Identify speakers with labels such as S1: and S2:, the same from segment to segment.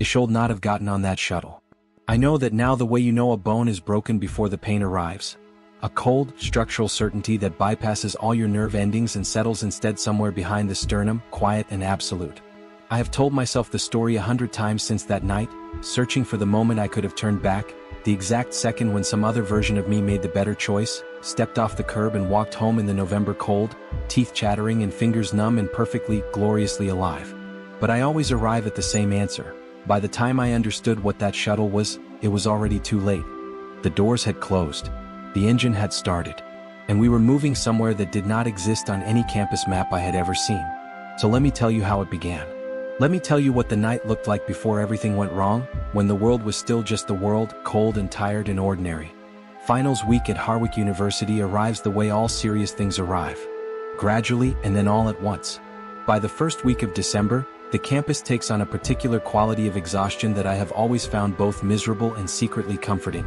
S1: You should not have gotten on that shuttle. I know that now the way you know a bone is broken before the pain arrives. A cold, structural certainty that bypasses all your nerve endings and settles instead somewhere behind the sternum, quiet and absolute. I have told myself the story 100 times since that night, searching for the moment I could have turned back, the exact second when some other version of me made the better choice, stepped off the curb and walked home in the November cold, teeth chattering and fingers numb and perfectly, gloriously alive. But I always arrive at the same answer. By the time I understood what that shuttle was, it was already too late. The doors had closed. The engine had started. And we were moving somewhere that did not exist on any campus map I had ever seen. So let me tell you how it began. Let me tell you what the night looked like before everything went wrong, when the world was still just the world, cold and tired and ordinary. Finals week at Harwick University arrives the way all serious things arrive. Gradually and then all at once. By the first week of December, the campus takes on a particular quality of exhaustion that I have always found both miserable and secretly comforting.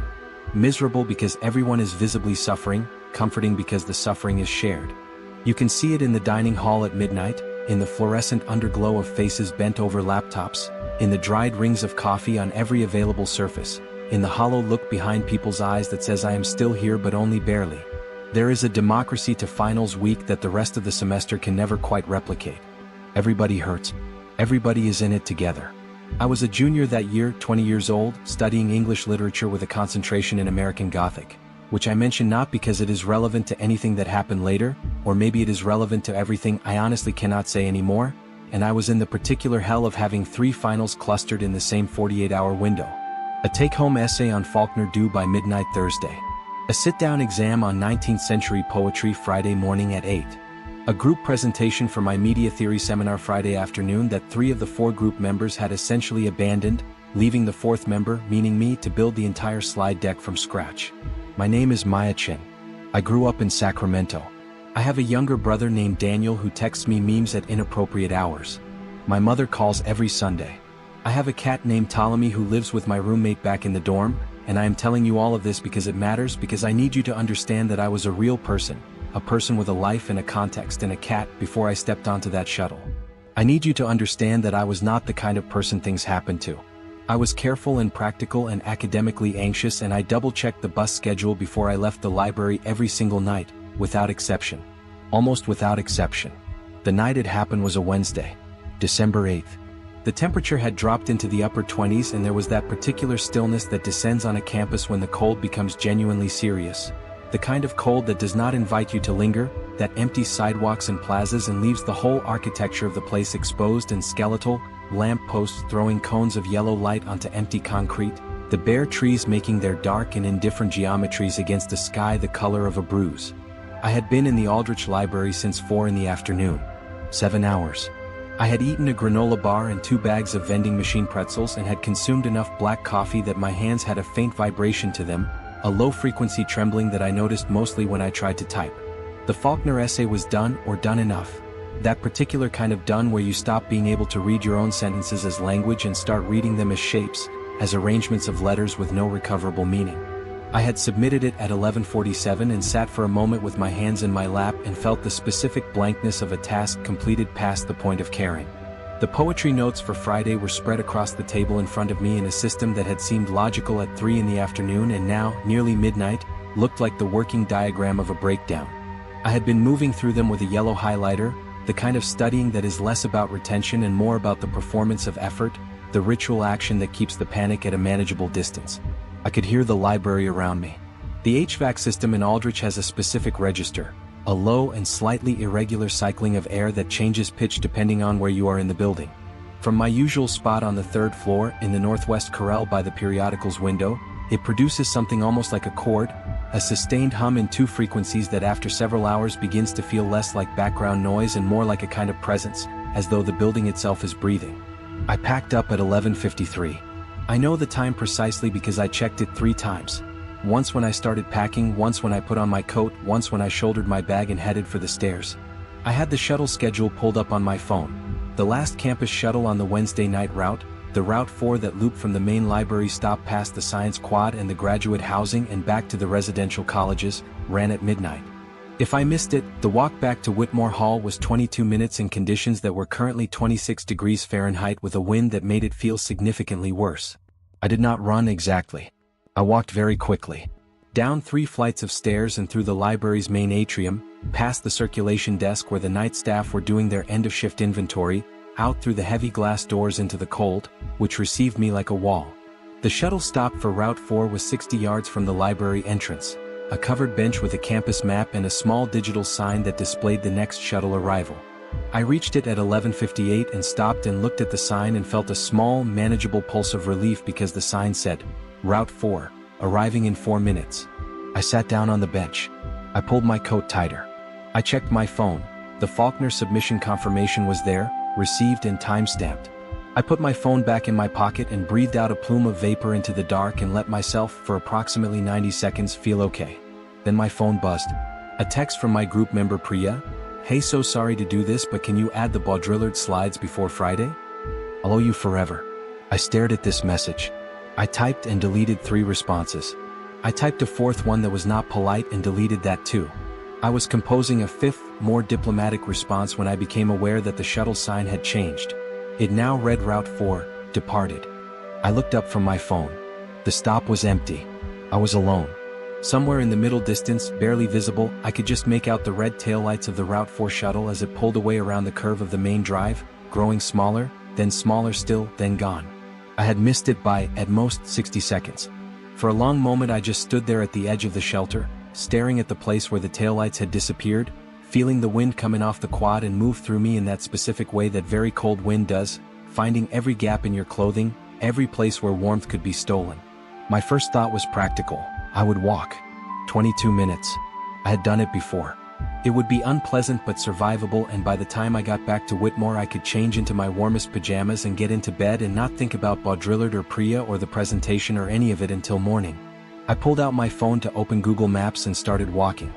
S1: Miserable because everyone is visibly suffering, comforting because the suffering is shared. You can see it in the dining hall at midnight, in the fluorescent underglow of faces bent over laptops, in the dried rings of coffee on every available surface, in the hollow look behind people's eyes that says I am still here but only barely. There is a democracy to finals week that the rest of the semester can never quite replicate. Everybody hurts. Everybody is in it together. I was a junior that year, 20 years old, studying English literature with a concentration in American Gothic, which I mention not because it is relevant to anything that happened later, or maybe it is relevant to everything I honestly cannot say anymore, and I was in the particular hell of having 3 finals clustered in the same 48-hour window. A take-home essay on Faulkner due by midnight Thursday. A sit-down exam on 19th century poetry Friday morning at 8. A group presentation for my media theory seminar Friday afternoon that 3 of the 4 group members had essentially abandoned, leaving the 4th member, meaning me, to build the entire slide deck from scratch. My name is Maya Chin. I grew up in Sacramento. I have a younger brother named Daniel who texts me memes at inappropriate hours. My mother calls every Sunday. I have a cat named Ptolemy who lives with my roommate back in the dorm, and I am telling you all of this because it matters, because I need you to understand that I was a real person. A person with a life and a context and a cat before I stepped onto that shuttle. I need you to understand that I was not the kind of person things happened to. I was careful and practical and academically anxious, and I double-checked the bus schedule before I left the library every single night, without exception. Almost without exception. The night it happened was a Wednesday, December 8th. The temperature had dropped into the upper 20s and there was that particular stillness that descends on a campus when the cold becomes genuinely serious. The kind of cold that does not invite you to linger, that empties sidewalks and plazas and leaves the whole architecture of the place exposed and skeletal, lamp posts throwing cones of yellow light onto empty concrete, the bare trees making their dark and indifferent geometries against a sky the color of a bruise. I had been in the Aldrich Library since 4 in the afternoon. 7 hours. I had eaten a granola bar and 2 bags of vending machine pretzels and had consumed enough black coffee that my hands had a faint vibration to them, a low-frequency trembling that I noticed mostly when I tried to type. The Faulkner essay was done, or done enough. That particular kind of done where you stop being able to read your own sentences as language and start reading them as shapes, as arrangements of letters with no recoverable meaning. I had submitted it at 11:47 and sat for a moment with my hands in my lap and felt the specific blankness of a task completed past the point of caring. The poetry notes for Friday were spread across the table in front of me in a system that had seemed logical at 3 in the afternoon and now, nearly midnight, looked like the working diagram of a breakdown. I had been moving through them with a yellow highlighter, the kind of studying that is less about retention and more about the performance of effort, the ritual action that keeps the panic at a manageable distance. I could hear the library around me. The HVAC system in Aldrich has a specific register. A low and slightly irregular cycling of air that changes pitch depending on where you are in the building. From my usual spot on the 3rd floor, in the northwest corral by the periodicals window, it produces something almost like a chord, a sustained hum in 2 frequencies that after several hours begins to feel less like background noise and more like a kind of presence, as though the building itself is breathing. I packed up at 11:53. I know the time precisely because I checked it 3 times. Once when I started packing, once when I put on my coat, once when I shouldered my bag and headed for the stairs. I had the shuttle schedule pulled up on my phone. The last campus shuttle on the Wednesday night route, the Route 4 that looped from the main library stop past the Science Quad and the graduate housing and back to the residential colleges, ran at midnight. If I missed it, the walk back to Whitmore Hall was 22 minutes in conditions that were currently 26 degrees Fahrenheit with a wind that made it feel significantly worse. I did not run exactly. I walked very quickly. Down 3 flights of stairs and through the library's main atrium, past the circulation desk where the night staff were doing their end-of-shift inventory, out through the heavy glass doors into the cold, which received me like a wall. The shuttle stop for Route 4 was 60 yards from the library entrance, a covered bench with a campus map and a small digital sign that displayed the next shuttle arrival. I reached it at 11:58 and stopped and looked at the sign and felt a small, manageable pulse of relief because the sign said, Route 4, arriving in 4 minutes. I sat down on the bench. I pulled my coat tighter. I checked my phone. The Faulkner submission confirmation was there, received and time-stamped. I put my phone back in my pocket and breathed out a plume of vapor into the dark and let myself, for approximately 90 seconds, feel okay. Then my phone buzzed. A text from my group member Priya. Hey, so sorry to do this, but can you add the Baudrillard slides before Friday? I'll owe you forever. I stared at this message. I typed and deleted 3 responses. I typed a 4th one that was not polite and deleted that too. I was composing a 5th, more diplomatic response when I became aware that the shuttle sign had changed. It now read Route 4, departed. I looked up from my phone. The stop was empty. I was alone. Somewhere in the middle distance, barely visible, I could just make out the red taillights of the Route 4 shuttle as it pulled away around the curve of the main drive, growing smaller, then smaller still, then gone. I had missed it by, at most, 60 seconds. For a long moment I just stood there at the edge of the shelter, staring at the place where the taillights had disappeared, feeling the wind coming off the quad and move through me in that specific way that very cold wind does, finding every gap in your clothing, every place where warmth could be stolen. My first thought was practical. I would walk. 22 minutes. I had done it before. It would be unpleasant but survivable, and by the time I got back to Whitmore I could change into my warmest pajamas and get into bed and not think about Baudrillard or Priya or the presentation or any of it until morning. I pulled out my phone to open Google Maps and started walking.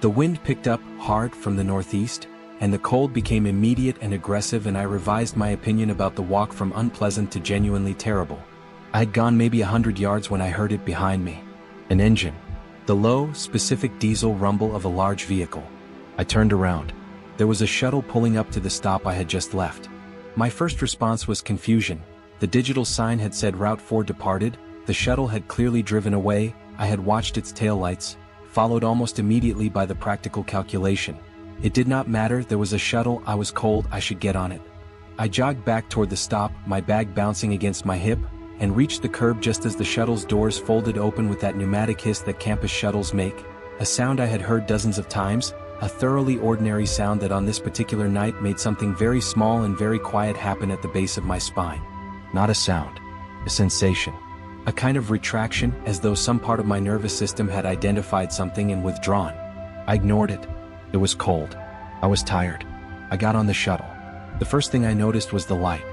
S1: The wind picked up hard from the northeast, and the cold became immediate and aggressive, and I revised my opinion about the walk from unpleasant to genuinely terrible. I had gone maybe 100 yards when I heard it behind me. An engine. The low, specific diesel rumble of a large vehicle. I turned around. There was a shuttle pulling up to the stop I had just left. My first response was confusion. The digital sign had said Route 4 departed, the shuttle had clearly driven away, I had watched its taillights, followed almost immediately by the practical calculation. It did not matter, there was a shuttle, I was cold, I should get on it. I jogged back toward the stop, my bag bouncing against my hip, and reached the curb just as the shuttle's doors folded open with that pneumatic hiss that campus shuttles make, a sound I had heard dozens of times, a thoroughly ordinary sound that on this particular night made something very small and very quiet happen at the base of my spine. Not a sound. A sensation. A kind of retraction, as though some part of my nervous system had identified something and withdrawn. I ignored it. It was cold. I was tired. I got on the shuttle. The first thing I noticed was the light.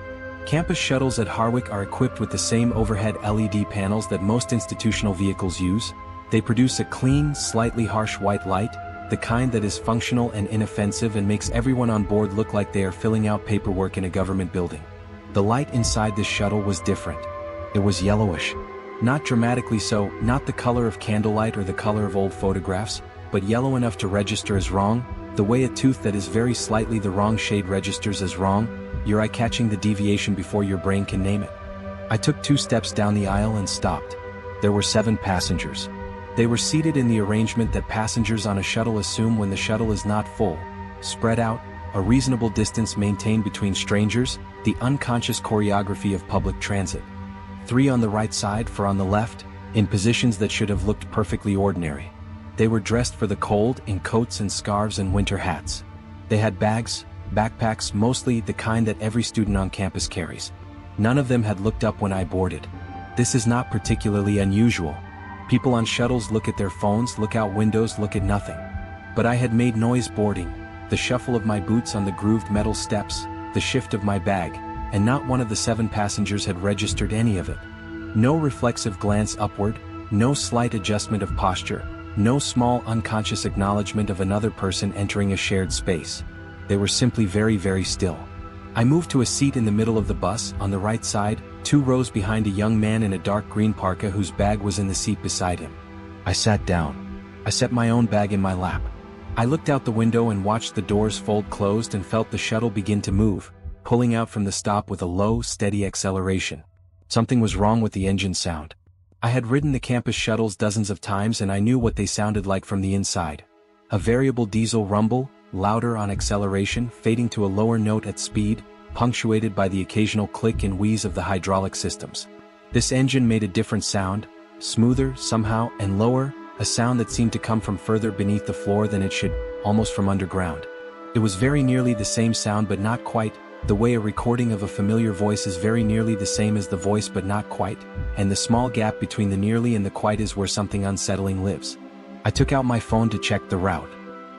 S1: Campus shuttles at Harwick are equipped with the same overhead LED panels that most institutional vehicles use. They produce a clean, slightly harsh white light, the kind that is functional and inoffensive and makes everyone on board look like they are filling out paperwork in a government building. The light inside this shuttle was different. It was yellowish. Not dramatically so, not the color of candlelight or the color of old photographs, but yellow enough to register as wrong, the way a tooth that is very slightly the wrong shade registers as wrong, your eye catching the deviation before your brain can name it. I took 2 steps down the aisle and stopped. There were 7 passengers. They were seated in the arrangement that passengers on a shuttle assume when the shuttle is not full, spread out, a reasonable distance maintained between strangers, the unconscious choreography of public transit. 3 on the right side, 4 on the left, in positions that should have looked perfectly ordinary. They were dressed for the cold in coats and scarves and winter hats. They had bags, backpacks, mostly the kind that every student on campus carries. None of them had looked up when I boarded. This is not particularly unusual. People on shuttles look at their phones, look out windows, look at nothing. But I had made noise boarding, the shuffle of my boots on the grooved metal steps, the shift of my bag, and not one of the 7 passengers had registered any of it. No reflexive glance upward, no slight adjustment of posture, no small unconscious acknowledgement of another person entering a shared space. They were simply very, very still. I moved to a seat in the middle of the bus, on the right side, 2 rows behind a young man in a dark green parka whose bag was in the seat beside him. I sat down. I set my own bag in my lap. I looked out the window and watched the doors fold closed and felt the shuttle begin to move, pulling out from the stop with a low, steady acceleration. Something was wrong with the engine sound. I had ridden the campus shuttles dozens of times and I knew what they sounded like from the inside. A variable diesel rumble, louder on acceleration, fading to a lower note at speed, punctuated by the occasional click and wheeze of the hydraulic systems. This engine made a different sound, smoother, somehow, and lower, a sound that seemed to come from further beneath the floor than it should, almost from underground. It was very nearly the same sound but not quite, the way a recording of a familiar voice is very nearly the same as the voice but not quite, and the small gap between the nearly and the quite is where something unsettling lives. I took out my phone to check the route.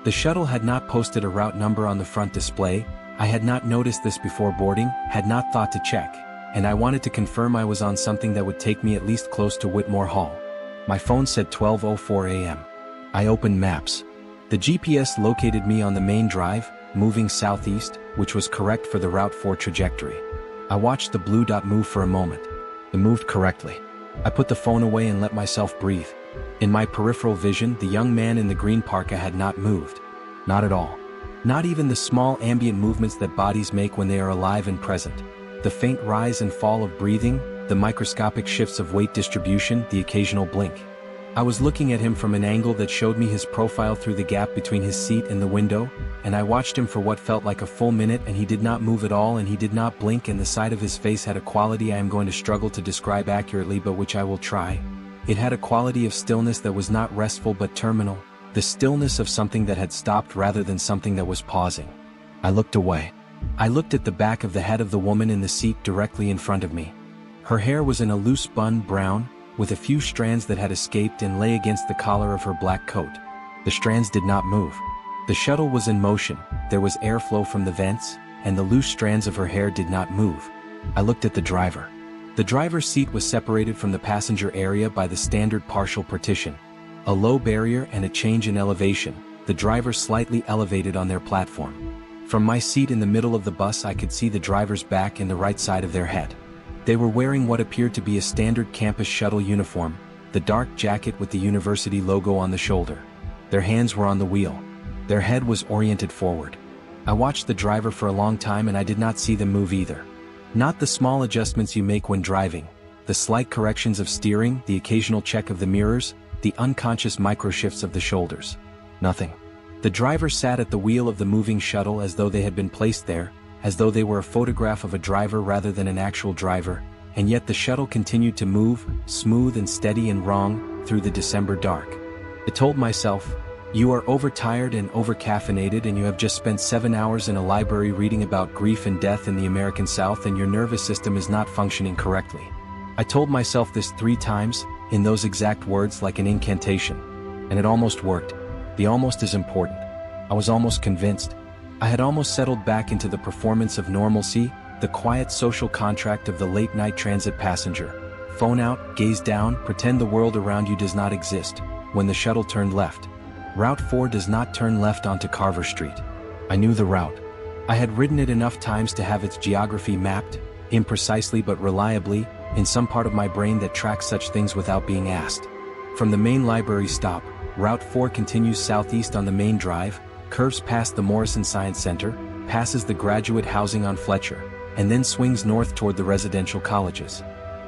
S1: The shuttle had not posted a route number on the front display. I had not noticed this before boarding, had not thought to check, and I wanted to confirm I was on something that would take me at least close to Whitmore Hall. My phone said 12:04 a.m. I opened maps. The GPS located me on the main drive, moving southeast, which was correct for the Route 4 trajectory. I watched the blue dot move for a moment. It moved correctly. I put the phone away and let myself breathe. In my peripheral vision, the young man in the green parka had not moved. Not at all. Not even the small ambient movements that bodies make when they are alive and present. The faint rise and fall of breathing, the microscopic shifts of weight distribution, the occasional blink. I was looking at him from an angle that showed me his profile through the gap between his seat and the window, and I watched him for what felt like a full minute and he did not move at all and he did not blink and the side of his face had a quality I am going to struggle to describe accurately but which I will try. It had a quality of stillness that was not restful but terminal, the stillness of something that had stopped rather than something that was pausing. I looked away. I looked at the back of the head of the woman in the seat directly in front of me. Her hair was in a loose bun brown, with a few strands that had escaped and lay against the collar of her black coat. The strands did not move. The shuttle was in motion, there was airflow from the vents, and the loose strands of her hair did not move. I looked at the driver. The driver's seat was separated from the passenger area by the standard partial partition. A low barrier and a change in elevation, the driver slightly elevated on their platform. From my seat in the middle of the bus I could see the driver's back and the right side of their head. They were wearing what appeared to be a standard campus shuttle uniform, the dark jacket with the university logo on the shoulder. Their hands were on the wheel. Their head was oriented forward. I watched the driver for a long time and I did not see them move either. Not the small adjustments you make when driving, the slight corrections of steering, the occasional check of the mirrors, the unconscious micro-shifts of the shoulders. Nothing. The driver sat at the wheel of the moving shuttle as though they had been placed there, as though they were a photograph of a driver rather than an actual driver, and yet the shuttle continued to move, smooth and steady and wrong, through the December dark. I told myself, you are overtired and over-caffeinated and you have just spent 7 hours in a library reading about grief and death in the American South and your nervous system is not functioning correctly. I told myself this 3 times, in those exact words like an incantation. And it almost worked. The almost is important. I was almost convinced. I had almost settled back into the performance of normalcy, the quiet social contract of the late-night transit passenger. Phone out, gaze down, pretend the world around you does not exist, when the shuttle turned left. Route 4 does not turn left onto Carver Street. I knew the route. I had ridden it enough times to have its geography mapped, imprecisely but reliably, in some part of my brain that tracks such things without being asked. From the main library stop, Route 4 continues southeast on the main drive, curves past the Morrison Science Center, passes the graduate housing on Fletcher, and then swings north toward the residential colleges.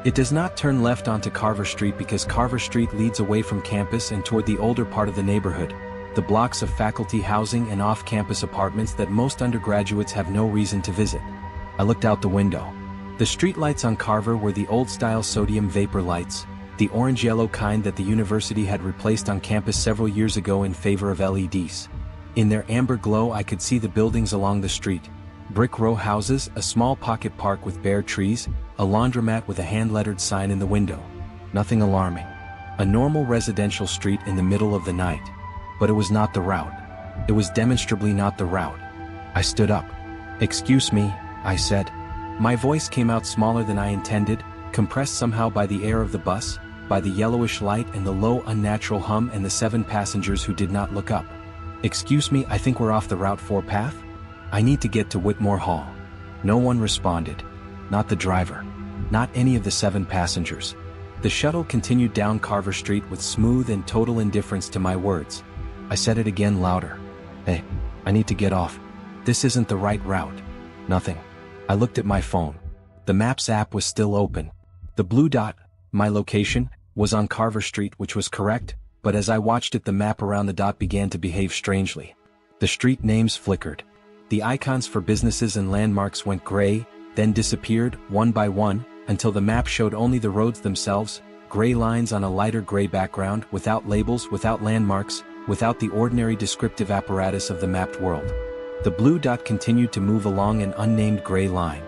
S1: It does not turn left onto Carver Street because Carver Street leads away from campus and toward the older part of the neighborhood, the blocks of faculty housing and off-campus apartments that most undergraduates have no reason to visit. I looked out the window. The streetlights on Carver were the old-style sodium vapor lights, the orange-yellow kind that the university had replaced on campus several years ago in favor of LEDs. In their amber glow I could see the buildings along the street. Brick row houses, a small pocket park with bare trees, a laundromat with a hand-lettered sign in the window. Nothing alarming. A normal residential street in the middle of the night. But it was not the route. It was demonstrably not the route. I stood up. "Excuse me," I said. My voice came out smaller than I intended, compressed somehow by the air of the bus, by the yellowish light and the low unnatural hum and the 7 passengers who did not look up. "Excuse me, I think we're off the Route 4 path? I need to get to Whitmore Hall." No one responded. Not the driver. Not any of the 7 passengers. The shuttle continued down Carver Street with smooth and total indifference to my words. I said it again louder. Hey, I need to get off. This isn't the right route. Nothing. I looked at my phone. The Maps app was still open. The blue dot, my location, was on Carver Street, which was correct, but as I watched it, the map around the dot began to behave strangely. The street names flickered. The icons for businesses and landmarks went gray, then disappeared, one by one, until the map showed only the roads themselves, gray lines on a lighter gray background, without labels, without landmarks, without the ordinary descriptive apparatus of the mapped world. The blue dot continued to move along an unnamed gray line.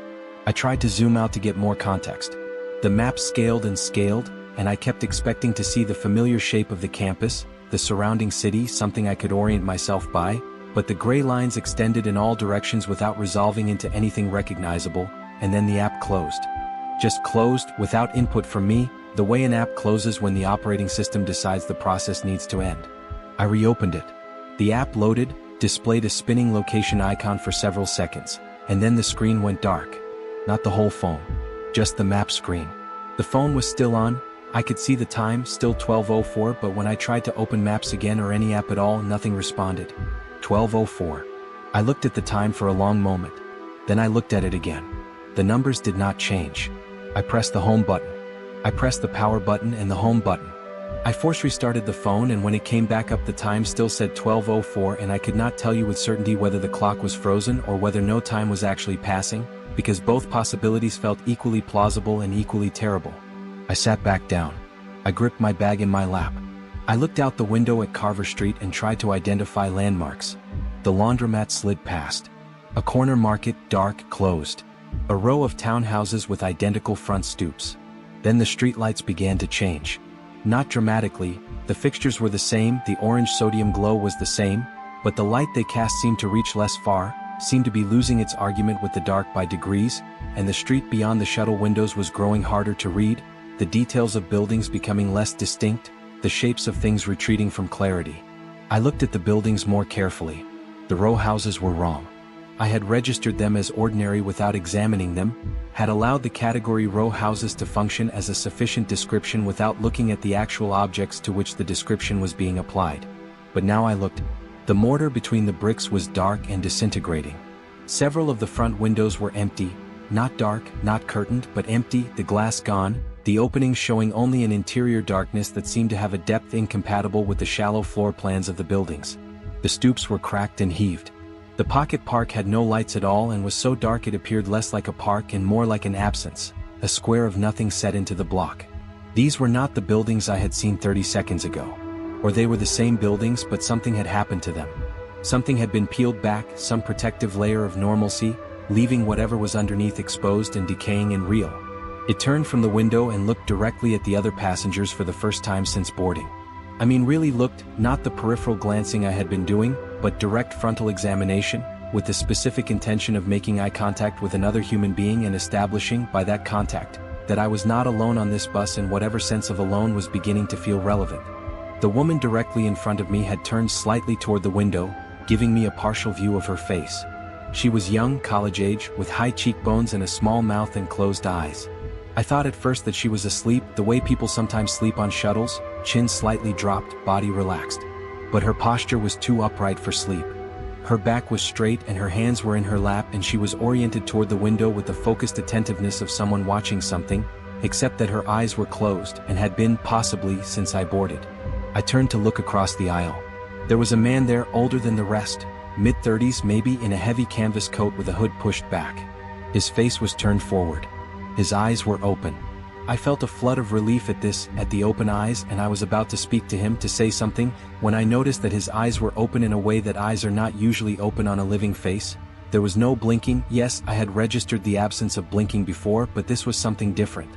S1: I tried to zoom out to get more context. The map scaled and scaled, and I kept expecting to see the familiar shape of the campus, the surrounding city, something I could orient myself by, but the gray lines extended in all directions without resolving into anything recognizable, and then the app closed. Just closed, without input from me, the way an app closes when the operating system decides the process needs to end. I reopened it. The app loaded, displayed a spinning location icon for several seconds, and then the screen went dark. Not the whole phone. Just the map screen. The phone was still on, I could see the time, still 12:04, but when I tried to open Maps again or any app at all, nothing responded. 12:04. I looked at the time for a long moment. Then I looked at it again. The numbers did not change. I pressed the home button. I pressed the power button and the home button. I force restarted the phone, and when it came back up, the time still said 12:04, and I could not tell you with certainty whether the clock was frozen or whether no time was actually passing, because both possibilities felt equally plausible and equally terrible. I sat back down. I gripped my bag in my lap. I looked out the window at Carver Street and tried to identify landmarks. The laundromat slid past. A corner market, dark, closed. A row of townhouses with identical front stoops. Then the streetlights began to change. Not dramatically, the fixtures were the same, the orange sodium glow was the same, but the light they cast seemed to reach less far, seemed to be losing its argument with the dark by degrees, and the street beyond the shuttle windows was growing harder to read, the details of buildings becoming less distinct, the shapes of things retreating from clarity. I looked at the buildings more carefully. The row houses were wrong. I had registered them as ordinary without examining them, had allowed the category row houses to function as a sufficient description without looking at the actual objects to which the description was being applied. But now I looked. The mortar between the bricks was dark and disintegrating. Several of the front windows were empty, not dark, not curtained, but empty, the glass gone, the openings showing only an interior darkness that seemed to have a depth incompatible with the shallow floor plans of the buildings. The stoops were cracked and heaved. The pocket park had no lights at all and was so dark it appeared less like a park and more like an absence, a square of nothing set into the block. These were not the buildings I had seen 30 seconds ago. Or they were the same buildings, but something had happened to them. Something had been peeled back, some protective layer of normalcy, leaving whatever was underneath exposed and decaying and real. It turned from the window and looked directly at the other passengers for the first time since boarding. I mean, really looked, not the peripheral glancing I had been doing, but direct frontal examination, with the specific intention of making eye contact with another human being and establishing, by that contact, that I was not alone on this bus, and whatever sense of alone was beginning to feel relevant. The woman directly in front of me had turned slightly toward the window, giving me a partial view of her face. She was young, college age, with high cheekbones and a small mouth and closed eyes. I thought at first that she was asleep, the way people sometimes sleep on shuttles, chin slightly dropped, body relaxed. But her posture was too upright for sleep. Her back was straight and her hands were in her lap, and she was oriented toward the window with the focused attentiveness of someone watching something, except that her eyes were closed and had been, possibly, since I boarded. I turned to look across the aisle. There was a man there older than the rest, mid-30s maybe, in a heavy canvas coat with a hood pushed back. His face was turned forward. His eyes were open. I felt a flood of relief at the open eyes, and I was about to speak to him, to say something, when I noticed that his eyes were open in a way that eyes are not usually open on a living face. There was no blinking. Yes, I had registered the absence of blinking before, but this was something different.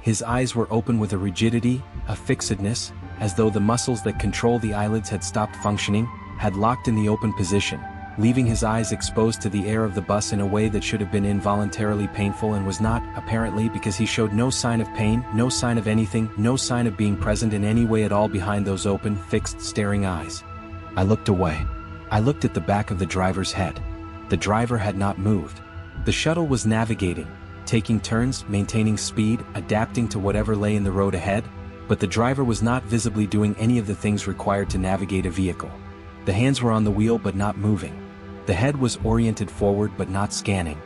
S1: His eyes were open with a rigidity, a fixedness, as though the muscles that control the eyelids had stopped functioning, had locked in the open position, leaving his eyes exposed to the air of the bus in a way that should have been involuntarily painful and was not, apparently, because he showed no sign of pain, no sign of anything, no sign of being present in any way at all behind those open, fixed, staring eyes. I looked away. I looked at the back of the driver's head. The driver had not moved. The shuttle was navigating, taking turns, maintaining speed, adapting to whatever lay in the road ahead, but the driver was not visibly doing any of the things required to navigate a vehicle. The hands were on the wheel but not moving. The head was oriented forward but not scanning.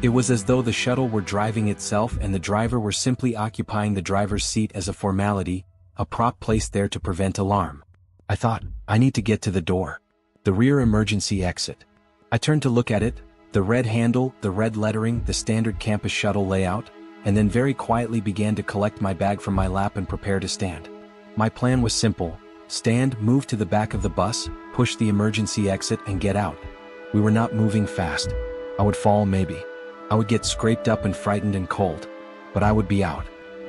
S1: It was as though the shuttle were driving itself and the driver were simply occupying the driver's seat as a formality, a prop placed there to prevent alarm. I thought, I need to get to the door. The rear emergency exit. I turned to look at it, the red handle, the red lettering, the standard campus shuttle layout, and then very quietly began to collect my bag from my lap and prepare to stand. My plan was simple: stand, move to the back of the bus, push the emergency exit and get out. We were not moving fast. I would fall maybe. I would get scraped up and frightened and cold. But I would be out.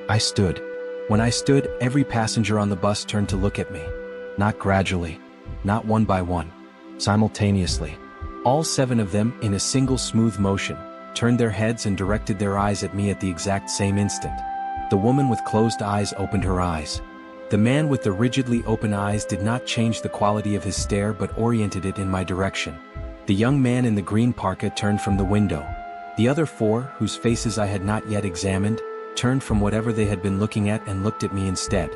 S1: I stood. When I stood, every passenger on the bus turned to look at me. Not gradually. Not one by one. Simultaneously. All 7 of them, in a single smooth motion, turned their heads and directed their eyes at me at the exact same instant. The woman with closed eyes opened her eyes. The man with the rigidly open eyes did not change the quality of his stare but oriented it in my direction. The young man in the green parka turned from the window. The other 4, whose faces I had not yet examined, turned from whatever they had been looking at and looked at me instead.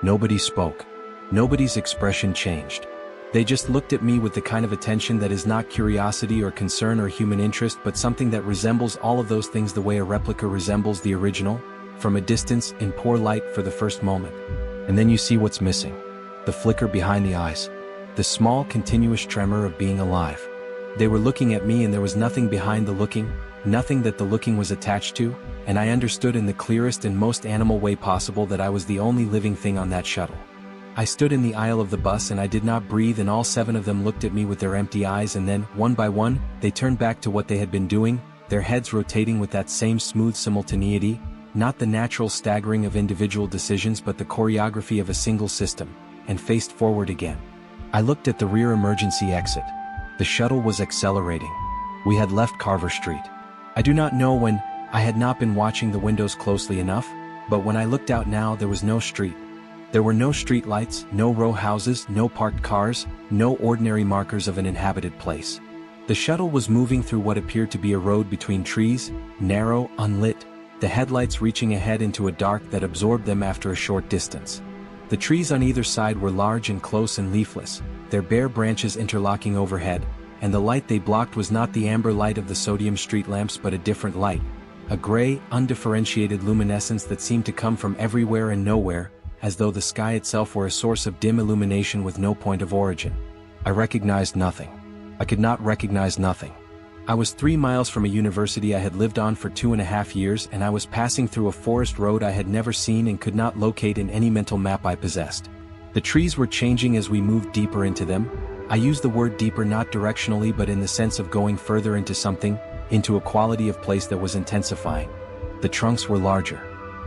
S1: Nobody spoke. Nobody's expression changed. They just looked at me with the kind of attention that is not curiosity or concern or human interest but something that resembles all of those things the way a replica resembles the original, from a distance in poor light for the first moment. And then you see what's missing. The flicker behind the eyes. The small continuous tremor of being alive. They were looking at me and there was nothing behind the looking, nothing that the looking was attached to, and I understood in the clearest and most animal way possible that I was the only living thing on that shuttle. I stood in the aisle of the bus and I did not breathe and all 7 of them looked at me with their empty eyes and then, one by one, they turned back to what they had been doing, their heads rotating with that same smooth simultaneity, not the natural staggering of individual decisions but the choreography of a single system, and faced forward again. I looked at the rear emergency exit. The shuttle was accelerating. We had left Carver Street. I do not know when. I had not been watching the windows closely enough, but when I looked out now there was no street. There were no street lights, no row houses, no parked cars, no ordinary markers of an inhabited place. The shuttle was moving through what appeared to be a road between trees, narrow, unlit, the headlights reaching ahead into a dark that absorbed them after a short distance. The trees on either side were large and close and leafless, their bare branches interlocking overhead, and the light they blocked was not the amber light of the sodium street lamps but a different light, a gray, undifferentiated luminescence that seemed to come from everywhere and nowhere, as though the sky itself were a source of dim illumination with no point of origin. I recognized nothing. I could not recognize nothing. I was 3 miles from a university I had lived on for 2.5 years and I was passing through a forest road I had never seen and could not locate in any mental map I possessed. The trees were changing as we moved deeper into them. I use the word deeper not directionally but in the sense of going further into something, into a quality of place that was intensifying. The trunks were larger.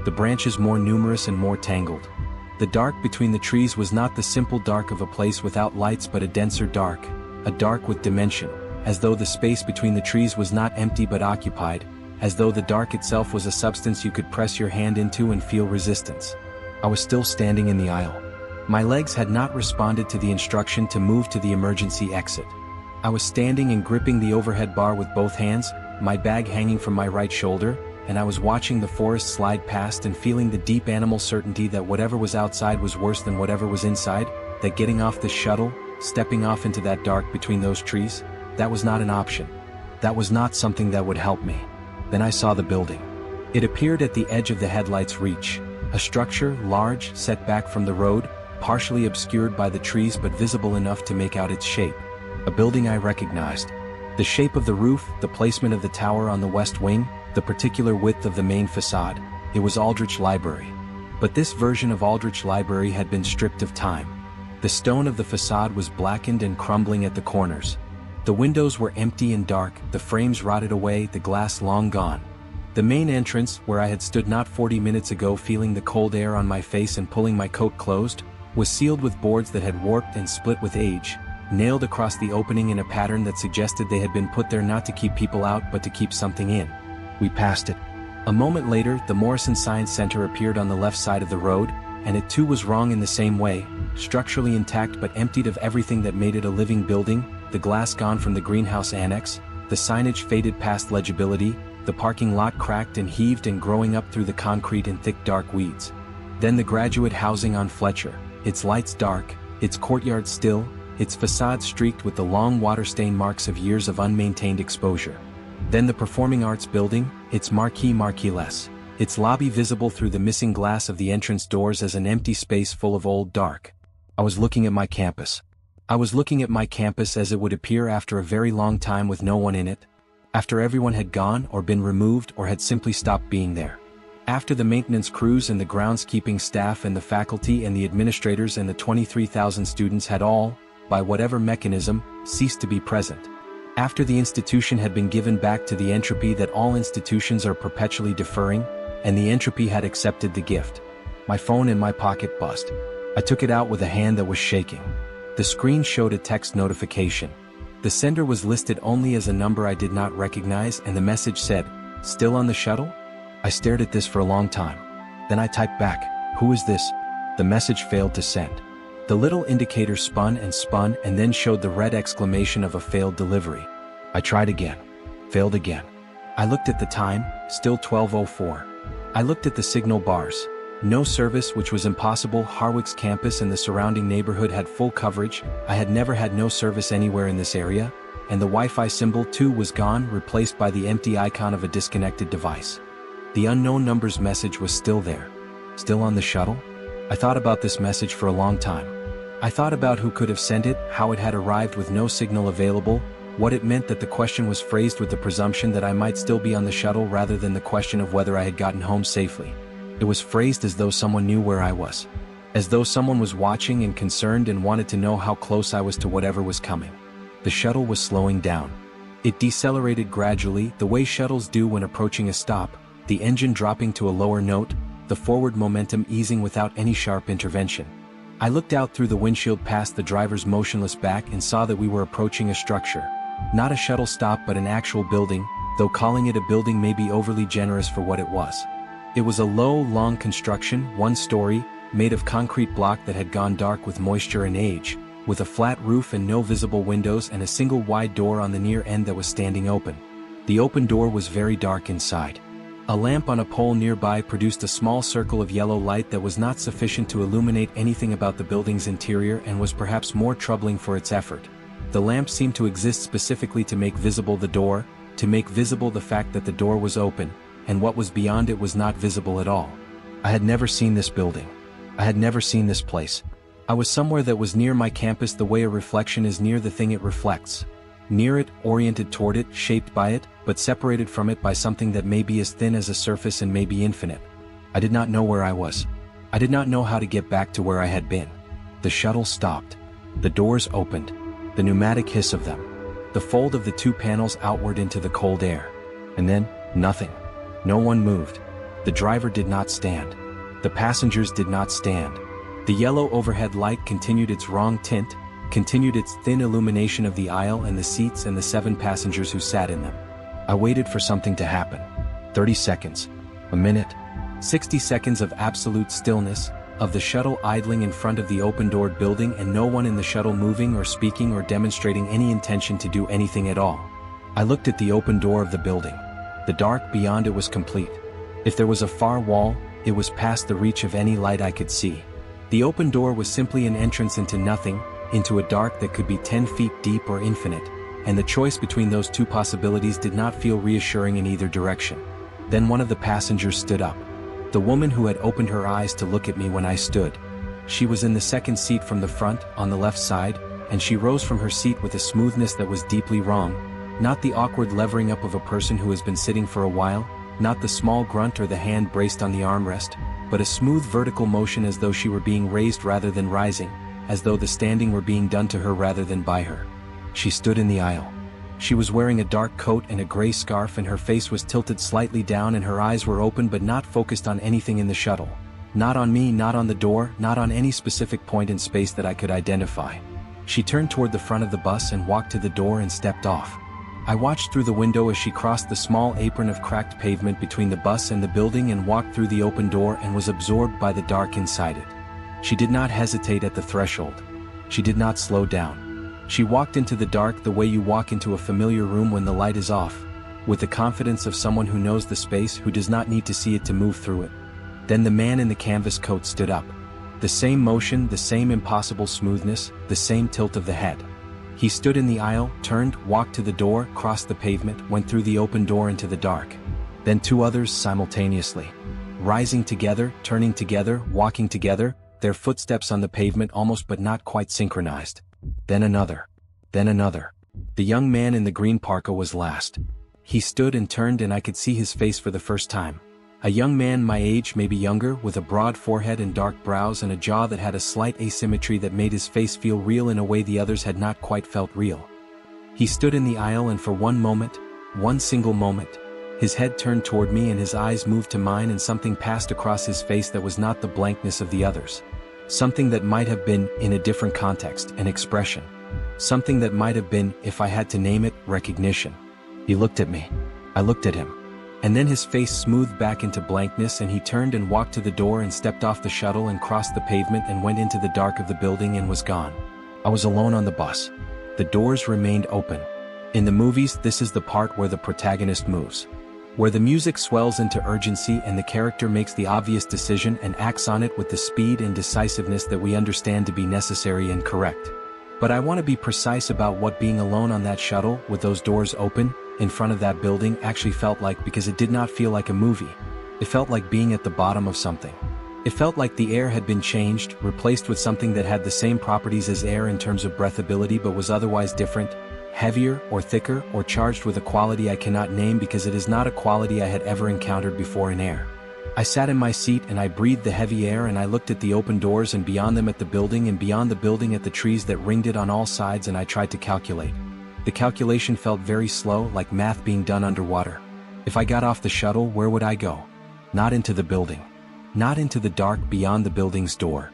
S1: The branches more numerous and more tangled. The dark between the trees was not the simple dark of a place without lights but a denser dark, a dark with dimension, as though the space between the trees was not empty but occupied, as though the dark itself was a substance you could press your hand into and feel resistance. I was still standing in the aisle. My legs had not responded to the instruction to move to the emergency exit. I was standing and gripping the overhead bar with both hands, my bag hanging from my right shoulder, and I was watching the forest slide past and feeling the deep animal certainty that whatever was outside was worse than whatever was inside, that getting off the shuttle, stepping off into that dark between those trees, that was not an option. That was not something that would help me. Then I saw the building. It appeared at the edge of the headlight's reach, a structure large, set back from the road, partially obscured by the trees but visible enough to make out its shape. A building I recognized. The shape of the roof, the placement of the tower on the west wing, the particular width of the main facade, it was Aldrich Library. But this version of Aldrich Library had been stripped of time. The stone of the facade was blackened and crumbling at the corners. The windows were empty and dark, the frames rotted away, the glass long gone. The main entrance, where I had stood not 40 minutes ago feeling the cold air on my face and pulling my coat closed, was sealed with boards that had warped and split with age, nailed across the opening in a pattern that suggested they had been put there not to keep people out but to keep something in. We passed it. A moment later, the Morrison Science Center appeared on the left side of the road, and it too was wrong in the same way, structurally intact but emptied of everything that made it a living building, the glass gone from the greenhouse annex, the signage faded past legibility, the parking lot cracked and heaved and growing up through the concrete in thick dark weeds. Then the graduate housing on Fletcher, its lights dark, its courtyard still, its facade streaked with the long water stain marks of years of unmaintained exposure. Then the Performing Arts Building, its marquee-less, its lobby visible through the missing glass of the entrance doors as an empty space full of old dark. I was looking at my campus. I was looking at my campus as it would appear after a very long time with no one in it. After everyone had gone or been removed or had simply stopped being there. After the maintenance crews and the groundskeeping staff and the faculty and the administrators and the 23,000 students had all, by whatever mechanism, ceased to be present. After the institution had been given back to the entropy that all institutions are perpetually deferring, and the entropy had accepted the gift. My phone in my pocket buzzed. I took it out with a hand that was shaking. The screen showed a text notification. The sender was listed only as a number I did not recognize, and the message said, "Still on the shuttle?" I stared at this for a long time. Then I typed back, "Who is this?" The message failed to send. The little indicator spun and then showed the red exclamation of a failed delivery. I tried again. Failed again. I looked at the time, still 12:04. I looked at the signal bars. No service, which was impossible. Harwick's campus and the surrounding neighborhood had full coverage. I had never had no service anywhere in this area, and the Wi-Fi symbol too was gone, replaced by the empty icon of a disconnected device. The unknown numbers message was still there. Still on the shuttle? I thought about this message for a long time. I thought about who could have sent it, how it had arrived with no signal available, what it meant that the question was phrased with the presumption that I might still be on the shuttle rather than the question of whether I had gotten home safely. It was phrased as though someone knew where I was. As though someone was watching and concerned and wanted to know how close I was to whatever was coming. The shuttle was slowing down. It decelerated gradually, the way shuttles do when approaching a stop, the engine dropping to a lower note, the forward momentum easing without any sharp intervention. I looked out through the windshield past the driver's motionless back and saw that we were approaching a structure. Not a shuttle stop but an actual building, though calling it a building may be overly generous for what it was. It was a low, long construction, one story, made of concrete block that had gone dark with moisture and age, with a flat roof and no visible windows and a single wide door on the near end that was standing open. The open door was very dark inside. A lamp on a pole nearby produced a small circle of yellow light that was not sufficient to illuminate anything about the building's interior and was perhaps more troubling for its effort. The lamp seemed to exist specifically to make visible the door, to make visible the fact that the door was open, and what was beyond it was not visible at all. I had never seen this building. I had never seen this place. I was somewhere that was near my campus the way a reflection is near the thing it reflects. Near it, oriented toward it, shaped by it, but separated from it by something that may be as thin as a surface and may be infinite. I did not know where I was. I did not know how to get back to where I had been. The shuttle stopped. The doors opened. The pneumatic hiss of them. The fold of the two panels outward into the cold air. And then, nothing. No one moved. The driver did not stand. The passengers did not stand. The yellow overhead light continued its wrong tint, continued its thin illumination of the aisle and the seats and the 7 passengers who sat in them. I waited for something to happen. 30 seconds. A minute. 60 seconds of absolute stillness, of the shuttle idling in front of the open-doored building and no one in the shuttle moving or speaking or demonstrating any intention to do anything at all. I looked at the open door of the building. The dark beyond it was complete. If there was a far wall, it was past the reach of any light I could see. The open door was simply an entrance into nothing, into a dark that could be 10 feet deep or infinite, and the choice between those two possibilities did not feel reassuring in either direction. Then one of the passengers stood up. The woman who had opened her eyes to look at me when I stood. She was in the second seat from the front, on the left side, and she rose from her seat with a smoothness that was deeply wrong. Not the awkward levering up of a person who has been sitting for a while, not the small grunt or the hand braced on the armrest, but a smooth vertical motion as though she were being raised rather than rising, as though the standing were being done to her rather than by her. She stood in the aisle. She was wearing a dark coat and a gray scarf and her face was tilted slightly down and her eyes were open but not focused on anything in the shuttle. Not on me, not on the door, not on any specific point in space that I could identify. She turned toward the front of the bus and walked to the door and stepped off. I watched through the window as she crossed the small apron of cracked pavement between the bus and the building and walked through the open door and was absorbed by the dark inside it. She did not hesitate at the threshold. She did not slow down. She walked into the dark the way you walk into a familiar room when the light is off, with the confidence of someone who knows the space, who does not need to see it to move through it. Then the man in the canvas coat stood up. The same motion, the same impossible smoothness, the same tilt of the head. He stood in the aisle, turned, walked to the door, crossed the pavement, went through the open door into the dark. Then two others simultaneously. Rising together, turning together, walking together, their footsteps on the pavement almost but not quite synchronized. Then another. Then another. The young man in the green parka was last. He stood and turned and I could see his face for the first time. A young man my age, maybe younger, with a broad forehead and dark brows and a jaw that had a slight asymmetry that made his face feel real in a way the others had not quite felt real. He stood in the aisle and for one moment, one single moment, his head turned toward me and his eyes moved to mine and something passed across his face that was not the blankness of the others. Something that might have been, in a different context, an expression. Something that might have been, if I had to name it, recognition. He looked at me. I looked at him. And then his face smoothed back into blankness and he turned and walked to the door and stepped off the shuttle and crossed the pavement and went into the dark of the building and was gone. I was alone on the bus. The doors remained open. In the movies, this is the part where the protagonist moves. Where the music swells into urgency and the character makes the obvious decision and acts on it with the speed and decisiveness that we understand to be necessary and correct. But I want to be precise about what being alone on that shuttle, with those doors open, in front of that building actually felt like, because it did not feel like a movie. It felt like being at the bottom of something. It felt like the air had been changed, replaced with something that had the same properties as air in terms of breathability but was otherwise different, heavier or thicker or charged with a quality I cannot name because it is not a quality I had ever encountered before in air. I sat in my seat and I breathed the heavy air and I looked at the open doors and beyond them at the building and beyond the building at the trees that ringed it on all sides and I tried to calculate. The calculation felt very slow, like math being done underwater. If I got off the shuttle, where would I go? Not into the building. Not into the dark beyond the building's door.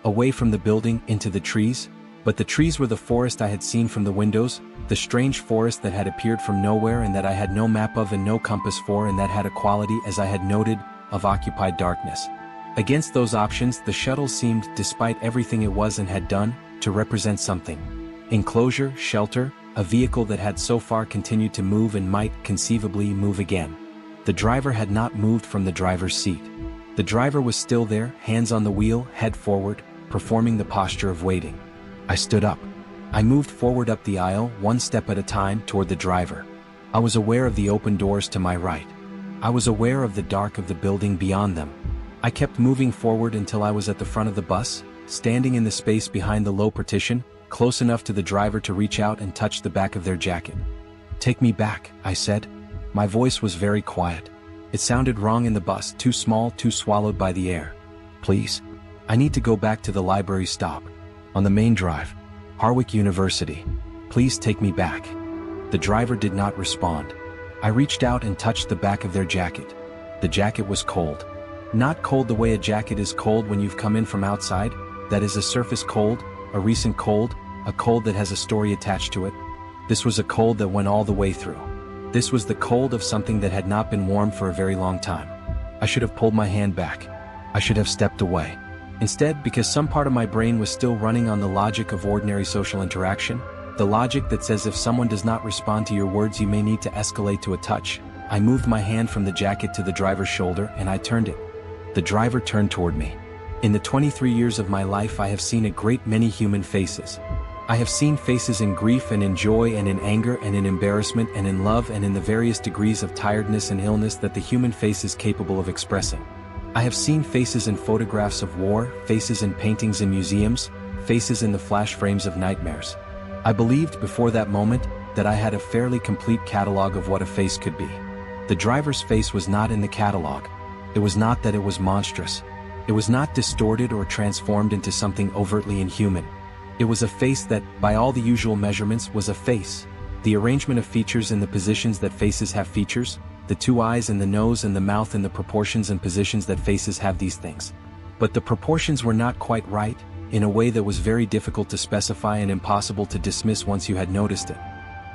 S1: Away from the building, into the trees. But the trees were the forest I had seen from the windows, the strange forest that had appeared from nowhere and that I had no map of and no compass for and that had a quality, as I had noted, of occupied darkness. Against those options, the shuttle seemed, despite everything it was and had done, to represent something. Enclosure, shelter, a vehicle that had so far continued to move and might, conceivably, move again. The driver had not moved from the driver's seat. The driver was still there, hands on the wheel, head forward, performing the posture of waiting. I stood up. I moved forward up the aisle, one step at a time, toward the driver. I was aware of the open doors to my right. I was aware of the dark of the building beyond them. I kept moving forward until I was at the front of the bus, standing in the space behind the low partition, close enough to the driver to reach out and touch the back of their jacket. "Take me back," I said. My voice was very quiet. It sounded wrong in the bus, too small, too swallowed by the air. "Please. I need to go back to the library stop. On the main drive. Harwick University. Please take me back." The driver did not respond. I reached out and touched the back of their jacket. The jacket was cold. Not cold the way a jacket is cold when you've come in from outside, that is a surface cold, a recent cold, a cold that has a story attached to it. This was a cold that went all the way through. This was the cold of something that had not been warm for a very long time. I should have pulled my hand back. I should have stepped away. Instead, because some part of my brain was still running on the logic of ordinary social interaction, the logic that says if someone does not respond to your words you may need to escalate to a touch, I moved my hand from the jacket to the driver's shoulder and I turned it. The driver turned toward me. In the 23 years of my life I have seen a great many human faces. I have seen faces in grief and in joy and in anger and in embarrassment and in love and in the various degrees of tiredness and illness that the human face is capable of expressing. I have seen faces in photographs of war, faces in paintings in museums, faces in the flash frames of nightmares. I believed before that moment that I had a fairly complete catalog of what a face could be. The driver's face was not in the catalog. It was not that it was monstrous. It was not distorted or transformed into something overtly inhuman. It was a face that, by all the usual measurements, was a face. The arrangement of features and the positions that faces have features, the two eyes and the nose and the mouth and the proportions and positions that faces have these things. But the proportions were not quite right, in a way that was very difficult to specify and impossible to dismiss once you had noticed it.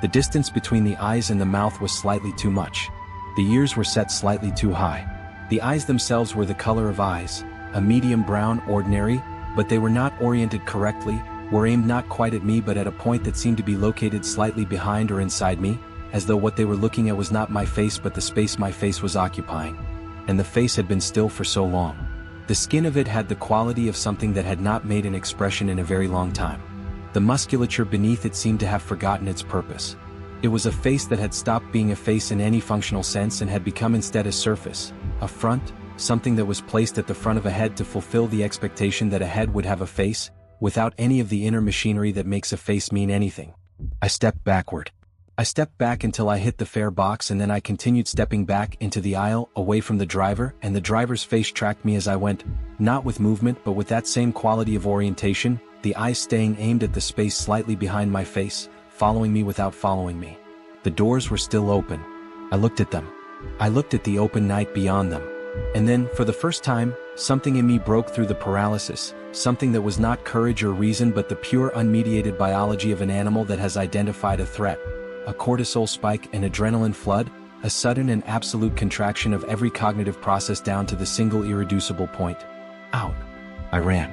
S1: The distance between the eyes and the mouth was slightly too much. The ears were set slightly too high. The eyes themselves were the color of eyes, a medium brown, ordinary, but they were not oriented correctly, were aimed not quite at me but at a point that seemed to be located slightly behind or inside me, as though what they were looking at was not my face but the space my face was occupying. And the face had been still for so long. The skin of it had the quality of something that had not made an expression in a very long time. The musculature beneath it seemed to have forgotten its purpose. It was a face that had stopped being a face in any functional sense and had become instead a surface, a front, something that was placed at the front of a head to fulfill the expectation that a head would have a face, without any of the inner machinery that makes a face mean anything. I stepped backward. I stepped back until I hit the fare box, and then I continued stepping back into the aisle, away from the driver, and the driver's face tracked me as I went, not with movement but with that same quality of orientation, the eyes staying aimed at the space slightly behind my face, following me without following me. The doors were still open. I looked at them. I looked at the open night beyond them. And then, for the first time, something in me broke through the paralysis, something that was not courage or reason but the pure unmediated biology of an animal that has identified a threat. A cortisol spike, an adrenaline flood, a sudden and absolute contraction of every cognitive process down to the single irreducible point. Out. I ran.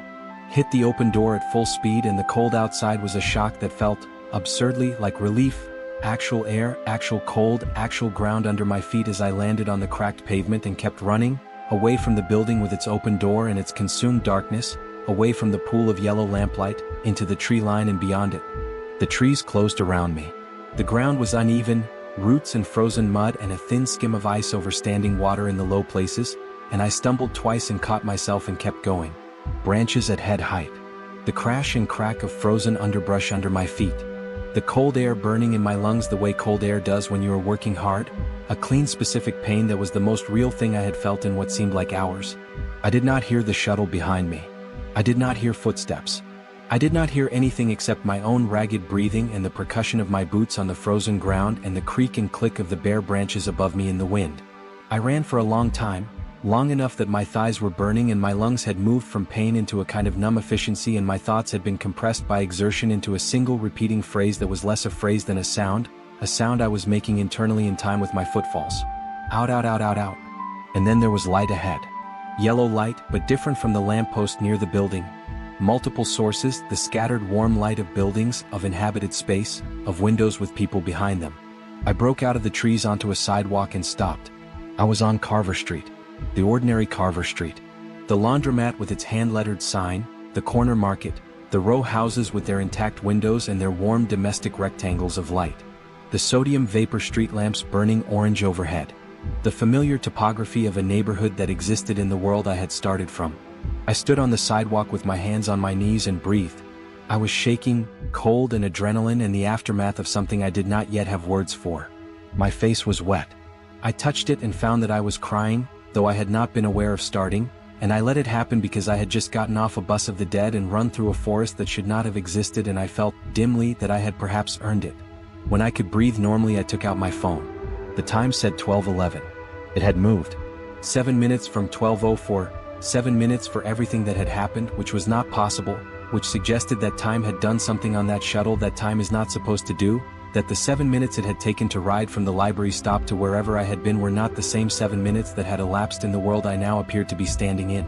S1: Hit the open door at full speed, and the cold outside was a shock that felt, absurdly, like relief. Actual air, actual cold, actual ground under my feet as I landed on the cracked pavement and kept running, away from the building with its open door and its consumed darkness, away from the pool of yellow lamplight, into the tree line and beyond it. The trees closed around me. The ground was uneven, roots and frozen mud and a thin skim of ice over standing water in the low places, and I stumbled twice and caught myself and kept going. Branches at head height. The crash and crack of frozen underbrush under my feet. The cold air burning in my lungs the way cold air does when you are working hard. A clean specific pain that was the most real thing I had felt in what seemed like hours. I did not hear the shuttle behind me. I did not hear footsteps. I did not hear anything except my own ragged breathing and the percussion of my boots on the frozen ground and the creak and click of the bare branches above me in the wind. I ran for a long time, long enough that my thighs were burning and my lungs had moved from pain into a kind of numb efficiency, and my thoughts had been compressed by exertion into a single repeating phrase that was less a phrase than a sound I was making internally in time with my footfalls. Out, out, out, out, out. And then there was light ahead. Yellow light, but different from the lamppost near the building. Multiple sources, the scattered warm light of buildings, of inhabited space, of windows with people behind them. I broke out of the trees onto a sidewalk and stopped. I was on Carver Street. The ordinary Carver Street. The laundromat with its hand-lettered sign, the corner market, the row houses with their intact windows and their warm domestic rectangles of light. The sodium vapor street lamps burning orange overhead. The familiar topography of a neighborhood that existed in the world I had started from. I stood on the sidewalk with my hands on my knees and breathed. I was shaking, cold and adrenaline and the aftermath of something I did not yet have words for. My face was wet. I touched it and found that I was crying, though I had not been aware of starting, and I let it happen because I had just gotten off a bus of the dead and run through a forest that should not have existed, and I felt, dimly, that I had perhaps earned it. When I could breathe normally, I took out my phone. The time said 12:11. It had moved. 7 minutes from 12:04. 7 minutes for everything that had happened, which was not possible, which suggested that time had done something on that shuttle that time is not supposed to do, that the 7 minutes it had taken to ride from the library stop to wherever I had been were not the same 7 minutes that had elapsed in the world I now appeared to be standing in.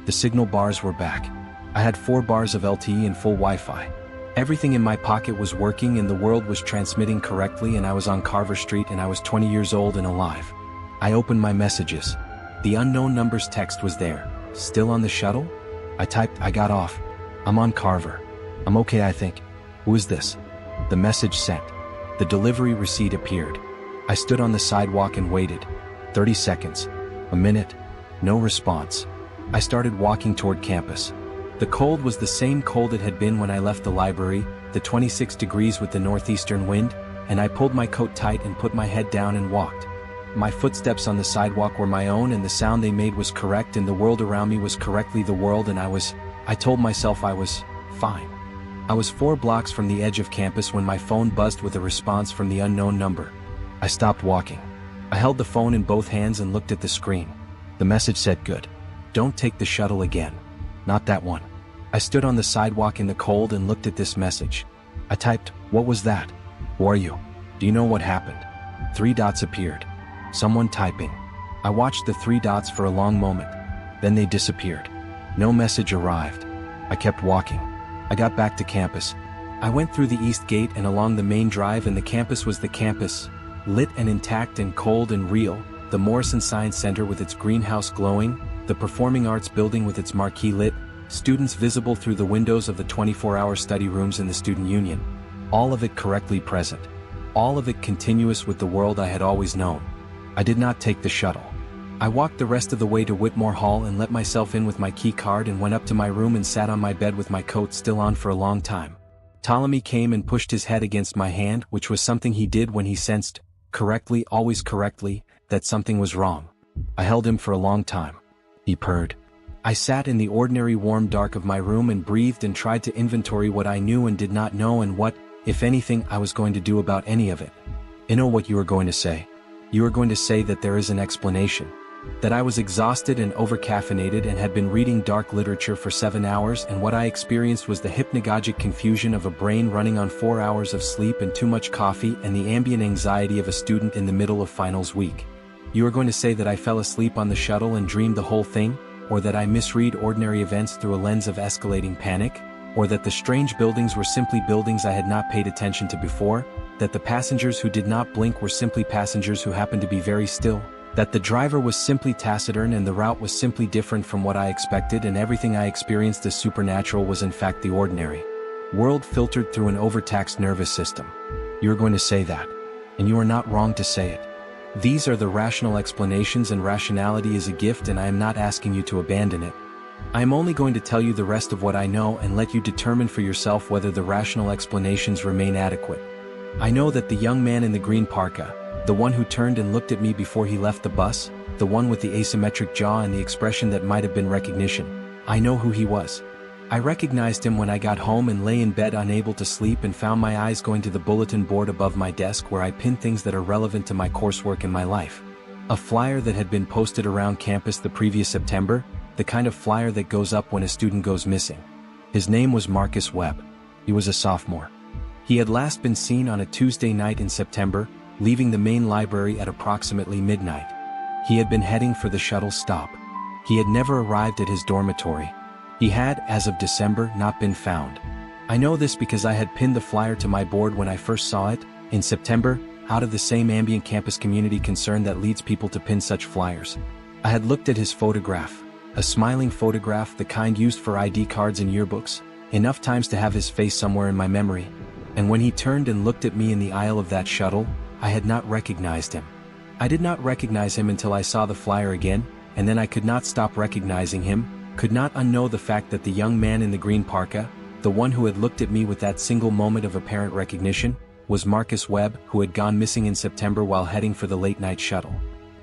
S1: The signal bars were back. I had 4 bars of LTE and full Wi-Fi. Everything in my pocket was working and the world was transmitting correctly, and I was on Carver Street and I was 20 years old and alive. I opened my messages. The unknown numbers text was there. Still on the shuttle? I typed, I got off. I'm on Carver. I'm okay, I think. Who is this? The message sent. The delivery receipt appeared. I stood on the sidewalk and waited. 30 seconds. A minute. No response. I started walking toward campus. The cold was the same cold it had been when I left the library, the 26 degrees with the northeastern wind, and I pulled my coat tight and put my head down and walked. My footsteps on the sidewalk were my own and the sound they made was correct and the world around me was correctly the world, and I told myself I was fine. I was 4 blocks from the edge of campus when my phone buzzed with a response from the unknown number. I stopped walking. I held the phone in both hands and looked at the screen. The message said, "Good. Don't take the shuttle again. Not that one." I stood on the sidewalk in the cold and looked at this message. I typed, "What was that? Who are you? Do you know what happened?" 3 dots appeared. Someone typing. I watched the 3 dots for a long moment. Then they disappeared. No message arrived. I kept walking. I got back to campus. I went through the east gate and along the main drive, and the campus was the campus, lit and intact and cold and real, the Morrison Science Center with its greenhouse glowing, the performing arts building with its marquee lit, students visible through the windows of the 24-hour study rooms in the student union. All of it correctly present. All of it continuous with the world I had always known. I did not take the shuttle. I walked the rest of the way to Whitmore Hall and let myself in with my key card and went up to my room and sat on my bed with my coat still on for a long time. Ptolemy came and pushed his head against my hand, which was something he did when he sensed, correctly, always correctly, that something was wrong. I held him for a long time. He purred. I sat in the ordinary warm dark of my room and breathed and tried to inventory what I knew and did not know and what, if anything, I was going to do about any of it. I know what you are going to say. You are going to say that there is an explanation. That I was exhausted and overcaffeinated and had been reading dark literature for 7 hours, and what I experienced was the hypnagogic confusion of a brain running on 4 hours of sleep and too much coffee and the ambient anxiety of a student in the middle of finals week. You are going to say that I fell asleep on the shuttle and dreamed the whole thing, or that I misread ordinary events through a lens of escalating panic, or that the strange buildings were simply buildings I had not paid attention to before, that the passengers who did not blink were simply passengers who happened to be very still, that the driver was simply taciturn and the route was simply different from what I expected and everything I experienced as supernatural was in fact the ordinary world filtered through an overtaxed nervous system. You are going to say that. And you are not wrong to say it. These are the rational explanations, and rationality is a gift, and I am not asking you to abandon it. I am only going to tell you the rest of what I know and let you determine for yourself whether the rational explanations remain adequate. I know that the young man in the green parka, the one who turned and looked at me before he left the bus, the one with the asymmetric jaw and the expression that might have been recognition, I know who he was. I recognized him when I got home and lay in bed unable to sleep and found my eyes going to the bulletin board above my desk where I pin things that are relevant to my coursework and my life. A flyer that had been posted around campus the previous September, the kind of flyer that goes up when a student goes missing. His name was Marcus Webb. He was a sophomore. He had last been seen on a Tuesday night in September, leaving the main library at approximately midnight. He had been heading for the shuttle stop. He had never arrived at his dormitory. He had, as of December, not been found. I know this because I had pinned the flyer to my board when I first saw it, in September, out of the same ambient campus community concern that leads people to pin such flyers. I had looked at his photograph, a smiling photograph, the kind used for ID cards and yearbooks, enough times to have his face somewhere in my memory. And when he turned and looked at me in the aisle of that shuttle, I had not recognized him. I did not recognize him until I saw the flyer again, and then I could not stop recognizing him, could not unknow the fact that the young man in the green parka, the one who had looked at me with that single moment of apparent recognition, was Marcus Webb, who had gone missing in September while heading for the late-night shuttle.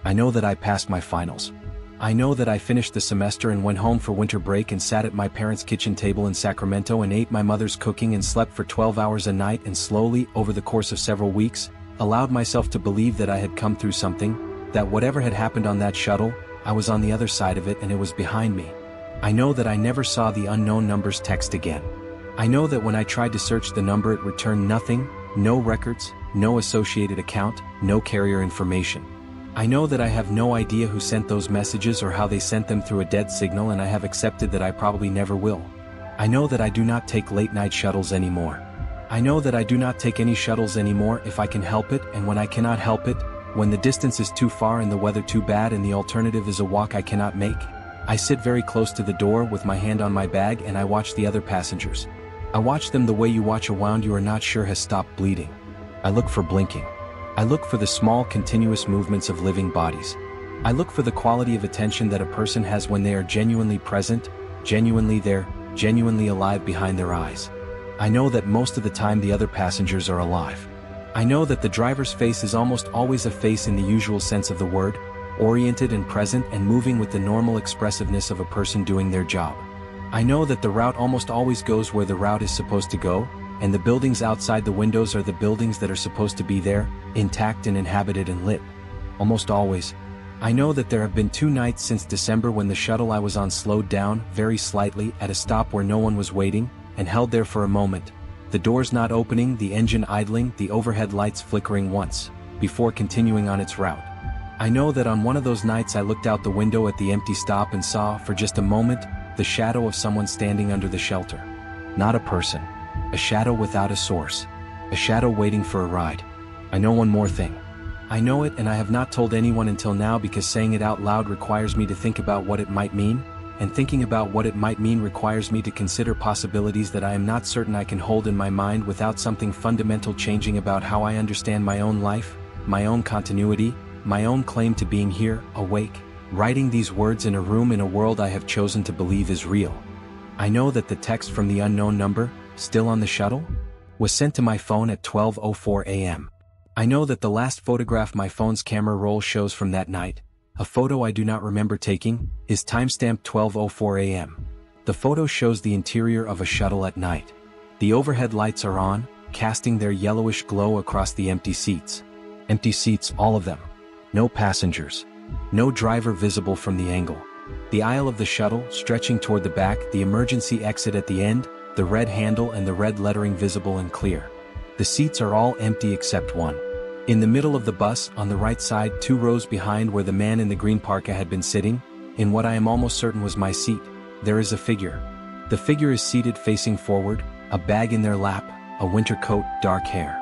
S1: I know that I passed my finals. I know that I finished the semester and went home for winter break and sat at my parents' kitchen table in Sacramento and ate my mother's cooking and slept for 12 hours a night and slowly, over the course of several weeks, allowed myself to believe that I had come through something, that whatever had happened on that shuttle, I was on the other side of it and it was behind me. I know that I never saw the unknown number's text again. I know that when I tried to search the number it returned nothing, no records, no associated account, no carrier information. I know that I have no idea who sent those messages or how they sent them through a dead signal, and I have accepted that I probably never will. I know that I do not take late-night shuttles anymore. I know that I do not take any shuttles anymore if I can help it, and when I cannot help it, when the distance is too far and the weather too bad and the alternative is a walk I cannot make, I sit very close to the door with my hand on my bag and I watch the other passengers. I watch them the way you watch a wound you are not sure has stopped bleeding. I look for blinking. I look for the small continuous movements of living bodies. I look for the quality of attention that a person has when they are genuinely present, genuinely there, genuinely alive behind their eyes. I know that most of the time the other passengers are alive. I know that the driver's face is almost always a face in the usual sense of the word, oriented and present and moving with the normal expressiveness of a person doing their job. I know that the route almost always goes where the route is supposed to go, and the buildings outside the windows are the buildings that are supposed to be there, intact and inhabited and lit. Almost always. I know that there have been 2 nights since December when the shuttle I was on slowed down, very slightly, at a stop where no one was waiting, and held there for a moment, the doors not opening, the engine idling, the overhead lights flickering once, before continuing on its route. I know that on one of those nights I looked out the window at the empty stop and saw, for just a moment, the shadow of someone standing under the shelter. Not a person. A shadow without a source. A shadow waiting for a ride. I know one more thing. I know it and I have not told anyone until now because saying it out loud requires me to think about what it might mean, and thinking about what it might mean requires me to consider possibilities that I am not certain I can hold in my mind without something fundamental changing about how I understand my own life, my own continuity, my own claim to being here, awake, writing these words in a room in a world I have chosen to believe is real. I know that the text from the unknown number, still on the shuttle, was sent to my phone at 12:04 a.m. I know that the last photograph my phone's camera roll shows from that night, a photo I do not remember taking, is timestamped 12:04 a.m. The photo shows the interior of a shuttle at night. The overhead lights are on, casting their yellowish glow across the empty seats. Empty seats, all of them. No passengers. No driver visible from the angle. The aisle of the shuttle, stretching toward the back, the emergency exit at the end, the red handle and the red lettering visible and clear. The seats are all empty except one. In the middle of the bus, on the right side, 2 rows behind where the man in the green parka had been sitting, in what I am almost certain was my seat, there is a figure. The figure is seated facing forward, a bag in their lap, a winter coat, dark hair.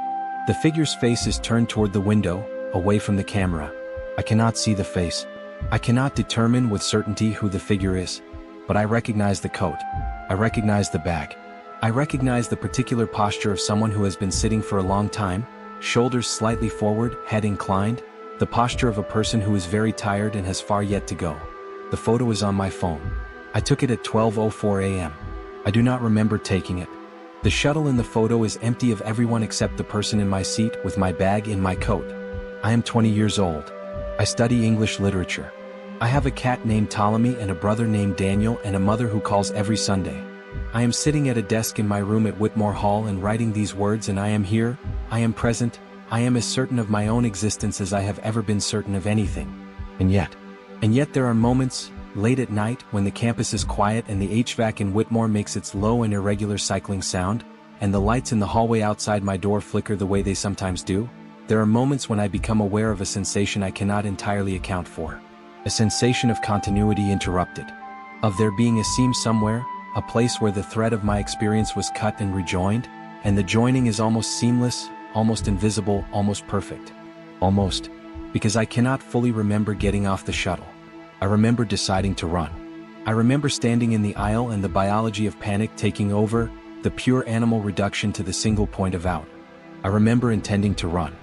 S1: The figure's face is turned toward the window, away from the camera. I cannot see the face. I cannot determine with certainty who the figure is. But I recognize the coat. I recognize the bag. I recognize the particular posture of someone who has been sitting for a long time, shoulders slightly forward, head inclined, the posture of a person who is very tired and has far yet to go. The photo is on my phone. I took it at 12:04 a.m. I do not remember taking it. The shuttle in the photo is empty of everyone except the person in my seat with my bag in my coat. I am 20 years old. I study English literature. I have a cat named Ptolemy and a brother named Daniel and a mother who calls every Sunday. I am sitting at a desk in my room at Whitmore Hall and writing these words, and I am here, I am present, I am as certain of my own existence as I have ever been certain of anything. And yet there are moments, late at night, when the campus is quiet and the HVAC in Whitmore makes its low and irregular cycling sound, and the lights in the hallway outside my door flicker the way they sometimes do. There are moments when I become aware of a sensation I cannot entirely account for. A sensation of continuity interrupted. Of there being a seam somewhere, a place where the thread of my experience was cut and rejoined, and the joining is almost seamless, almost invisible, almost perfect. Almost. Because I cannot fully remember getting off the shuttle. I remember deciding to run. I remember standing in the aisle and the biology of panic taking over, the pure animal reduction to the single point of out. I remember intending to run.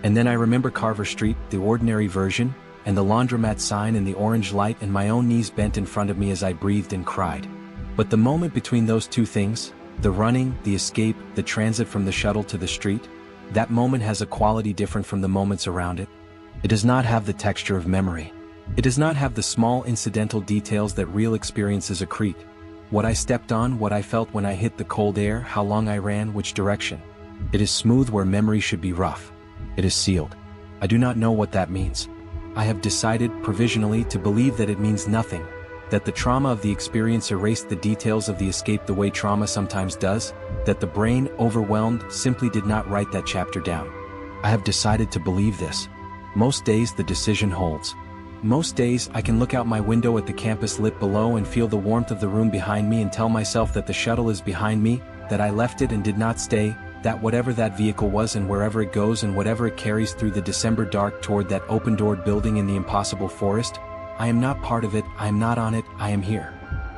S1: And then I remember Carver Street, the ordinary version, and the laundromat sign and the orange light and my own knees bent in front of me as I breathed and cried. But the moment between those two things, the running, the escape, the transit from the shuttle to the street, that moment has a quality different from the moments around it. It does not have the texture of memory. It does not have the small incidental details that real experiences accrete. What I stepped on, what I felt when I hit the cold air, how long I ran, which direction. It is smooth where memory should be rough. It is sealed. I do not know what that means. I have decided, provisionally, to believe that it means nothing, that the trauma of the experience erased the details of the escape the way trauma sometimes does, that the brain, overwhelmed, simply did not write that chapter down. I have decided to believe this. Most days the decision holds. Most days I can look out my window at the campus lit below and feel the warmth of the room behind me and tell myself that the shuttle is behind me, that I left it and did not stay, that whatever that vehicle was and wherever it goes and whatever it carries through the December dark toward that open-doored building in the impossible forest, I am not part of it, I am not on it, I am here.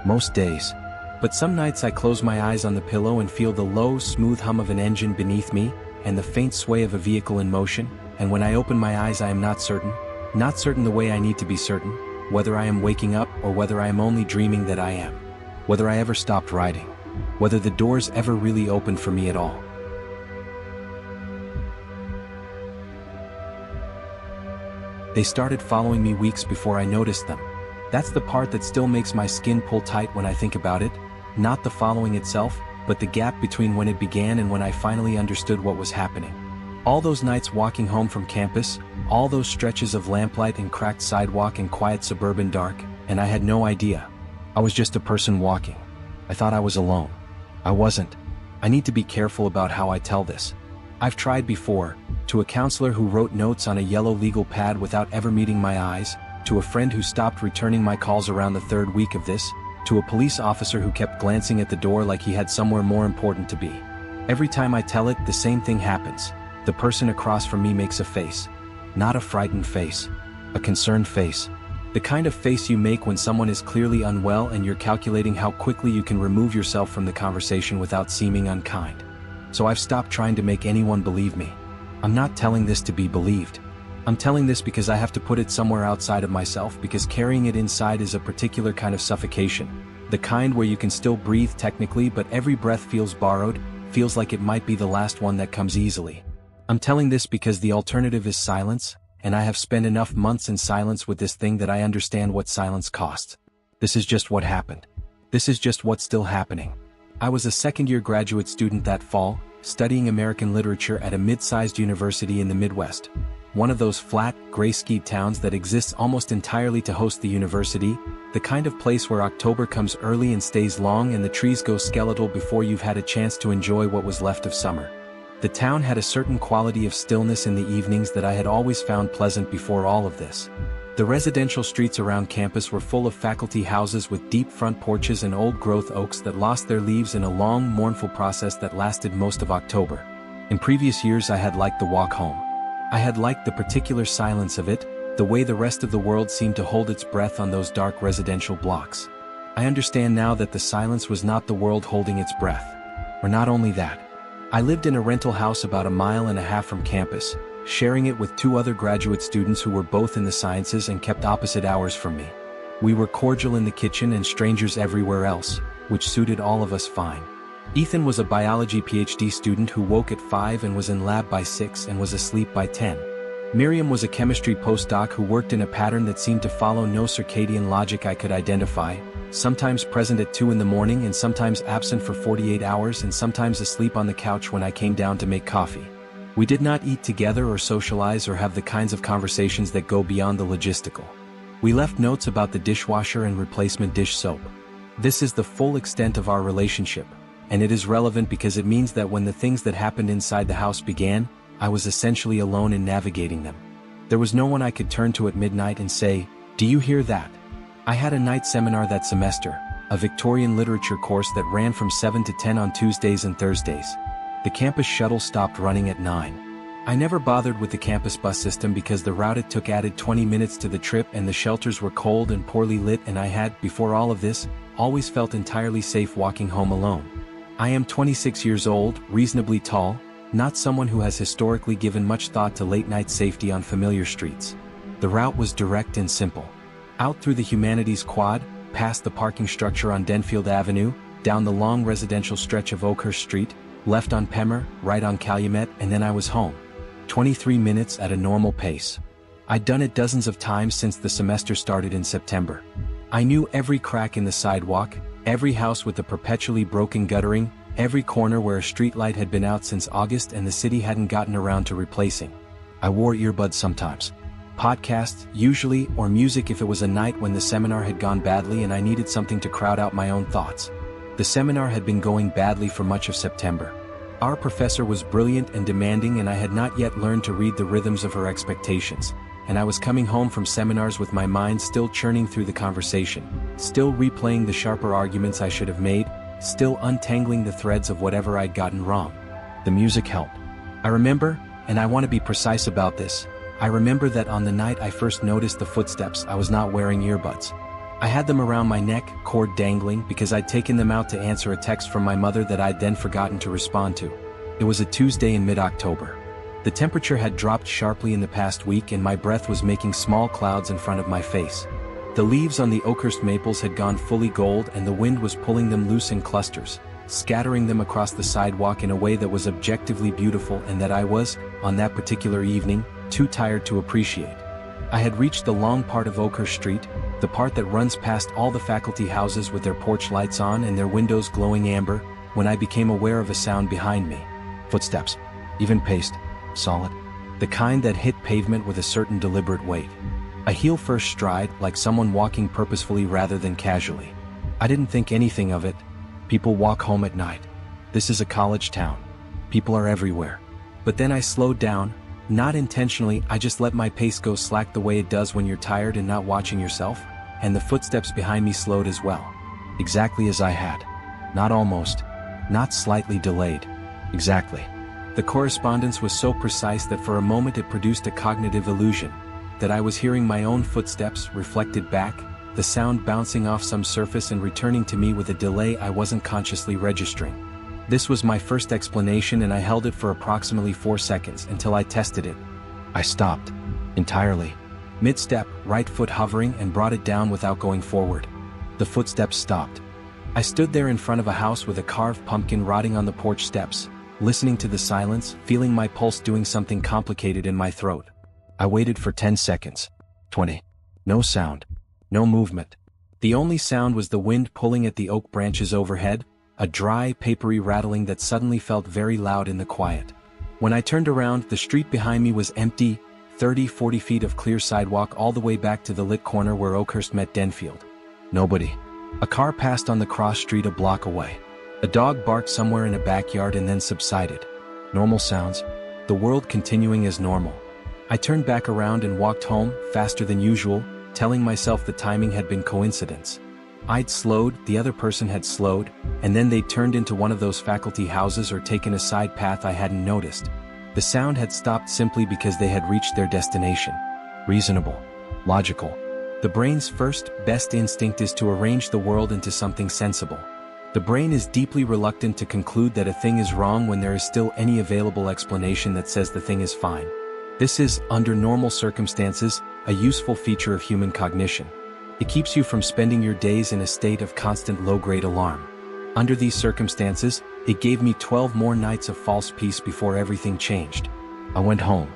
S1: Most days. But some nights I close my eyes on the pillow and feel the low, smooth hum of an engine beneath me, and the faint sway of a vehicle in motion, and when I open my eyes I am not certain the way I need to be certain, whether I am waking up or whether I am only dreaming that I am. Whether I ever stopped riding. Whether the doors ever really opened for me at all. They started following me weeks before I noticed them. That's the part that still makes my skin pull tight when I think about it, not the following itself, but the gap between when it began and when I finally understood what was happening. All those nights walking home from campus, all those stretches of lamplight and cracked sidewalk and quiet suburban dark, and I had no idea. I was just a person walking. I thought I was alone. I wasn't. I need to be careful about how I tell this. I've tried before, to a counselor who wrote notes on a yellow legal pad without ever meeting my eyes, to a friend who stopped returning my calls around the 3rd week of this, to a police officer who kept glancing at the door like he had somewhere more important to be. Every time I tell it, the same thing happens. The person across from me makes a face. Not a frightened face. A concerned face. The kind of face you make when someone is clearly unwell and you're calculating how quickly you can remove yourself from the conversation without seeming unkind. So I've stopped trying to make anyone believe me. I'm not telling this to be believed. I'm telling this because I have to put it somewhere outside of myself, because carrying it inside is a particular kind of suffocation. The kind where you can still breathe technically, but every breath feels borrowed, feels like it might be the last one that comes easily. I'm telling this because the alternative is silence, and I have spent enough months in silence with this thing that I understand what silence costs. This is just what happened. This is just what's still happening. I was a second-year graduate student that fall, studying American literature at a mid-sized university in the Midwest. One of those flat, gray-skied towns that exists almost entirely to host the university, the kind of place where October comes early and stays long and the trees go skeletal before you've had a chance to enjoy what was left of summer. The town had a certain quality of stillness in the evenings that I had always found pleasant before all of this. The residential streets around campus were full of faculty houses with deep front porches and old-growth oaks that lost their leaves in a long, mournful process that lasted most of October. In previous years I had liked the walk home. I had liked the particular silence of it, the way the rest of the world seemed to hold its breath on those dark residential blocks. I understand now that the silence was not the world holding its breath. Or not only that. I lived in a rental house about 1.5 miles from campus, sharing it with 2 other graduate students who were both in the sciences and kept opposite hours from me. We were cordial in the kitchen and strangers everywhere else, which suited all of us fine. Ethan was a biology PhD student who woke at 5 and was in lab by 6 and was asleep by 10. Miriam was a chemistry postdoc who worked in a pattern that seemed to follow no circadian logic I could identify, sometimes present at 2 in the morning and sometimes absent for 48 hours and sometimes asleep on the couch when I came down to make coffee. We did not eat together or socialize or have the kinds of conversations that go beyond the logistical. We left notes about the dishwasher and replacement dish soap. This is the full extent of our relationship, and it is relevant because it means that when the things that happened inside the house began, I was essentially alone in navigating them. There was no one I could turn to at midnight and say, "Do you hear that?" I had a night seminar that semester, a Victorian literature course that ran from 7 to 10 on Tuesdays and Thursdays. The campus shuttle stopped running at 9. I never bothered with the campus bus system because the route it took added 20 minutes to the trip and the shelters were cold and poorly lit, and I had, before all of this, always felt entirely safe walking home alone. I am 26 years old, reasonably tall, not someone who has historically given much thought to late-night safety on familiar streets. The route was direct and simple. Out through the Humanities Quad, past the parking structure on Denfield Avenue, down the long residential stretch of Oakhurst Street, left on Pemmer, right on Calumet, and then I was home. 23 minutes at a normal pace. I'd done it dozens of times since the semester started in September. I knew every crack in the sidewalk, every house with the perpetually broken guttering, every corner where a streetlight had been out since August and the city hadn't gotten around to replacing. I wore earbuds sometimes. Podcasts, usually, or music if it was a night when the seminar had gone badly and I needed something to crowd out my own thoughts. The seminar had been going badly for much of September. Our professor was brilliant and demanding, and I had not yet learned to read the rhythms of her expectations, and I was coming home from seminars with my mind still churning through the conversation, still replaying the sharper arguments I should have made, still untangling the threads of whatever I'd gotten wrong. The music helped. I remember, and I want to be precise about this, I remember that on the night I first noticed the footsteps I was not wearing earbuds. I had them around my neck, cord dangling, because I'd taken them out to answer a text from my mother that I'd then forgotten to respond to. It was a Tuesday in mid-October. The temperature had dropped sharply in the past week and my breath was making small clouds in front of my face. The leaves on the Oakhurst maples had gone fully gold and the wind was pulling them loose in clusters, scattering them across the sidewalk in a way that was objectively beautiful and that I was, on that particular evening, too tired to appreciate. I had reached the long part of Oakhurst Street, the part that runs past all the faculty houses with their porch lights on and their windows glowing amber, when I became aware of a sound behind me. Footsteps. Even paced. Solid. The kind that hit pavement with a certain deliberate weight. A heel-first stride, like someone walking purposefully rather than casually. I didn't think anything of it. People walk home at night. This is a college town. People are everywhere. But then I slowed down. Not intentionally, I just let my pace go slack the way it does when you're tired and not watching yourself, and the footsteps behind me slowed as well. Exactly as I had. Not almost. Not slightly delayed. Exactly. The correspondence was so precise that for a moment it produced a cognitive illusion, that I was hearing my own footsteps reflected back, the sound bouncing off some surface and returning to me with a delay I wasn't consciously registering. This was my first explanation, and I held it for approximately 4 seconds until I tested it. I stopped. Entirely. Mid-step, right foot hovering, and brought it down without going forward. The footsteps stopped. I stood there in front of a house with a carved pumpkin rotting on the porch steps, listening to the silence, feeling my pulse doing something complicated in my throat. I waited for 10 seconds. 20. No sound. No movement. The only sound was the wind pulling at the oak branches overhead, a dry, papery rattling that suddenly felt very loud in the quiet. When I turned around, the street behind me was empty, 30-40 feet of clear sidewalk all the way back to the lit corner where Oakhurst met Denfield. Nobody. A car passed on the cross street a block away. A dog barked somewhere in a backyard and then subsided. Normal sounds. The world continuing as normal. I turned back around and walked home, faster than usual, telling myself the timing had been coincidence. I'd slowed, the other person had slowed, and then they'd turned into one of those faculty houses or taken a side path I hadn't noticed. The sound had stopped simply because they had reached their destination. Reasonable. Logical. The brain's first, best instinct is to arrange the world into something sensible. The brain is deeply reluctant to conclude that a thing is wrong when there is still any available explanation that says the thing is fine. This is, under normal circumstances, a useful feature of human cognition. It keeps you from spending your days in a state of constant low-grade alarm. Under these circumstances, it gave me 12 more nights of false peace before everything changed. I went home.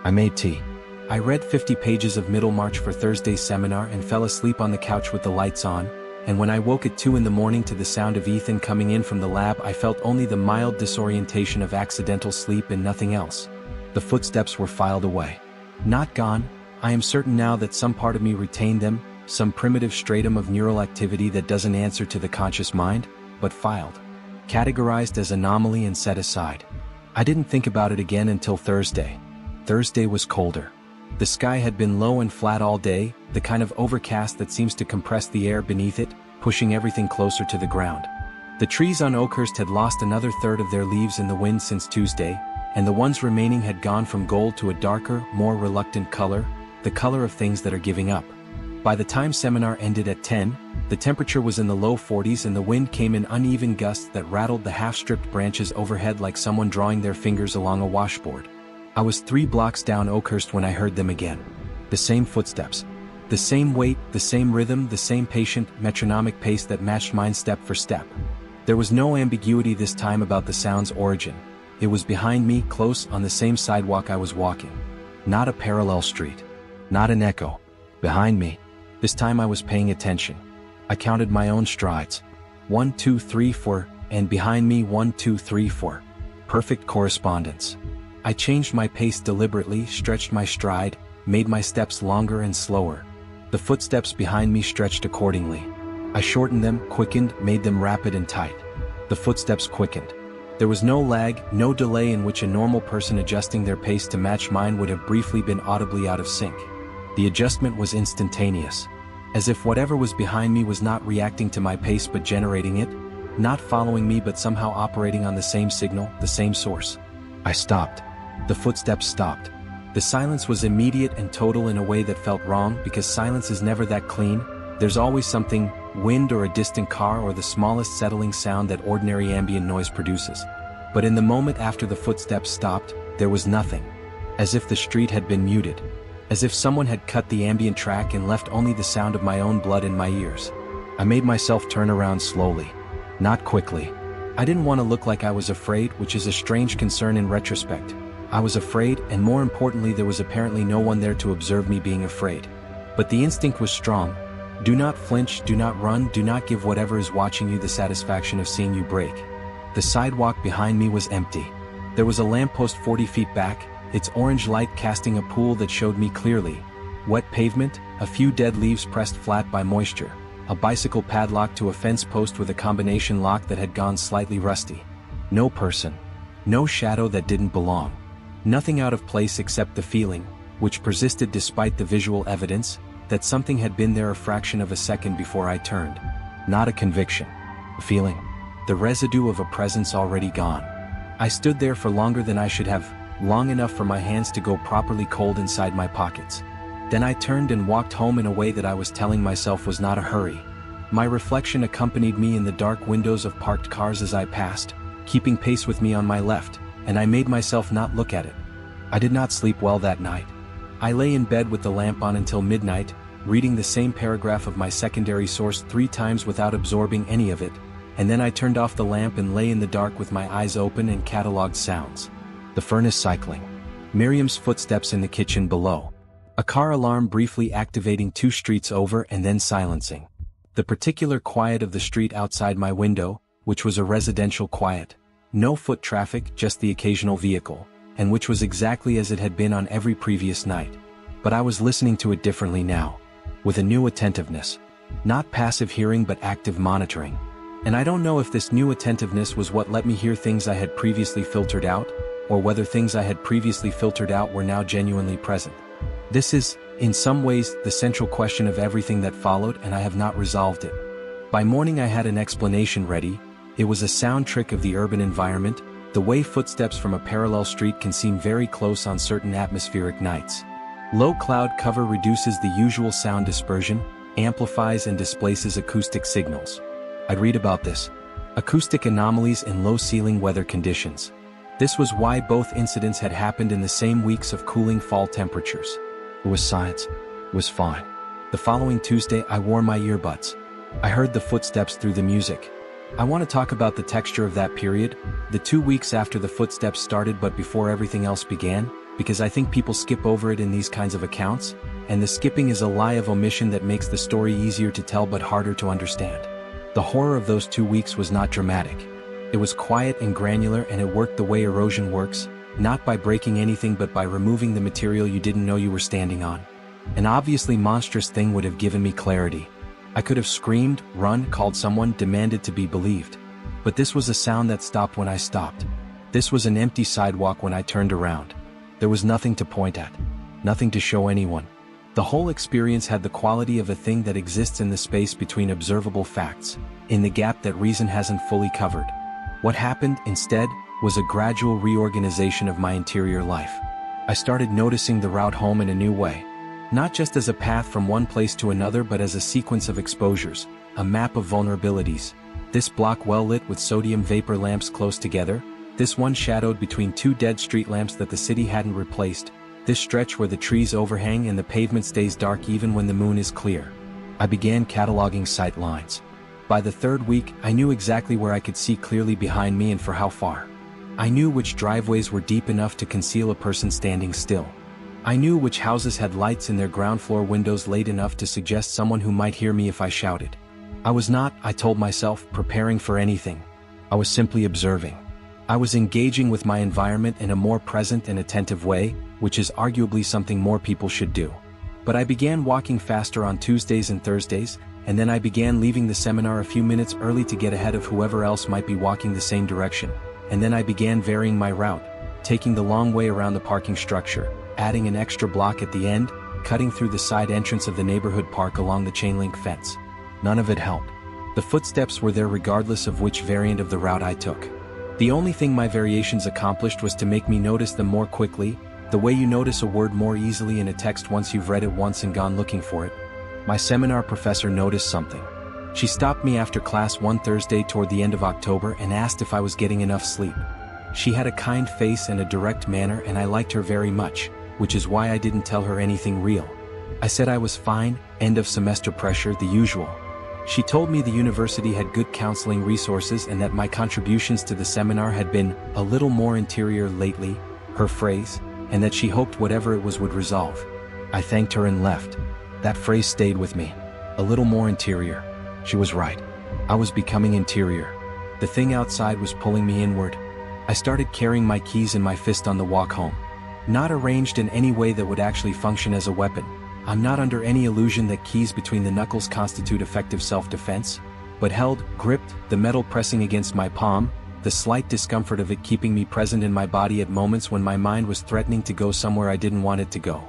S1: I made tea. I read 50 pages of Middlemarch for Thursday's seminar and fell asleep on the couch with the lights on, and when I woke at 2 in the morning to the sound of Ethan coming in from the lab, I felt only the mild disorientation of accidental sleep and nothing else. The footsteps were filed away. Not gone. I am certain now that some part of me retained them, some primitive stratum of neural activity that doesn't answer to the conscious mind, but filed. Categorized as anomaly and set aside. I didn't think about it again until Thursday. Thursday was colder. The sky had been low and flat all day, the kind of overcast that seems to compress the air beneath it, pushing everything closer to the ground. The trees on Oakhurst had lost another third of their leaves in the wind since Tuesday, and the ones remaining had gone from gold to a darker, more reluctant color, the color of things that are giving up. By the time seminar ended at 10, the temperature was in the low 40s and the wind came in uneven gusts that rattled the half-stripped branches overhead like someone drawing their fingers along a washboard. I was 3 blocks down Oakhurst when I heard them again. The same footsteps. The same weight, the same rhythm, the same patient, metronomic pace that matched mine step for step. There was no ambiguity this time about the sound's origin. It was behind me, close, on the same sidewalk I was walking. Not a parallel street. Not an echo. Behind me. This time I was paying attention. I counted my own strides. 1, 2, 3, 4, and behind me 1, 2, 3, 4. Perfect correspondence. I changed my pace deliberately, stretched my stride, made my steps longer and slower. The footsteps behind me stretched accordingly. I shortened them, quickened, made them rapid and tight. The footsteps quickened. There was no lag, no delay in which a normal person adjusting their pace to match mine would have briefly been audibly out of sync. The adjustment was instantaneous. As if whatever was behind me was not reacting to my pace but generating it, not following me but somehow operating on the same signal, the same source. I stopped. The footsteps stopped. The silence was immediate and total in a way that felt wrong because silence is never that clean. There's always something, wind or a distant car or the smallest settling sound that ordinary ambient noise produces. But in the moment after the footsteps stopped, there was nothing. As if the street had been muted. As if someone had cut the ambient track and left only the sound of my own blood in my ears. I made myself turn around slowly. Not quickly. I didn't want to look like I was afraid, which is a strange concern in retrospect. I was afraid, and more importantly there was apparently no one there to observe me being afraid. But the instinct was strong. Do not flinch, do not run, do not give whatever is watching you the satisfaction of seeing you break. The sidewalk behind me was empty. There was a lamppost 40 feet back, its orange light casting a pool that showed me clearly. Wet pavement, a few dead leaves pressed flat by moisture, a bicycle padlock to a fence post with a combination lock that had gone slightly rusty. No person. No shadow that didn't belong. Nothing out of place except the feeling, which persisted despite the visual evidence, that something had been there a fraction of a second before I turned. Not a conviction. A feeling. The residue of a presence already gone. I stood there for longer than I should have, long enough for my hands to go properly cold inside my pockets. Then I turned and walked home in a way that I was telling myself was not a hurry. My reflection accompanied me in the dark windows of parked cars as I passed, keeping pace with me on my left, and I made myself not look at it. I did not sleep well that night. I lay in bed with the lamp on until midnight, reading the same paragraph of my secondary source 3 times without absorbing any of it, and then I turned off the lamp and lay in the dark with my eyes open and cataloged sounds. The furnace cycling. Miriam's footsteps in the kitchen below. A car alarm briefly activating 2 streets over and then silencing. The particular quiet of the street outside my window, which was a residential quiet. No foot traffic, just the occasional vehicle, and which was exactly as it had been on every previous night. But I was listening to it differently now, with a new attentiveness. Not passive hearing but active monitoring. And I don't know if this new attentiveness was what let me hear things I had previously filtered out, or whether things I had previously filtered out were now genuinely present. This is, in some ways, the central question of everything that followed, and I have not resolved it. By morning I had an explanation ready. It was a sound trick of the urban environment, the way footsteps from a parallel street can seem very close on certain atmospheric nights. Low cloud cover reduces the usual sound dispersion, amplifies and displaces acoustic signals. I'd read about this. Acoustic anomalies in low ceiling weather conditions. This was why both incidents had happened in the same weeks of cooling fall temperatures. It was science. It was fine. The following Tuesday I wore my earbuds. I heard the footsteps through the music. I want to talk about the texture of that period, the 2 weeks after the footsteps started but before everything else began, because I think people skip over it in these kinds of accounts, and the skipping is a lie of omission that makes the story easier to tell but harder to understand. The horror of those 2 weeks was not dramatic. It was quiet and granular, and it worked the way erosion works, not by breaking anything but by removing the material you didn't know you were standing on. An obviously monstrous thing would have given me clarity. I could have screamed, run, called someone, demanded to be believed. But this was a sound that stopped when I stopped. This was an empty sidewalk when I turned around. There was nothing to point at. Nothing to show anyone. The whole experience had the quality of a thing that exists in the space between observable facts, in the gap that reason hasn't fully covered. What happened, instead, was a gradual reorganization of my interior life. I started noticing the route home in a new way. Not just as a path from one place to another but as a sequence of exposures, a map of vulnerabilities. This block well lit with sodium vapor lamps close together, this one shadowed between 2 dead street lamps that the city hadn't replaced, this stretch where the trees overhang and the pavement stays dark even when the moon is clear. I began cataloging sight lines. By the 3rd week, I knew exactly where I could see clearly behind me and for how far. I knew which driveways were deep enough to conceal a person standing still. I knew which houses had lights in their ground floor windows late enough to suggest someone who might hear me if I shouted. I was not, I told myself, preparing for anything. I was simply observing. I was engaging with my environment in a more present and attentive way, which is arguably something more people should do. But I began walking faster on Tuesdays and Thursdays, and then I began leaving the seminar a few minutes early to get ahead of whoever else might be walking the same direction, and then I began varying my route, taking the long way around the parking structure, adding an extra block at the end, cutting through the side entrance of the neighborhood park along the chain-link fence. None of it helped. The footsteps were there regardless of which variant of the route I took. The only thing my variations accomplished was to make me notice them more quickly, the way you notice a word more easily in a text once you've read it once and gone looking for it. My seminar professor noticed something. She stopped me after class one Thursday toward the end of October and asked if I was getting enough sleep. She had a kind face and a direct manner, and I liked her very much, which is why I didn't tell her anything real. I said I was fine, end of semester pressure, the usual. She told me the university had good counseling resources and that my contributions to the seminar had been a little more interior lately, her phrase, and that she hoped whatever it was would resolve. I thanked her and left. That phrase stayed with me. A little more interior. She was right. I was becoming interior. The thing outside was pulling me inward. I started carrying my keys in my fist on the walk home. Not arranged in any way that would actually function as a weapon. I'm not under any illusion that keys between the knuckles constitute effective self-defense, but held, gripped, the metal pressing against my palm, the slight discomfort of it keeping me present in my body at moments when my mind was threatening to go somewhere I didn't want it to go.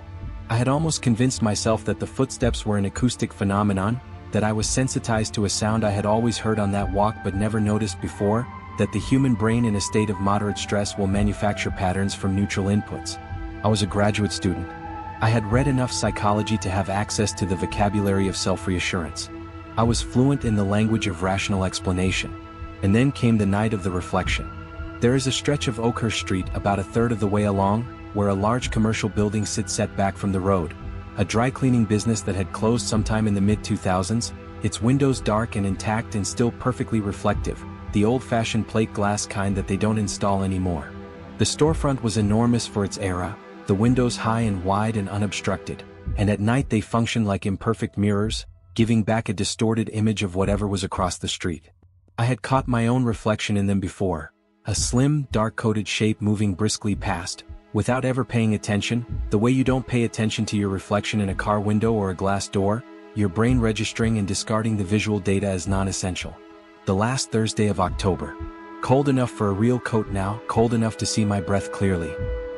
S1: I had almost convinced myself that the footsteps were an acoustic phenomenon, that I was sensitized to a sound I had always heard on that walk but never noticed before, that the human brain in a state of moderate stress will manufacture patterns from neutral inputs. I was a graduate student. I had read enough psychology to have access to the vocabulary of self-reassurance. I was fluent in the language of rational explanation. And then came the night of the reflection. There is a stretch of Oakhurst Street about a third of the way along, where a large commercial building sits set back from the road. A dry cleaning business that had closed sometime in the mid-2000s, its windows dark and intact and still perfectly reflective, the old-fashioned plate glass kind that they don't install anymore. The storefront was enormous for its era, the windows high and wide and unobstructed, and at night they functioned like imperfect mirrors, giving back a distorted image of whatever was across the street. I had caught my own reflection in them before, a slim, dark-coated shape moving briskly past, without ever paying attention, the way you don't pay attention to your reflection in a car window or a glass door, your brain registering and discarding the visual data as non-essential. The last Thursday of October. Cold enough for a real coat now, cold enough to see my breath clearly.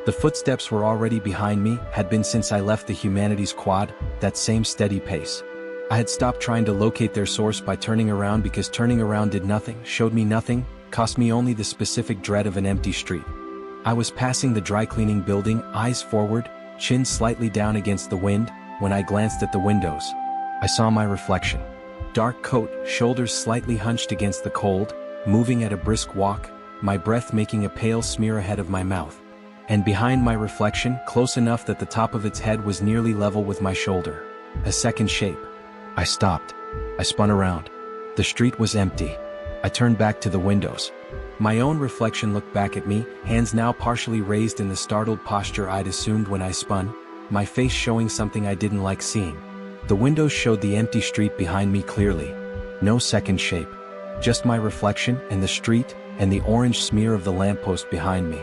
S1: The footsteps were already behind me, had been since I left the humanities quad, that same steady pace. I had stopped trying to locate their source by turning around because turning around did nothing, showed me nothing, cost me only the specific dread of an empty street. I was passing the dry cleaning building, eyes forward, chin slightly down against the wind, when I glanced at the windows. I saw my reflection. Dark coat, shoulders slightly hunched against the cold, moving at a brisk walk, my breath making a pale smear ahead of my mouth. And behind my reflection, close enough that the top of its head was nearly level with my shoulder. A second shape. I stopped. I spun around. The street was empty. I turned back to the windows. My own reflection looked back at me, hands now partially raised in the startled posture I'd assumed when I spun, my face showing something I didn't like seeing. The windows showed the empty street behind me clearly. No second shape. Just my reflection and the street and the orange smear of the lamppost behind me.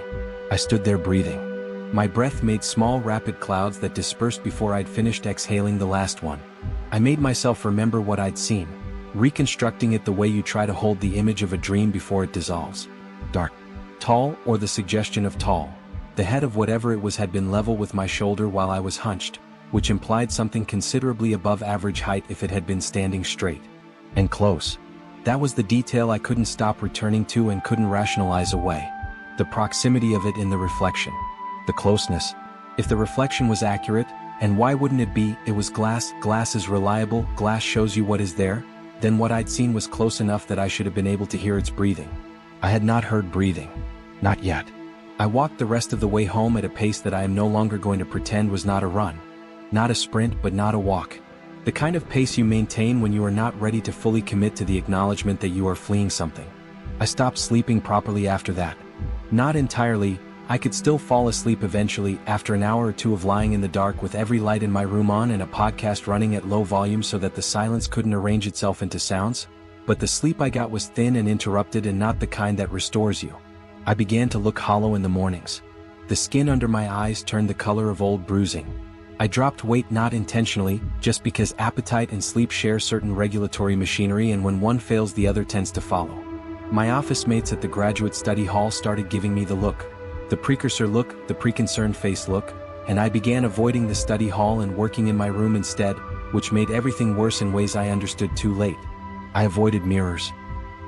S1: I stood there breathing. My breath made small rapid clouds that dispersed before I'd finished exhaling the last one. I made myself remember what I'd seen, reconstructing it the way you try to hold the image of a dream before it dissolves. Dark. Tall, or the suggestion of tall. The head of whatever it was had been level with my shoulder while I was hunched, which implied something considerably above average height if it had been standing straight. And close. That was the detail I couldn't stop returning to and couldn't rationalize away. The proximity of it in the reflection. The closeness. If the reflection was accurate, and why wouldn't it be? It was glass, glass is reliable, glass shows you what is there, then what I'd seen was close enough that I should have been able to hear its breathing. I had not heard breathing. Not yet. I walked the rest of the way home at a pace that I am no longer going to pretend was not a run. Not a sprint, but not a walk. The kind of pace you maintain when you are not ready to fully commit to the acknowledgement that you are fleeing something. I stopped sleeping properly after that. Not entirely. I could still fall asleep eventually after an hour or two of lying in the dark with every light in my room on and a podcast running at low volume so that the silence couldn't arrange itself into sounds, but the sleep I got was thin and interrupted and not the kind that restores you. I began to look hollow in the mornings. The skin under my eyes turned the color of old bruising. I dropped weight not intentionally, just because appetite and sleep share certain regulatory machinery and when one fails the other tends to follow. My office mates at the graduate study hall started giving me the look. The precursor look, the preconcerned face look, and I began avoiding the study hall and working in my room instead, which made everything worse in ways I understood too late. I avoided mirrors.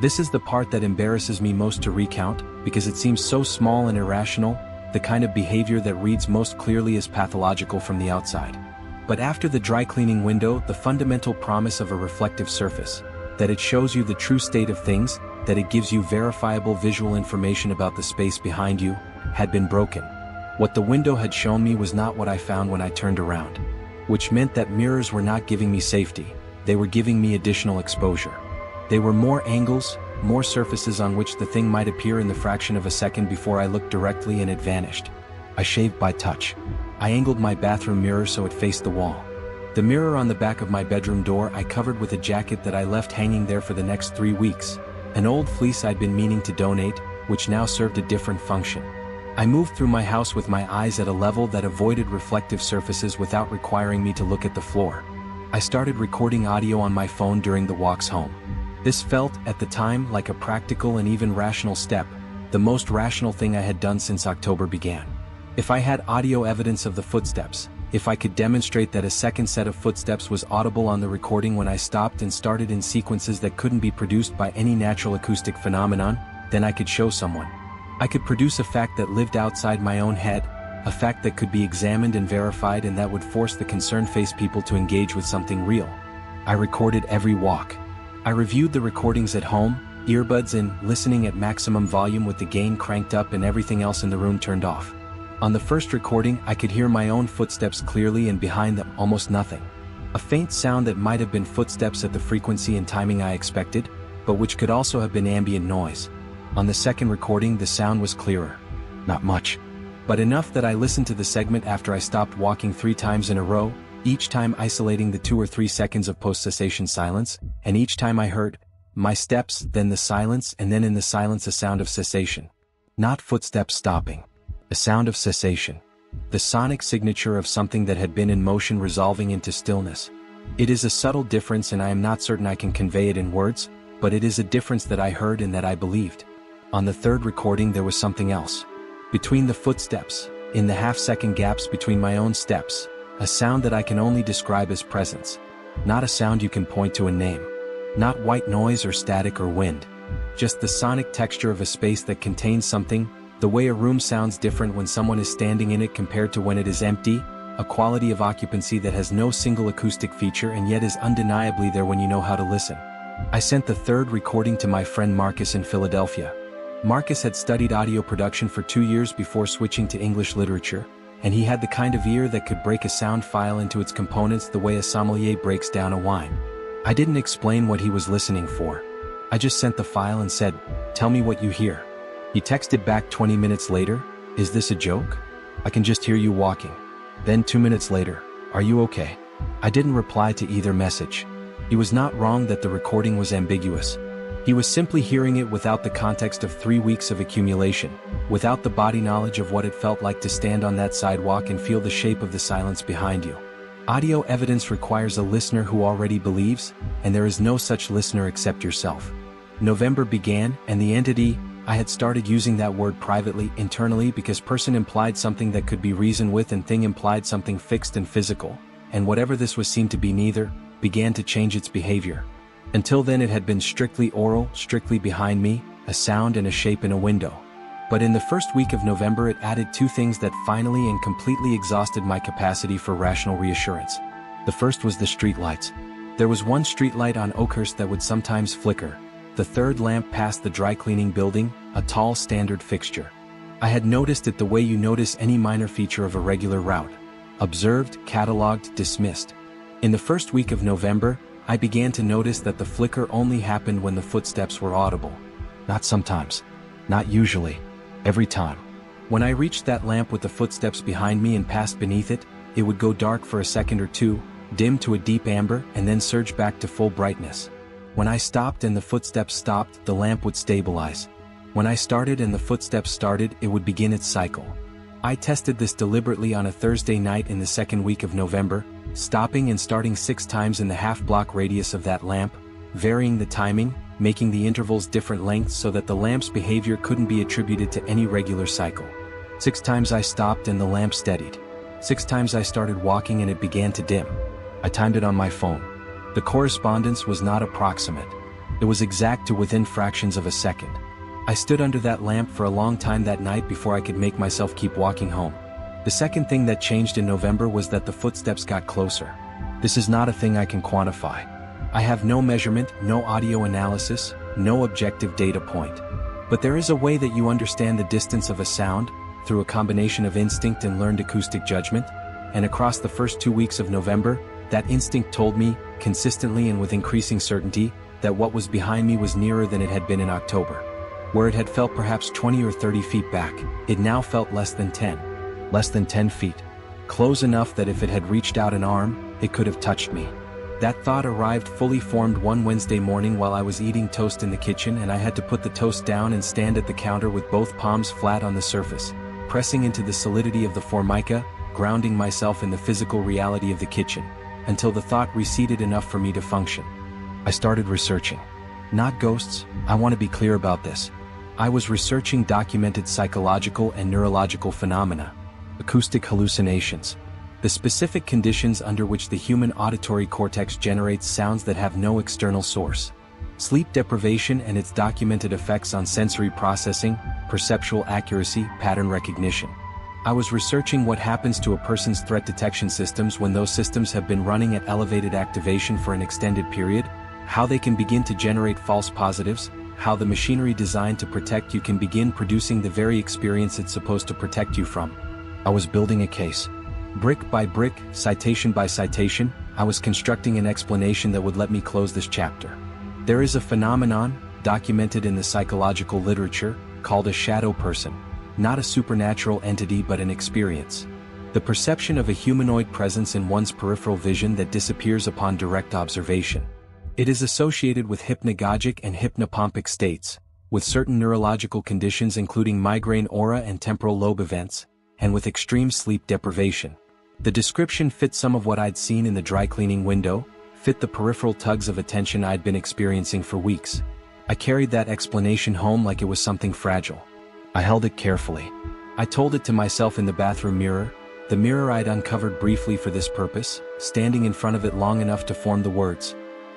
S1: This is the part that embarrasses me most to recount, because it seems so small and irrational, the kind of behavior that reads most clearly as pathological from the outside. But after the dry cleaning window, the fundamental promise of a reflective surface, that it shows you the true state of things, that it gives you verifiable visual information about the space behind you, had been broken. What the window had shown me was not what I found when I turned around. Which meant that mirrors were not giving me safety, they were giving me additional exposure. They were more angles, more surfaces on which the thing might appear in the fraction of a second before I looked directly and it vanished. I shaved by touch. I angled my bathroom mirror so it faced the wall. The mirror on the back of my bedroom door I covered with a jacket that I left hanging there for the next 3 weeks. An old fleece I'd been meaning to donate, which now served a different function. I moved through my house with my eyes at a level that avoided reflective surfaces without requiring me to look at the floor. I started recording audio on my phone during the walks home. This felt, at the time, like a practical and even rational step, the most rational thing I had done since October began. If I had audio evidence of the footsteps, if I could demonstrate that a second set of footsteps was audible on the recording when I stopped and started in sequences that couldn't be produced by any natural acoustic phenomenon, then I could show someone. I could produce a fact that lived outside my own head, a fact that could be examined and verified and that would force the concerned-faced people to engage with something real. I recorded every walk. I reviewed the recordings at home, earbuds in, listening at maximum volume with the gain cranked up and everything else in the room turned off. On the first recording, I could hear my own footsteps clearly and behind them, almost nothing. A faint sound that might have been footsteps at the frequency and timing I expected, but which could also have been ambient noise. On the second recording, the sound was clearer. Not much, but enough that I listened to the segment after I stopped walking 3 times in a row, each time isolating the 2 or 3 seconds of post-cessation silence, and each time I heard my steps, then the silence, and then in the silence a sound of cessation. Not footsteps stopping. A sound of cessation. The sonic signature of something that had been in motion resolving into stillness. It is a subtle difference and I am not certain I can convey it in words, but it is a difference that I heard and that I believed. On the third recording there was something else. Between the footsteps, in the half-second gaps between my own steps, a sound that I can only describe as presence. Not a sound you can point to and name. Not white noise or static or wind. Just the sonic texture of a space that contains something, the way a room sounds different when someone is standing in it compared to when it is empty, a quality of occupancy that has no single acoustic feature and yet is undeniably there when you know how to listen. I sent the third recording to my friend Marcus in Philadelphia. Marcus had studied audio production for 2 years before switching to English literature, and he had the kind of ear that could break a sound file into its components the way a sommelier breaks down a wine. I didn't explain what he was listening for. I just sent the file and said, "Tell me what you hear." He texted back 20 minutes later, "Is this a joke? I can just hear you walking." Then 2 minutes later, "Are you okay?" I didn't reply to either message. He was not wrong that the recording was ambiguous. He was simply hearing it without the context of 3 weeks of accumulation, without the body knowledge of what it felt like to stand on that sidewalk and feel the shape of the silence behind you. Audio evidence requires a listener who already believes, and there is no such listener except yourself. November began, and the entity, I had started using that word privately, internally, because person implied something that could be reasoned with and thing implied something fixed and physical, and whatever this was seemed to be neither, began to change its behavior. Until then it had been strictly oral, strictly behind me, a sound and a shape in a window. But in the first week of November it added 2 things that finally and completely exhausted my capacity for rational reassurance. The first was the street lights. There was one street light on Oakhurst that would sometimes flicker. The third lamp past the dry cleaning building, a tall standard fixture. I had noticed it the way you notice any minor feature of a regular route. Observed, catalogued, dismissed. In the first week of November, I began to notice that the flicker only happened when the footsteps were audible. Not sometimes. Not usually. Every time. When I reached that lamp with the footsteps behind me and passed beneath it, it would go dark for a second or two, dim to a deep amber, and then surge back to full brightness. When I stopped and the footsteps stopped, the lamp would stabilize. When I started and the footsteps started, it would begin its cycle. I tested this deliberately on a Thursday night in the second week of November, stopping and starting 6 times in the half-block radius of that lamp, varying the timing, making the intervals different lengths so that the lamp's behavior couldn't be attributed to any regular cycle. 6 times I stopped and the lamp steadied. 6 times I started walking and it began to dim. I timed it on my phone. The correspondence was not approximate. It was exact to within fractions of a second. I stood under that lamp for a long time that night before I could make myself keep walking home. The second thing that changed in November was that the footsteps got closer. This is not a thing I can quantify. I have no measurement, no audio analysis, no objective data point. But there is a way that you understand the distance of a sound, through a combination of instinct and learned acoustic judgment, and across the first 2 weeks of November, that instinct told me, consistently and with increasing certainty, that what was behind me was nearer than it had been in October. Where it had felt perhaps 20 or 30 feet back, it now felt less than 10. Less than 10 feet. Close enough that if it had reached out an arm, it could have touched me. That thought arrived fully formed one Wednesday morning while I was eating toast in the kitchen and I had to put the toast down and stand at the counter with both palms flat on the surface, pressing into the solidity of the formica, grounding myself in the physical reality of the kitchen, until the thought receded enough for me to function. I started researching. Not ghosts, I want to be clear about this. I was researching documented psychological and neurological phenomena, acoustic hallucinations, the specific conditions under which the human auditory cortex generates sounds that have no external source. Sleep deprivation and its documented effects on sensory processing, perceptual accuracy, pattern recognition. I was researching what happens to a person's threat detection systems when those systems have been running at elevated activation for an extended period, how they can begin to generate false positives, how the machinery designed to protect you can begin producing the very experience it's supposed to protect you from. I was building a case. Brick by brick, citation by citation, I was constructing an explanation that would let me close this chapter. There is a phenomenon, documented in the psychological literature, called a shadow person. Not a supernatural entity but an experience. The perception of a humanoid presence in one's peripheral vision that disappears upon direct observation. It is associated with hypnagogic and hypnopompic states, with certain neurological conditions including migraine aura and temporal lobe events, and with extreme sleep deprivation. The description fit some of what I'd seen in the dry cleaning window, fit the peripheral tugs of attention I'd been experiencing for weeks. I carried that explanation home like it was something fragile. I held it carefully. I told it to myself in the bathroom mirror, the mirror I'd uncovered briefly for this purpose, standing in front of it long enough to form the words.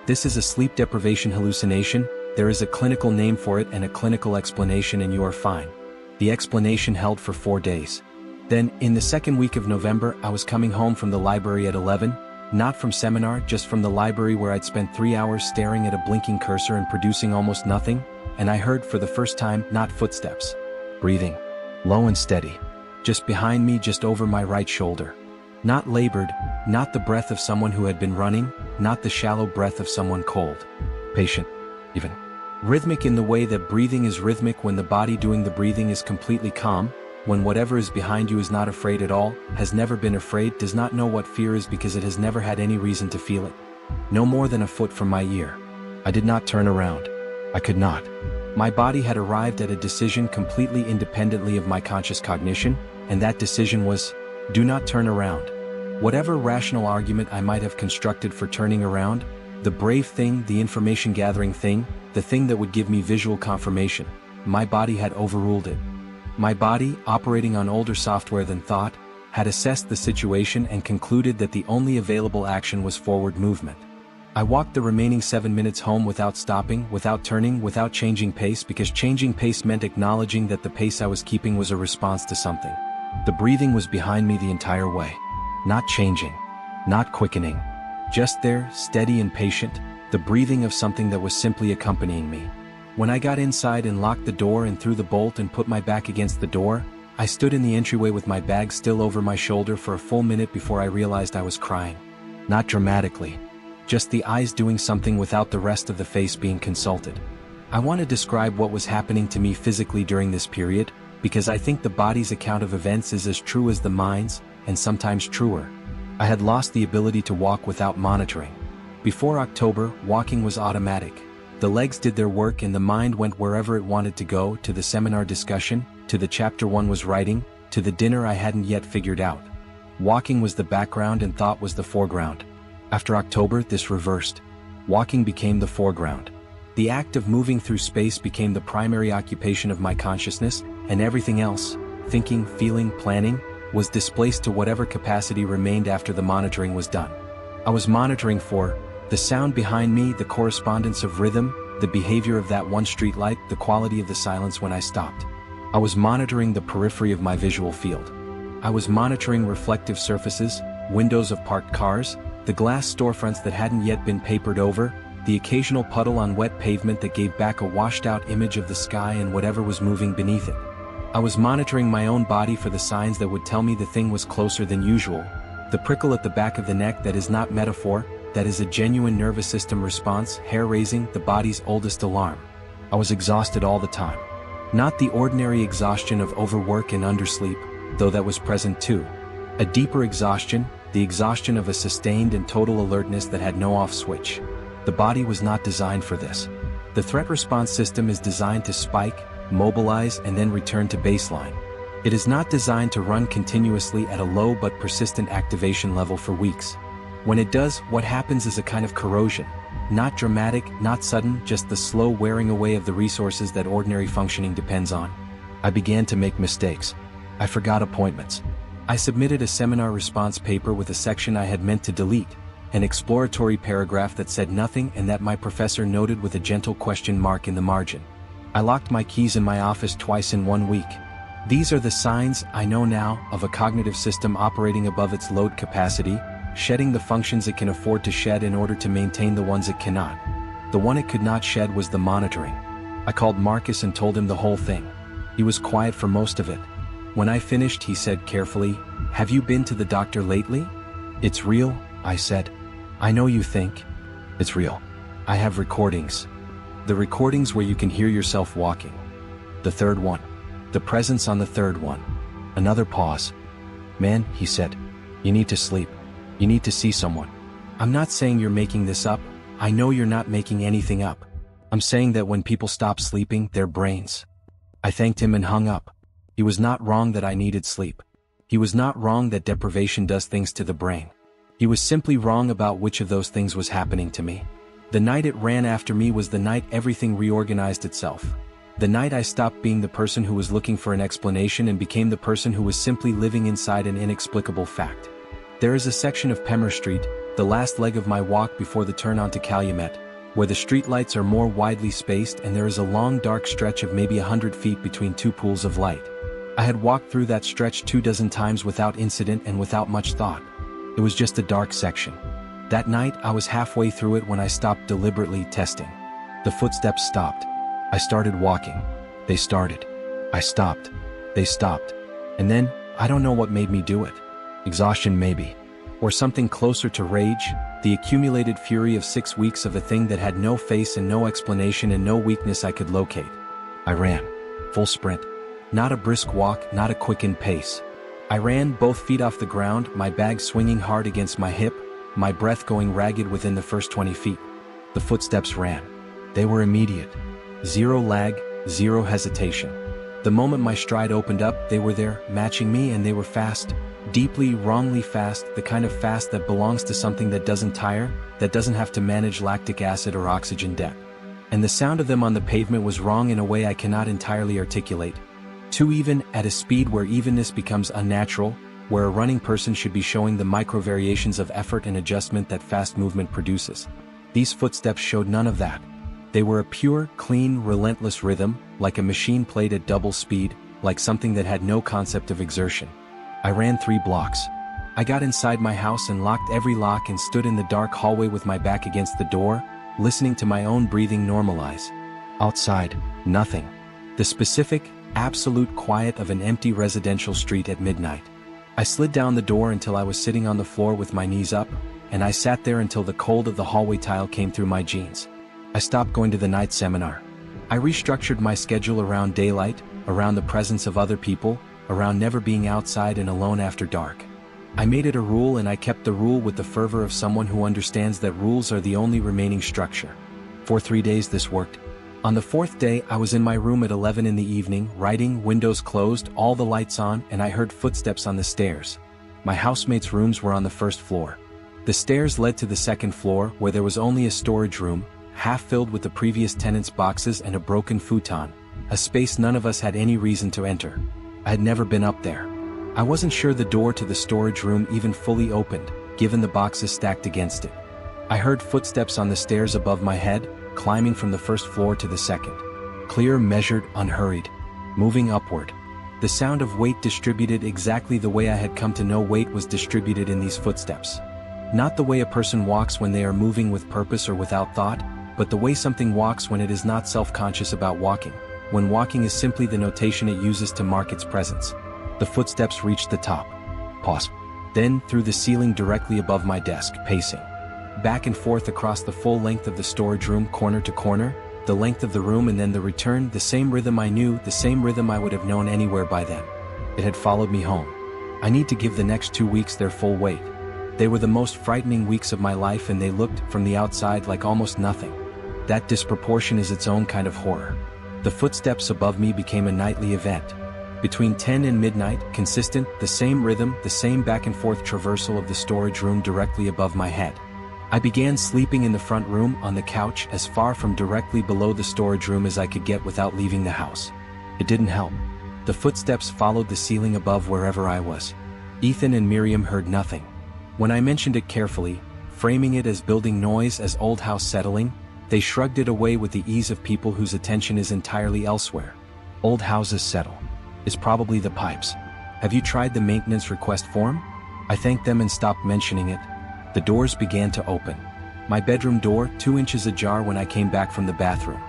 S1: This is a sleep deprivation hallucination, there is a clinical name for it and a clinical explanation and you are fine. The explanation held for 4 days. Then, in the second week of November, I was coming home from the library at 11, not from seminar, just from the library where I'd spent 3 hours staring at a blinking cursor and producing almost nothing, and I heard for the first time, not footsteps. Breathing. Low and steady. Just behind me, just over my right shoulder. Not labored, not the breath of someone who had been running, not the shallow breath of someone cold. Patient. Even. Rhythmic in the way that breathing is rhythmic when the body doing the breathing is completely calm, when whatever is behind you is not afraid at all, has never been afraid, does not know what fear is because it has never had any reason to feel it. No more than a foot from my ear. I did not turn around. I could not. My body had arrived at a decision completely independently of my conscious cognition, and that decision was, do not turn around. Whatever rational argument I might have constructed for turning around, the brave thing, the information gathering thing, the thing that would give me visual confirmation, my body had overruled it. My body, operating on older software than thought, had assessed the situation and concluded that the only available action was forward movement. I walked the remaining 7 minutes home without stopping, without turning, without changing pace because changing pace meant acknowledging that the pace I was keeping was a response to something. The breathing was behind me the entire way. Not changing. Not quickening. Just there, steady and patient, the breathing of something that was simply accompanying me. When I got inside and locked the door and threw the bolt and put my back against the door, I stood in the entryway with my bag still over my shoulder for a full minute before I realized I was crying. Not dramatically. Just the eyes doing something without the rest of the face being consulted. I want to describe what was happening to me physically during this period, because I think the body's account of events is as true as the mind's, and sometimes truer. I had lost the ability to walk without monitoring. Before October, walking was automatic. The legs did their work and the mind went wherever it wanted to go, to the seminar discussion, to the chapter one was writing, to the dinner I hadn't yet figured out. Walking was the background and thought was the foreground. After October, this reversed. Walking became the foreground. The act of moving through space became the primary occupation of my consciousness, and everything else, thinking, feeling, planning, was displaced to whatever capacity remained after the monitoring was done. I was monitoring for the sound behind me, the correspondence of rhythm, the behavior of that one streetlight, the quality of the silence when I stopped. I was monitoring the periphery of my visual field. I was monitoring reflective surfaces, windows of parked cars, the glass storefronts that hadn't yet been papered over, the occasional puddle on wet pavement that gave back a washed-out image of the sky and whatever was moving beneath it. I was monitoring my own body for the signs that would tell me the thing was closer than usual, the prickle at the back of the neck that is not metaphor, that is a genuine nervous system response, hair-raising, the body's oldest alarm. I was exhausted all the time. Not the ordinary exhaustion of overwork and undersleep, though that was present too. A deeper exhaustion, the exhaustion of a sustained and total alertness that had no off switch. The body was not designed for this. The threat response system is designed to spike, mobilize, and then return to baseline. It is not designed to run continuously at a low but persistent activation level for weeks. When it does, what happens is a kind of corrosion. Not dramatic, not sudden, just the slow wearing away of the resources that ordinary functioning depends on. I began to make mistakes. I forgot appointments. I submitted a seminar response paper with a section I had meant to delete. an exploratory paragraph that said nothing and that my professor noted with a gentle question mark in the margin. I locked my keys in my office twice in 1 week. These are the signs, I know now, of a cognitive system operating above its load capacity, shedding the functions it can afford to shed in order to maintain the ones it cannot. The one it could not shed was the monitoring. I called Marcus and told him the whole thing. He was quiet for most of it. When I finished, he said carefully, "Have you been to the doctor lately?" "It's real," I said. "I know you think. It's real. I have recordings. The recordings where you can hear yourself walking. The third one. The presence on the third one." Another pause. "Man," he said, "you need to sleep. You need to see someone." "I'm not saying you're making this up. I know you're not making anything up. I'm saying that when people stop sleeping, their brains." I thanked him and hung up. He was not wrong that I needed sleep. He was not wrong that deprivation does things to the brain. He was simply wrong about which of those things was happening to me. The night it ran after me was the night everything reorganized itself. The night I stopped being the person who was looking for an explanation and became the person who was simply living inside an inexplicable fact. There is a section of Pemmer Street, the last leg of my walk before the turn onto Calumet, where the streetlights are more widely spaced and there is a long dark stretch of maybe 100 feet between two pools of light. I had walked through that stretch 24 times without incident and without much thought. It was just a dark section. That night I was halfway through it when I stopped deliberately testing. The footsteps stopped. I started walking. They started. I stopped. They stopped. And then, I don't know what made me do it. Exhaustion maybe. Or something closer to rage, the accumulated fury of 6 weeks of a thing that had no face and no explanation and no weakness I could locate. I ran. Full sprint. Not a brisk walk, not a quickened pace. I ran, both feet off the ground, my bag swinging hard against my hip, my breath going ragged within the first 20 feet. The footsteps ran. They were immediate. Zero lag, zero hesitation. The moment my stride opened up, they were there, matching me, and they were fast. Deeply, wrongly fast, the kind of fast that belongs to something that doesn't tire, that doesn't have to manage lactic acid or oxygen debt. And the sound of them on the pavement was wrong in a way I cannot entirely articulate. Too even, at a speed where evenness becomes unnatural, where a running person should be showing the micro variations of effort and adjustment that fast movement produces. These footsteps showed none of that. They were a pure, clean, relentless rhythm, like a machine played at double speed, like something that had no concept of exertion. I ran 3 blocks. I got inside my house and locked every lock and stood in the dark hallway with my back against the door, listening to my own breathing normalize. Outside, nothing. The specific, absolute quiet of an empty residential street at midnight. I slid down the door until I was sitting on the floor with my knees up, and I sat there until the cold of the hallway tile came through my jeans. I stopped going to the night seminar. I restructured my schedule around daylight, around the presence of other people, around never being outside and alone after dark. I made it a rule, and I kept the rule with the fervor of someone who understands that rules are the only remaining structure. For 3 days this worked. On the 4th day I was in my room at 11 in the evening, writing, windows closed, all the lights on, and I heard footsteps on the stairs. My housemates' rooms were on the 1st floor. The stairs led to the 2nd floor, where there was only a storage room, half filled with the previous tenants' boxes and a broken futon, a space none of us had any reason to enter. I had never been up there. I wasn't sure the door to the storage room even fully opened, given the boxes stacked against it. I heard footsteps on the stairs above my head, climbing from the 1st floor to the 2nd. Clear, measured, unhurried. Moving upward. The sound of weight distributed exactly the way I had come to know weight was distributed in these footsteps. Not the way a person walks when they are moving with purpose or without thought, but the way something walks when it is not self-conscious about walking, when walking is simply the notation it uses to mark its presence. The footsteps reached the top. Pause. Then, through the ceiling directly above my desk, pacing. Back and forth across the full length of the storage room, corner to corner, the length of the room and then the return, the same rhythm I knew, the same rhythm I would have known anywhere by then. It had followed me home. I need to give the next 2 weeks their full weight. They were the most frightening weeks of my life, and they looked, from the outside, like almost nothing. That disproportion is its own kind of horror. The footsteps above me became a nightly event. Between 10 and midnight, consistent, the same rhythm, the same back and forth traversal of the storage room directly above my head. I began sleeping in the front room, on the couch, as far from directly below the storage room as I could get without leaving the house. It didn't help. The footsteps followed the ceiling above wherever I was. Ethan and Miriam heard nothing. When I mentioned it carefully, Framing it as building noise, as old house settling, they shrugged it away with the ease of people whose attention is entirely elsewhere. Old houses settle. Is probably the pipes. Have you tried the maintenance request form? I thanked them and stopped mentioning it. The doors began to open. My bedroom door, 2 inches ajar when I came back from the bathroom.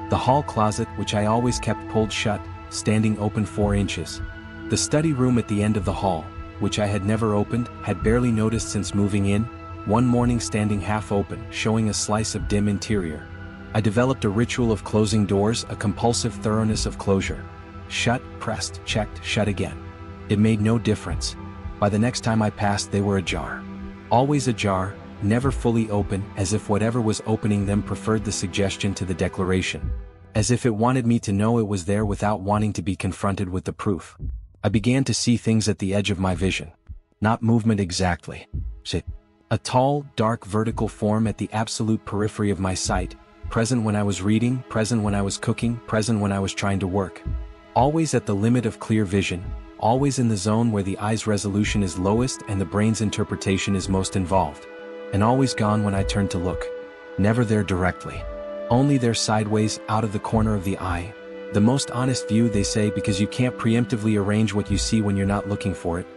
S1: The hall closet, which I always kept pulled shut, standing open 4 inches. The study room at the end of the hall, which I had never opened, had barely noticed since moving in, one morning standing half open, showing a slice of dim interior. I developed a ritual of closing doors, a compulsive thoroughness of closure. Shut, pressed, checked, shut again. It made no difference. By the next time I passed, they were ajar. Always ajar, never fully open, as if whatever was opening them preferred the suggestion to the declaration. As if it wanted me to know it was there without wanting to be confronted with the proof. I began to see things at the edge of my vision. Not movement exactly. Shit. A tall, dark vertical form at the absolute periphery of my sight, present when I was reading, present when I was cooking, present when I was trying to work. Always at the limit of clear vision, always in the zone where the eye's resolution is lowest and the brain's interpretation is most involved. And always gone when I turned to look. Never there directly. Only there sideways, out of the corner of the eye. The most honest view, they say, because you can't preemptively arrange what you see when you're not looking for it.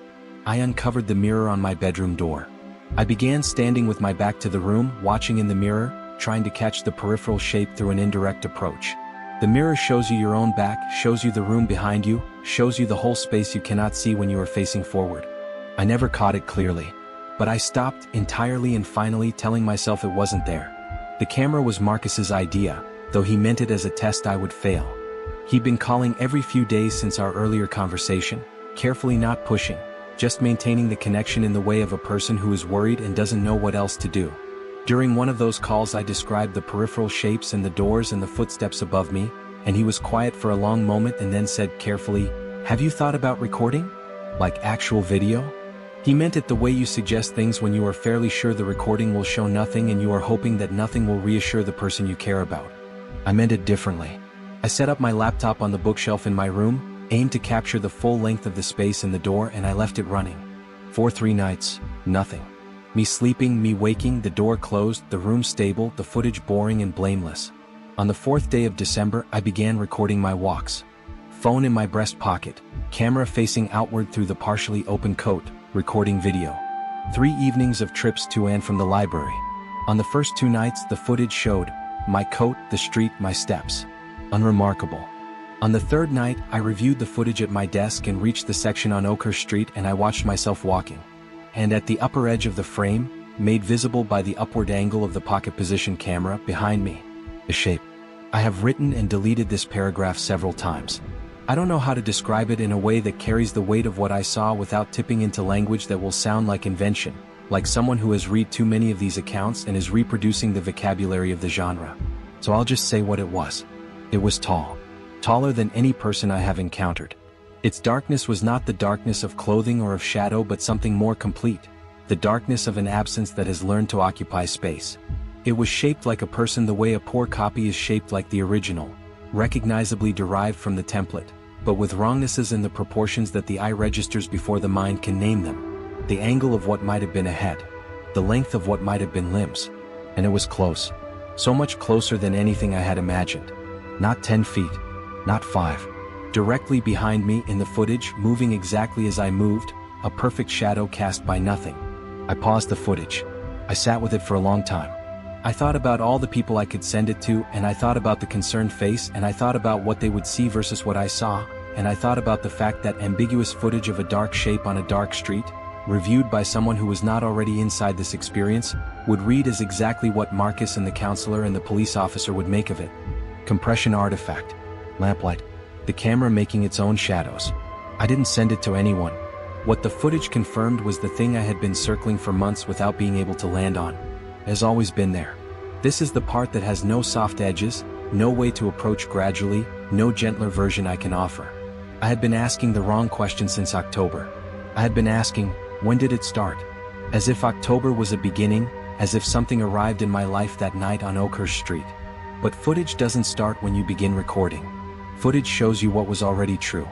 S1: I uncovered the mirror on my bedroom door. I began standing with my back to the room, watching in the mirror, trying to catch the peripheral shape through an indirect approach. The mirror shows you your own back, shows you the room behind you, shows you the whole space you cannot see when you are facing forward. I never caught it clearly. But I stopped entirely and finally telling myself it wasn't there. The camera was Marcus's idea, though he meant it as a test I would fail. He'd been calling every few days since our earlier conversation, carefully not pushing, just maintaining the connection in the way of a person who is worried and doesn't know what else to do. During one of those calls I described the peripheral shapes and the doors and the footsteps above me, and he was quiet for a long moment and then said carefully, "Have you thought about recording? Like actual video?" He meant it the way you suggest things when you are fairly sure the recording will show nothing and you are hoping that nothing will reassure the person you care about. I meant it differently. I set up my laptop on the bookshelf in my room, aimed to capture the full length of the space in the door, and I left it running. For 3 nights, nothing. Me sleeping, me waking, the door closed, the room stable, the footage boring and blameless. On the 4th day of December, I began recording my walks. Phone in my breast pocket, camera facing outward through the partially open coat, recording video. 3 evenings of trips to and from the library. On the first 2 nights, the footage showed my coat, the street, my steps. Unremarkable. On the 3rd night, I reviewed the footage at my desk and reached the section on Oakhurst Street, and I watched myself walking. And at the upper edge of the frame, made visible by the upward angle of the pocket position camera behind me, the shape. I have written and deleted this paragraph several times. I don't know how to describe it in a way that carries the weight of what I saw without tipping into language that will sound like invention, like someone who has read too many of these accounts and is reproducing the vocabulary of the genre. So I'll just say what it was. It was tall. Taller than any person I have encountered. Its darkness was not the darkness of clothing or of shadow, but something more complete. The darkness of an absence that has learned to occupy space. It was shaped like a person the way a poor copy is shaped like the original, recognizably derived from the template, but with wrongnesses in the proportions that the eye registers before the mind can name them. The angle of what might have been a head. The length of what might have been limbs. And it was close. So much closer than anything I had imagined. Not 10 feet. Not 5. Directly behind me in the footage, moving exactly as I moved, a perfect shadow cast by nothing. I paused the footage. I sat with it for a long time. I thought about all the people I could send it to, and I thought about the concerned face, and I thought about what they would see versus what I saw, and I thought about the fact that ambiguous footage of a dark shape on a dark street, reviewed by someone who was not already inside this experience, would read as exactly what Marcus and the counselor and the police officer would make of it. Compression artifact. Lamplight. The camera making its own shadows. I didn't send it to anyone. What the footage confirmed was the thing I had been circling for months without being able to land on. It has always been there. This is the part that has no soft edges, no way to approach gradually, no gentler version I can offer. I had been asking the wrong question since October. I had been asking, when did it start? As if October was a beginning, as if something arrived in my life that night on Oakhurst Street. But footage doesn't start when you begin recording. Footage shows you what was already true.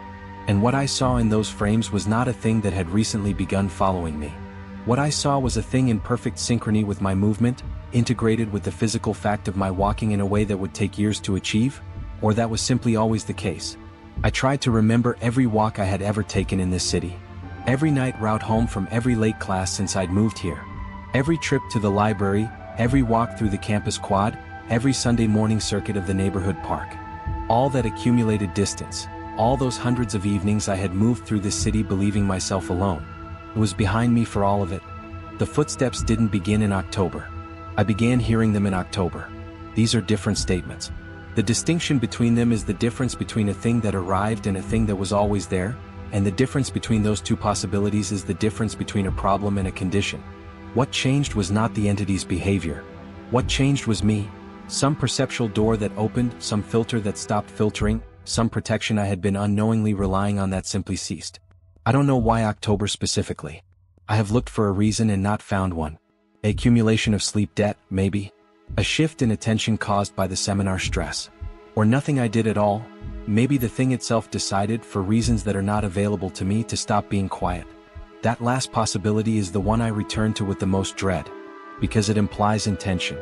S1: And what I saw in those frames was not a thing that had recently begun following me. What I saw was a thing in perfect synchrony with my movement, integrated with the physical fact of my walking in a way that would take years to achieve, or that was simply always the case. I tried to remember every walk I had ever taken in this city. Every night route home from every late class since I'd moved here. Every trip to the library, every walk through the campus quad, every Sunday morning circuit of the neighborhood park. All that accumulated distance, all those hundreds of evenings I had moved through this city believing myself alone. It was behind me for all of it. The footsteps didn't begin in October. I began hearing them in October. These are different statements. The distinction between them is the difference between a thing that arrived and a thing that was always there, and the difference between those two possibilities is the difference between a problem and a condition. What changed was not the entity's behavior. What changed was me. Some perceptual door that opened, some filter that stopped filtering, some protection I had been unknowingly relying on that simply ceased. I don't know why October specifically. I have looked for a reason and not found one. A accumulation of sleep debt, maybe. A shift in attention caused by the seminar stress. Or nothing I did at all. Maybe the thing itself decided, for reasons that are not available to me, to stop being quiet. That last possibility is the one I return to with the most dread. Because it implies intention.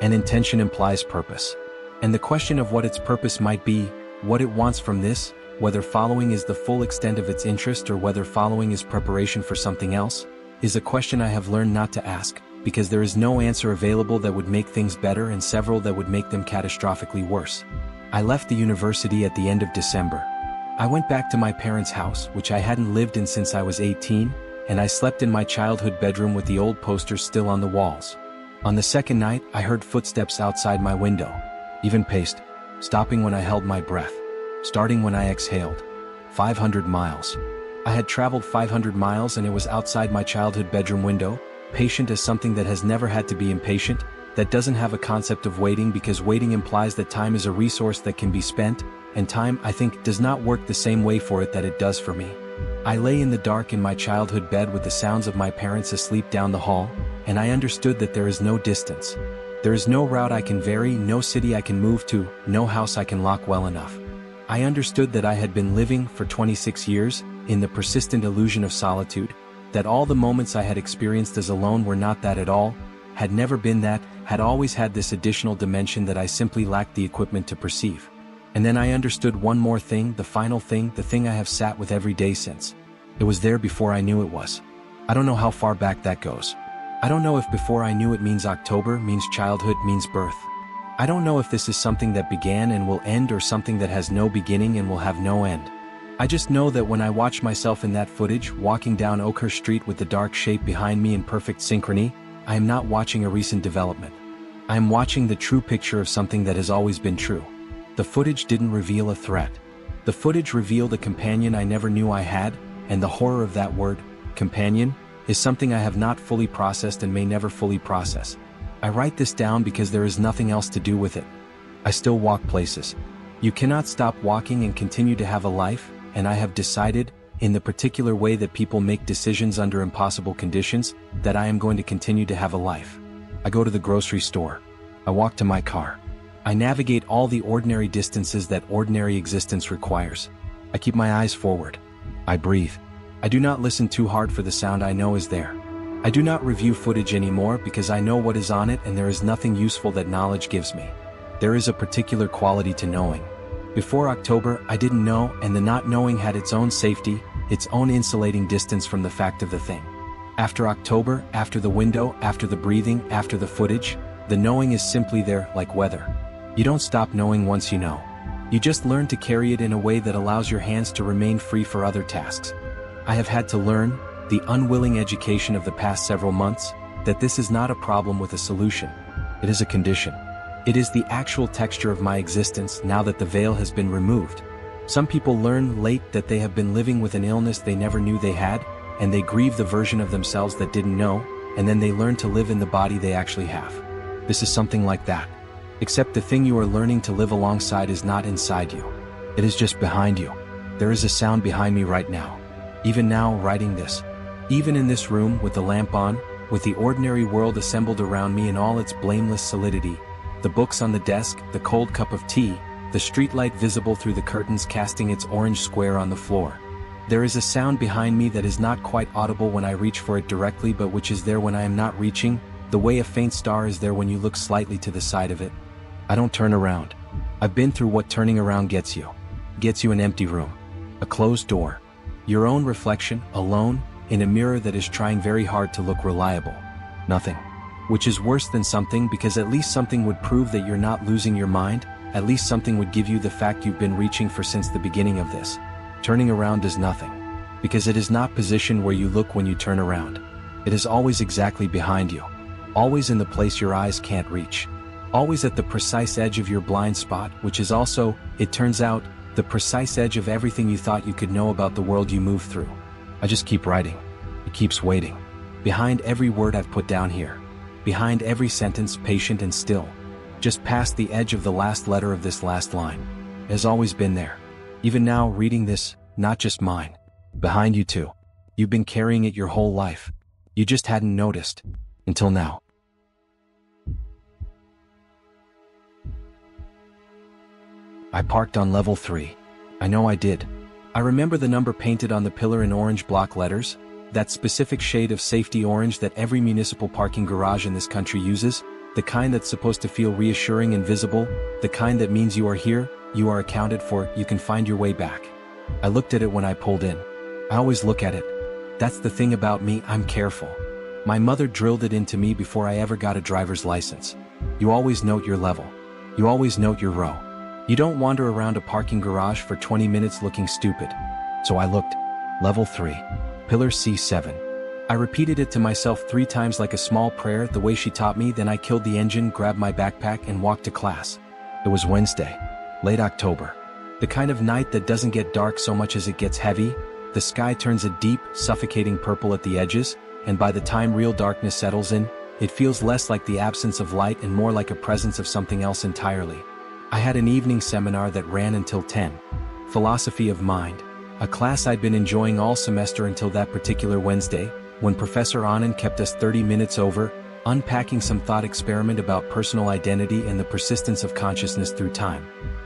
S1: And intention implies purpose. And the question of what its purpose might be, what it wants from this, whether following is the full extent of its interest or whether following is preparation for something else, is a question I have learned not to ask, because there is no answer available that would make things better and several that would make them catastrophically worse. I left the university at the end of December. I went back to my parents' house, which I hadn't lived in since I was 18, and I slept in my childhood bedroom with the old posters still on the walls. On the second night, I heard footsteps outside my window, even paced, stopping when I held my breath, starting when I exhaled. 500 miles. I had traveled 500 miles and it was outside my childhood bedroom window, patient as something that has never had to be impatient, that doesn't have a concept of waiting because waiting implies that time is a resource that can be spent, and time, I think, does not work the same way for it that it does for me. I lay in the dark in my childhood bed with the sounds of my parents asleep down the hall, and I understood that there is no distance. There is no route I can vary, no city I can move to, no house I can lock well enough. I understood that I had been living, for 26 years, in the persistent illusion of solitude, that all the moments I had experienced as alone were not that at all, had never been that, had always had this additional dimension that I simply lacked the equipment to perceive. And then I understood one more thing, the final thing, the thing I have sat with every day since. It was there before I knew it was. I don't know how far back that goes. I don't know if before I knew it means October, means childhood, means birth. I don't know if this is something that began and will end or something that has no beginning and will have no end. I just know that when I watch myself in that footage, walking down Oakhurst Street with the dark shape behind me in perfect synchrony, I am not watching a recent development. I am watching the true picture of something that has always been true. The footage didn't reveal a threat. The footage revealed a companion I never knew I had, and the horror of that word, companion, is something I have not fully processed and may never fully process. I write this down because there is nothing else to do with it. I still walk places. You cannot stop walking and continue to have a life, and I have decided, in the particular way that people make decisions under impossible conditions, that I am going to continue to have a life. I go to the grocery store. I walk to my car. I navigate all the ordinary distances that ordinary existence requires. I keep my eyes forward. I breathe. I do not listen too hard for the sound I know is there. I do not review footage anymore because I know what is on it and there is nothing useful that knowledge gives me. There is a particular quality to knowing. Before October, I didn't know, and the not knowing had its own safety, its own insulating distance from the fact of the thing. After October, after the window, after the breathing, after the footage, the knowing is simply there, like weather. You don't stop knowing once you know. You just learn to carry it in a way that allows your hands to remain free for other tasks. I have had to learn, the unwilling education of the past several months, that this is not a problem with a solution. It is a condition. It is the actual texture of my existence now that the veil has been removed. Some people learn late that they have been living with an illness they never knew they had, and they grieve the version of themselves that didn't know, and then they learn to live in the body they actually have. This is something like that. Except the thing you are learning to live alongside is not inside you. It is just behind you. There is a sound behind me right now. Even now, writing this. Even in this room, with the lamp on, with the ordinary world assembled around me in all its blameless solidity, the books on the desk, the cold cup of tea, the streetlight visible through the curtains casting its orange square on the floor. There is a sound behind me that is not quite audible when I reach for it directly but which is there when I am not reaching, the way a faint star is there when you look slightly to the side of it. I don't turn around. I've been through what turning around gets you. Gets you an empty room. A closed door. Your own reflection, alone, in a mirror that is trying very hard to look reliable. Nothing. Which is worse than something because at least something would prove that you're not losing your mind, at least something would give you the fact you've been reaching for since the beginning of this. Turning around does nothing. Because it is not positioned where you look when you turn around. It is always exactly behind you. Always in the place your eyes can't reach. Always at the precise edge of your blind spot, which is also, it turns out, the precise edge of everything you thought you could know about the world you move through. I just keep writing. It keeps waiting. Behind every word I've put down here. Behind every sentence, patient and still. Just past the edge of the last letter of this last line. It has always been there. Even now, reading this, not just mine. Behind you too. You've been carrying it your whole life. You just hadn't noticed. Until now. I parked on level 3. I know I did. I remember the number painted on the pillar in orange block letters, that specific shade of safety orange that every municipal parking garage in this country uses, the kind that's supposed to feel reassuring and visible, the kind that means you are here, you are accounted for, you can find your way back. I looked at it when I pulled in. I always look at it. That's the thing about me, I'm careful. My mother drilled it into me before I ever got a driver's license. You always note your level. You always note your row. You don't wander around a parking garage for 20 minutes looking stupid. So I looked. Level 3. Pillar C7. I repeated it to myself 3 times like a small prayer the way she taught me, then I killed the engine, grabbed my backpack and walked to class. It was Wednesday. Late October. The kind of night that doesn't get dark so much as it gets heavy. The sky turns a deep, suffocating purple at the edges, and by the time real darkness settles in, it feels less like the absence of light and more like a presence of something else entirely. I had an evening seminar that ran until 10. Philosophy of Mind. A class I'd been enjoying all semester until that particular Wednesday, when Professor Anand kept us 30 minutes over, unpacking some thought experiment about personal identity and the persistence of consciousness through time.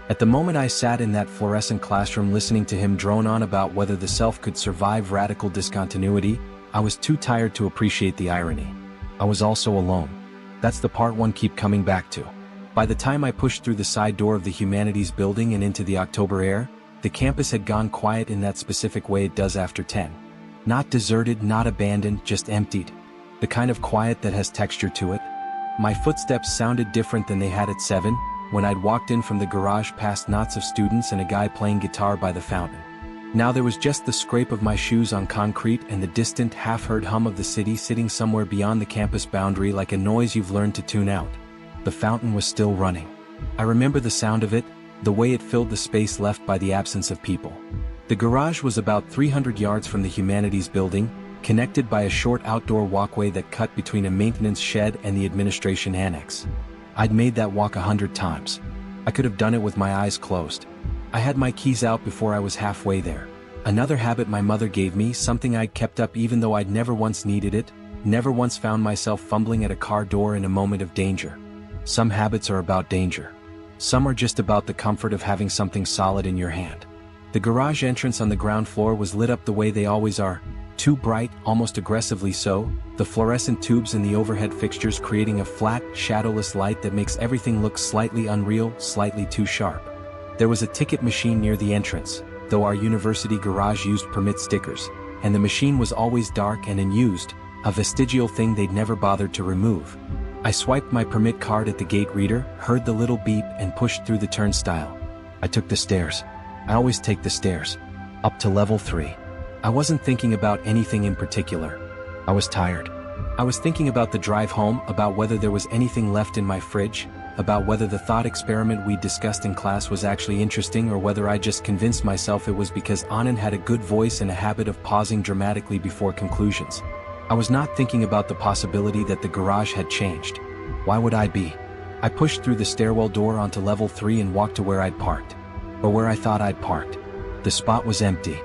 S1: At the moment I sat in that fluorescent classroom listening to him drone on about whether the self could survive radical discontinuity, I was too tired to appreciate the irony. I was also alone. That's the part one keep coming back to. By the time I pushed through the side door of the Humanities building and into the October air, the campus had gone quiet in that specific way it does after 10. Not deserted, not abandoned, just emptied. The kind of quiet that has texture to it. My footsteps sounded different than they had at 7, when I'd walked in from the garage past knots of students and a guy playing guitar by the fountain. Now there was just the scrape of my shoes on concrete and the distant, half-heard hum of the city sitting somewhere beyond the campus boundary like a noise you've learned to tune out. The fountain was still running. I remember the sound of it, the way it filled the space left by the absence of people. The garage was about 300 yards from the Humanities building, connected by a short outdoor walkway that cut between a maintenance shed and the administration annex. I'd made that walk 100 times. I could have done it with my eyes closed. I had my keys out before I was halfway there. Another habit my mother gave me, something I'd kept up even though I'd never once needed it, never once found myself fumbling at a car door in a moment of danger. Some habits are about danger. Some are just about the comfort of having something solid in your hand. The garage entrance on the ground floor was lit up the way they always are, too bright, almost aggressively so, the fluorescent tubes in the overhead fixtures creating a flat, shadowless light that makes everything look slightly unreal, slightly too sharp. There was a ticket machine near the entrance, though our university garage used permit stickers, and the machine was always dark and unused, a vestigial thing they'd never bothered to remove. I swiped my permit card at the gate reader, heard the little beep and pushed through the turnstile. I took the stairs. I always take the stairs. Up to level 3. I wasn't thinking about anything in particular. I was tired. I was thinking about the drive home, about whether there was anything left in my fridge, about whether the thought experiment we discussed in class was actually interesting or whether I just convinced myself it was because Anand had a good voice and a habit of pausing dramatically before conclusions. I was not thinking about the possibility that the garage had changed. Why would I be? I pushed through the stairwell door onto level 3 and walked to where I'd parked. Or where I thought I'd parked. The spot was empty.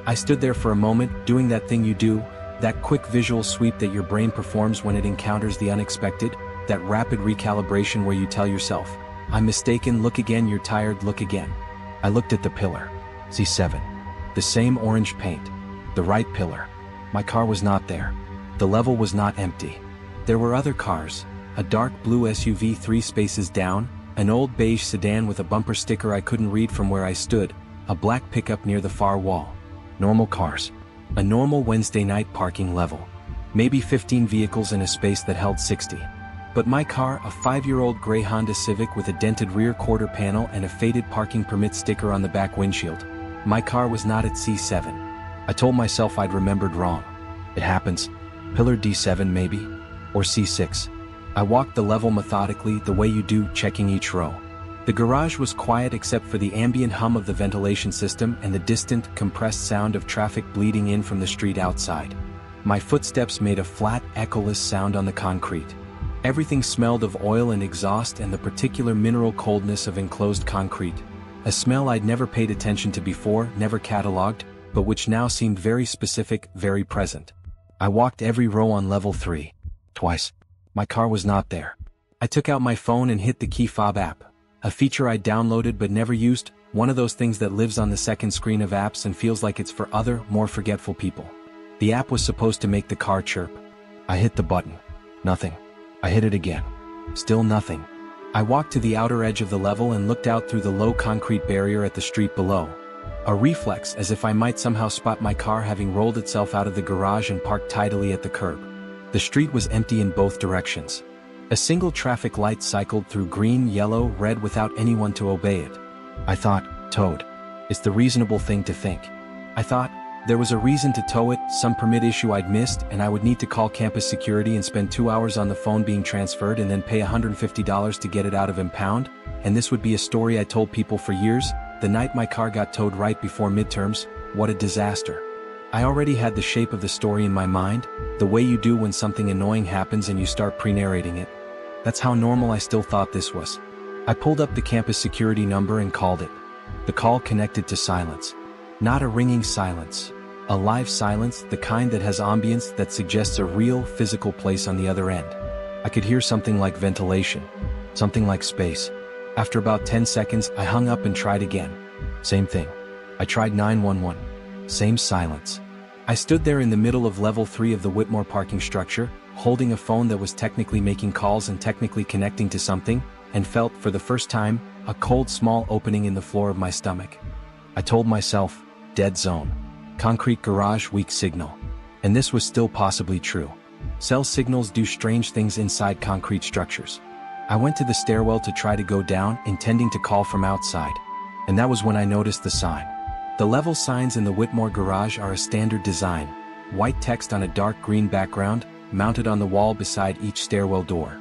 S1: I stood there for a moment, doing that thing you do, that quick visual sweep that your brain performs when it encounters the unexpected, that rapid recalibration where you tell yourself, I'm mistaken, look again, you're tired, look again. I looked at the pillar. C7. The same orange paint. The right pillar. My car was not there. The level was not empty. There were other cars. A dark blue SUV 3 spaces down, an old beige sedan with a bumper sticker I couldn't read from where I stood, a black pickup near the far wall. Normal cars. A normal Wednesday night parking level. Maybe 15 vehicles in a space that held 60. But my car, a 5-year-old gray Honda Civic with a dented rear quarter panel and a faded parking permit sticker on the back windshield. My car was not at C7. I told myself I'd remembered wrong. It happens. Pillar D7 maybe? Or C6. I walked the level methodically, the way you do, checking each row. The garage was quiet except for the ambient hum of the ventilation system and the distant, compressed sound of traffic bleeding in from the street outside. My footsteps made a flat, echoless sound on the concrete. Everything smelled of oil and exhaust and the particular mineral coldness of enclosed concrete. A smell I'd never paid attention to before, never catalogued, but which now seemed very specific, very present. I walked every row on level 3. Twice. My car was not there. I took out my phone and hit the key fob app. A feature I downloaded but never used, one of those things that lives on the second screen of apps and feels like it's for other, more forgetful people. The app was supposed to make the car chirp. I hit the button. Nothing. I hit it again. Still nothing. I walked to the outer edge of the level and looked out through the low concrete barrier at the street below. A reflex, as if I might somehow spot my car having rolled itself out of the garage and parked tidily at the curb. The street was empty in both directions. A single traffic light cycled through green, yellow, red without anyone to obey it. I thought, towed. It's the reasonable thing to think. I thought, there was a reason to tow it, some permit issue I'd missed, and I would need to call campus security and spend 2 hours on the phone being transferred and then pay $150 to get it out of impound, and this would be a story I told people for years. The night my car got towed right before midterms, what a disaster. I already had the shape of the story in my mind, the way you do when something annoying happens and you start pre-narrating it. That's how normal I still thought this was. I pulled up the campus security number and called it. The call connected to silence. Not a ringing silence. A live silence, the kind that has ambience that suggests a real, physical place on the other end. I could hear something like ventilation. Something like space. After about 10 seconds, I hung up and tried again. Same thing. I tried 911. Same silence. I stood there in the middle of level 3 of the Whitmore parking structure, holding a phone that was technically making calls and technically connecting to something, and felt, for the first time, a cold small opening in the floor of my stomach. I told myself, dead zone. Concrete garage, weak signal. And this was still possibly true. Cell signals do strange things inside concrete structures. I went to the stairwell to try to go down, intending to call from outside. And that was when I noticed the sign. The level signs in the Whitmore garage are a standard design. White text on a dark green background, mounted on the wall beside each stairwell door.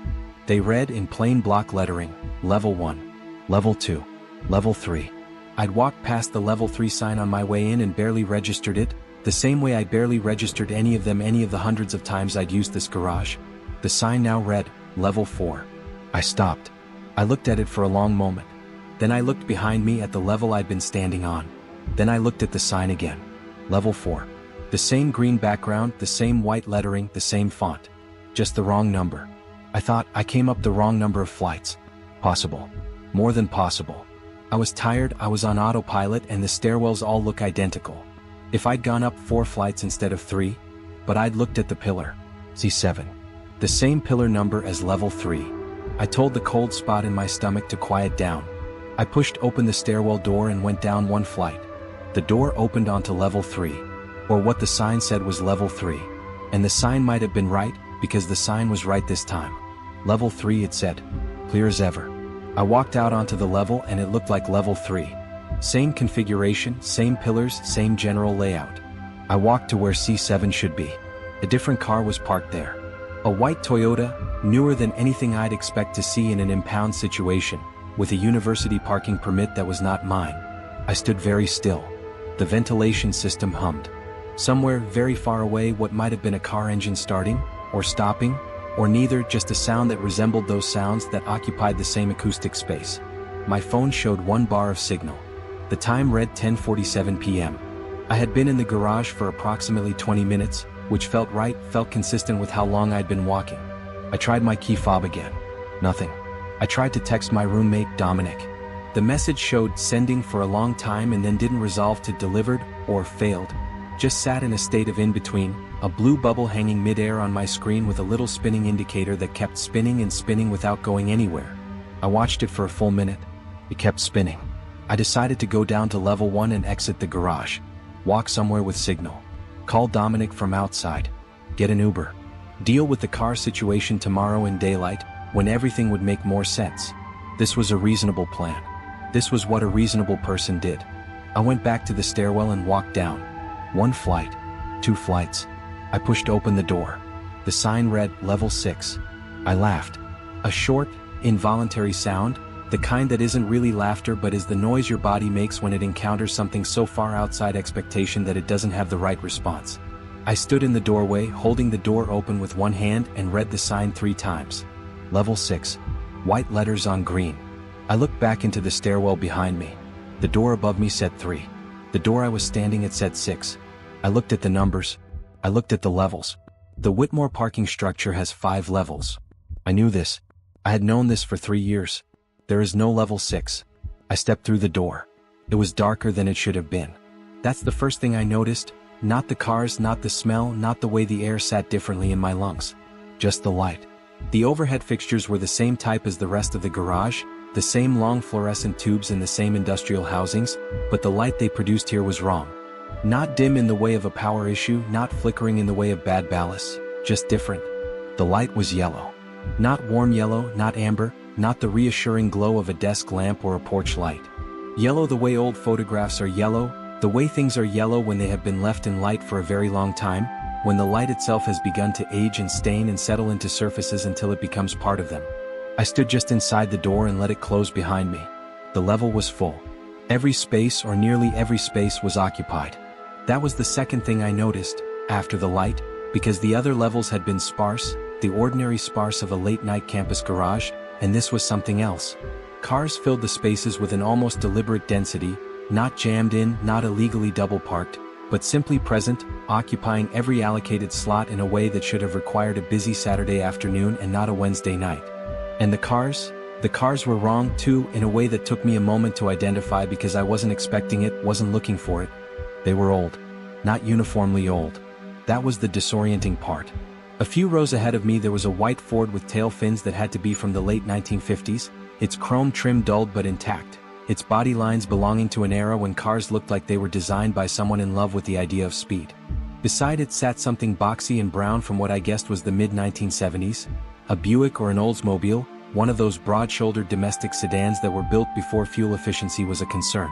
S1: They read in plain block lettering, Level 1, Level 2, Level 3. I'd walked past the Level 3 sign on my way in and barely registered it, the same way I barely registered any of the hundreds of times I'd used this garage. The sign now read, Level 4. I stopped. I looked at it for a long moment. Then I looked behind me at the level I'd been standing on. Then I looked at the sign again. Level 4. The same green background, the same white lettering, the same font. Just the wrong number. I thought I came up the wrong number of flights. Possible. More than possible. I was tired, I was on autopilot, and the stairwells all look identical. If I'd gone up 4 flights instead of 3, but I'd looked at the pillar. C7. The same pillar number as level 3. I told the cold spot in my stomach to quiet down. I pushed open the stairwell door and went down 1 flight. The door opened onto level 3. Or what the sign said was level 3. And the sign might have been right, because the sign was right this time. Level 3, it said. Clear as ever. I walked out onto the level and it looked like level 3. Same configuration, same pillars, same general layout. I walked to where C7 should be. A different car was parked there. A white Toyota, newer than anything I'd expect to see in an impound situation, with a university parking permit that was not mine. I stood very still. The ventilation system hummed. Somewhere very far away, what might have been a car engine starting, or stopping, or neither, just a sound that resembled those sounds that occupied the same acoustic space. My phone showed 1 bar of signal. The time read 10:47 p.m. I had been in the garage for approximately 20 minutes, which felt right, felt consistent with how long I'd been walking. I tried my key fob again. Nothing. I tried to text my roommate, Dominic. The message showed sending for a long time and then didn't resolve to delivered, or failed, just sat in a state of in-between, a blue bubble hanging mid-air on my screen with a little spinning indicator that kept spinning and spinning without going anywhere. I watched it for a full minute. It kept spinning. I decided to go down to level 1 and exit the garage. Walk somewhere with signal. Call Dominic from outside. Get an Uber. Deal with the car situation tomorrow in daylight, when everything would make more sense. This was a reasonable plan. This was what a reasonable person did. I went back to the stairwell and walked down. 1 flight. 2 flights. I pushed open the door. The sign read, Level 6. I laughed. A short, involuntary sound, the kind that isn't really laughter but is the noise your body makes when it encounters something so far outside expectation that it doesn't have the right response. I stood in the doorway, holding the door open with one hand and read the sign 3 times. Level 6. White letters on green. I looked back into the stairwell behind me. The door above me said 3. The door I was standing at said 6. I looked at the numbers. I looked at the levels. The Whitmore parking structure has 5 levels. I knew this. I had known this for 3 years. There is no level 6. I stepped through the door. It was darker than it should have been. That's the first thing I noticed. Not the cars, not the smell, not the way the air sat differently in my lungs. Just the light. The overhead fixtures were the same type as the rest of the garage, the same long fluorescent tubes in the same industrial housings, but the light they produced here was wrong. Not dim in the way of a power issue, not flickering in the way of bad ballast, just different. The light was yellow. Not warm yellow, not amber, not the reassuring glow of a desk lamp or a porch light. Yellow the way old photographs are yellow, the way things are yellow when they have been left in light for a very long time, when the light itself has begun to age and stain and settle into surfaces until it becomes part of them. I stood just inside the door and let it close behind me. The level was full. Every space or nearly every space was occupied. That was the second thing I noticed, after the light, because the other levels had been sparse, the ordinary sparse of a late-night campus garage, and this was something else. Cars filled the spaces with an almost deliberate density, not jammed in, not illegally double-parked, but simply present, occupying every allocated slot in a way that should have required a busy Saturday afternoon and not a Wednesday night. And the cars were wrong too, in a way that took me a moment to identify because I wasn't expecting it, wasn't looking for it. They were old. Not uniformly old. That was the disorienting part. A few rows ahead of me there was a white Ford with tail fins that had to be from the late 1950s, its chrome trim dulled but intact, its body lines belonging to an era when cars looked like they were designed by someone in love with the idea of speed. Beside it sat something boxy and brown from what I guessed was the mid-1970s, a Buick or an Oldsmobile, one of those broad-shouldered domestic sedans that were built before fuel efficiency was a concern.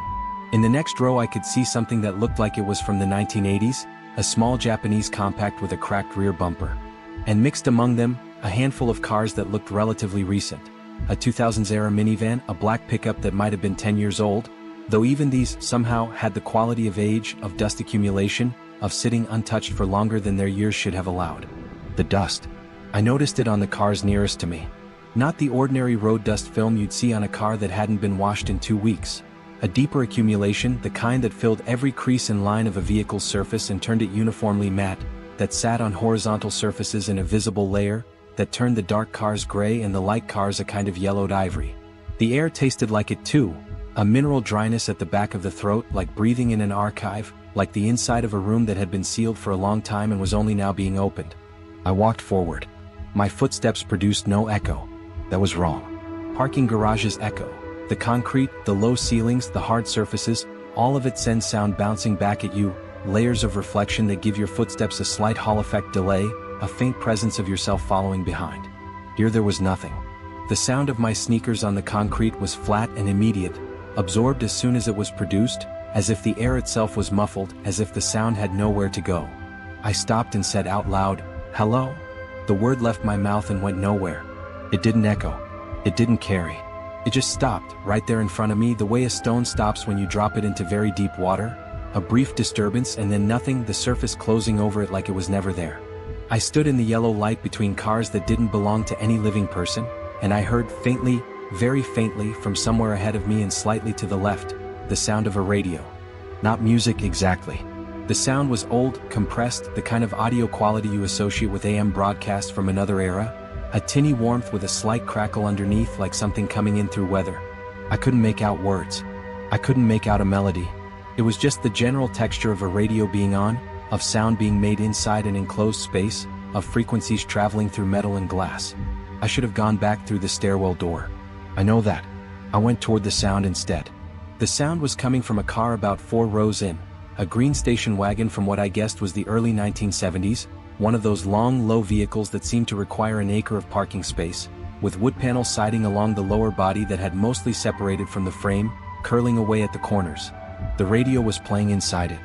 S1: In the next row I could see something that looked like it was from the 1980s, a small Japanese compact with a cracked rear bumper. And mixed among them, a handful of cars that looked relatively recent. A 2000s-era minivan, a black pickup that might have been 10 years old, though even these somehow had the quality of age, of dust accumulation, of sitting untouched for longer than their years should have allowed. The dust. I noticed it on the cars nearest to me. Not the ordinary road dust film you'd see on a car that hadn't been washed in 2 weeks. A deeper accumulation, the kind that filled every crease and line of a vehicle's surface and turned it uniformly matte, that sat on horizontal surfaces in a visible layer, that turned the dark cars gray and the light cars a kind of yellowed ivory. The air tasted like it too, a mineral dryness at the back of the throat, like breathing in an archive, like the inside of a room that had been sealed for a long time and was only now being opened. I walked forward. My footsteps produced no echo. That was wrong. Parking garages echo. The concrete, the low ceilings, the hard surfaces, all of it sends sound bouncing back at you, layers of reflection that give your footsteps a slight Hall effect delay, a faint presence of yourself following behind. Here there was nothing. The sound of my sneakers on the concrete was flat and immediate, absorbed as soon as it was produced, as if the air itself was muffled, as if the sound had nowhere to go. I stopped and said out loud, "Hello?" The word left my mouth and went nowhere. It didn't echo. It didn't carry. It just stopped, right there in front of me, the way a stone stops when you drop it into very deep water. A brief disturbance and then nothing, the surface closing over it like it was never there. I stood in the yellow light between cars that didn't belong to any living person, and I heard faintly, very faintly, from somewhere ahead of me and slightly to the left, the sound of a radio. Not music exactly. The sound was old, compressed, the kind of audio quality you associate with AM broadcasts from another era, a tinny warmth with a slight crackle underneath like something coming in through weather. I couldn't make out words. I couldn't make out a melody. It was just the general texture of a radio being on, of sound being made inside an enclosed space, of frequencies traveling through metal and glass. I should have gone back through the stairwell door. I know that. I went toward the sound instead. The sound was coming from a car about 4 rows in, a green station wagon from what I guessed was the early 1970s, one of those long, low vehicles that seemed to require an acre of parking space, with wood panel siding along the lower body that had mostly separated from the frame, curling away at the corners. The radio was playing inside it.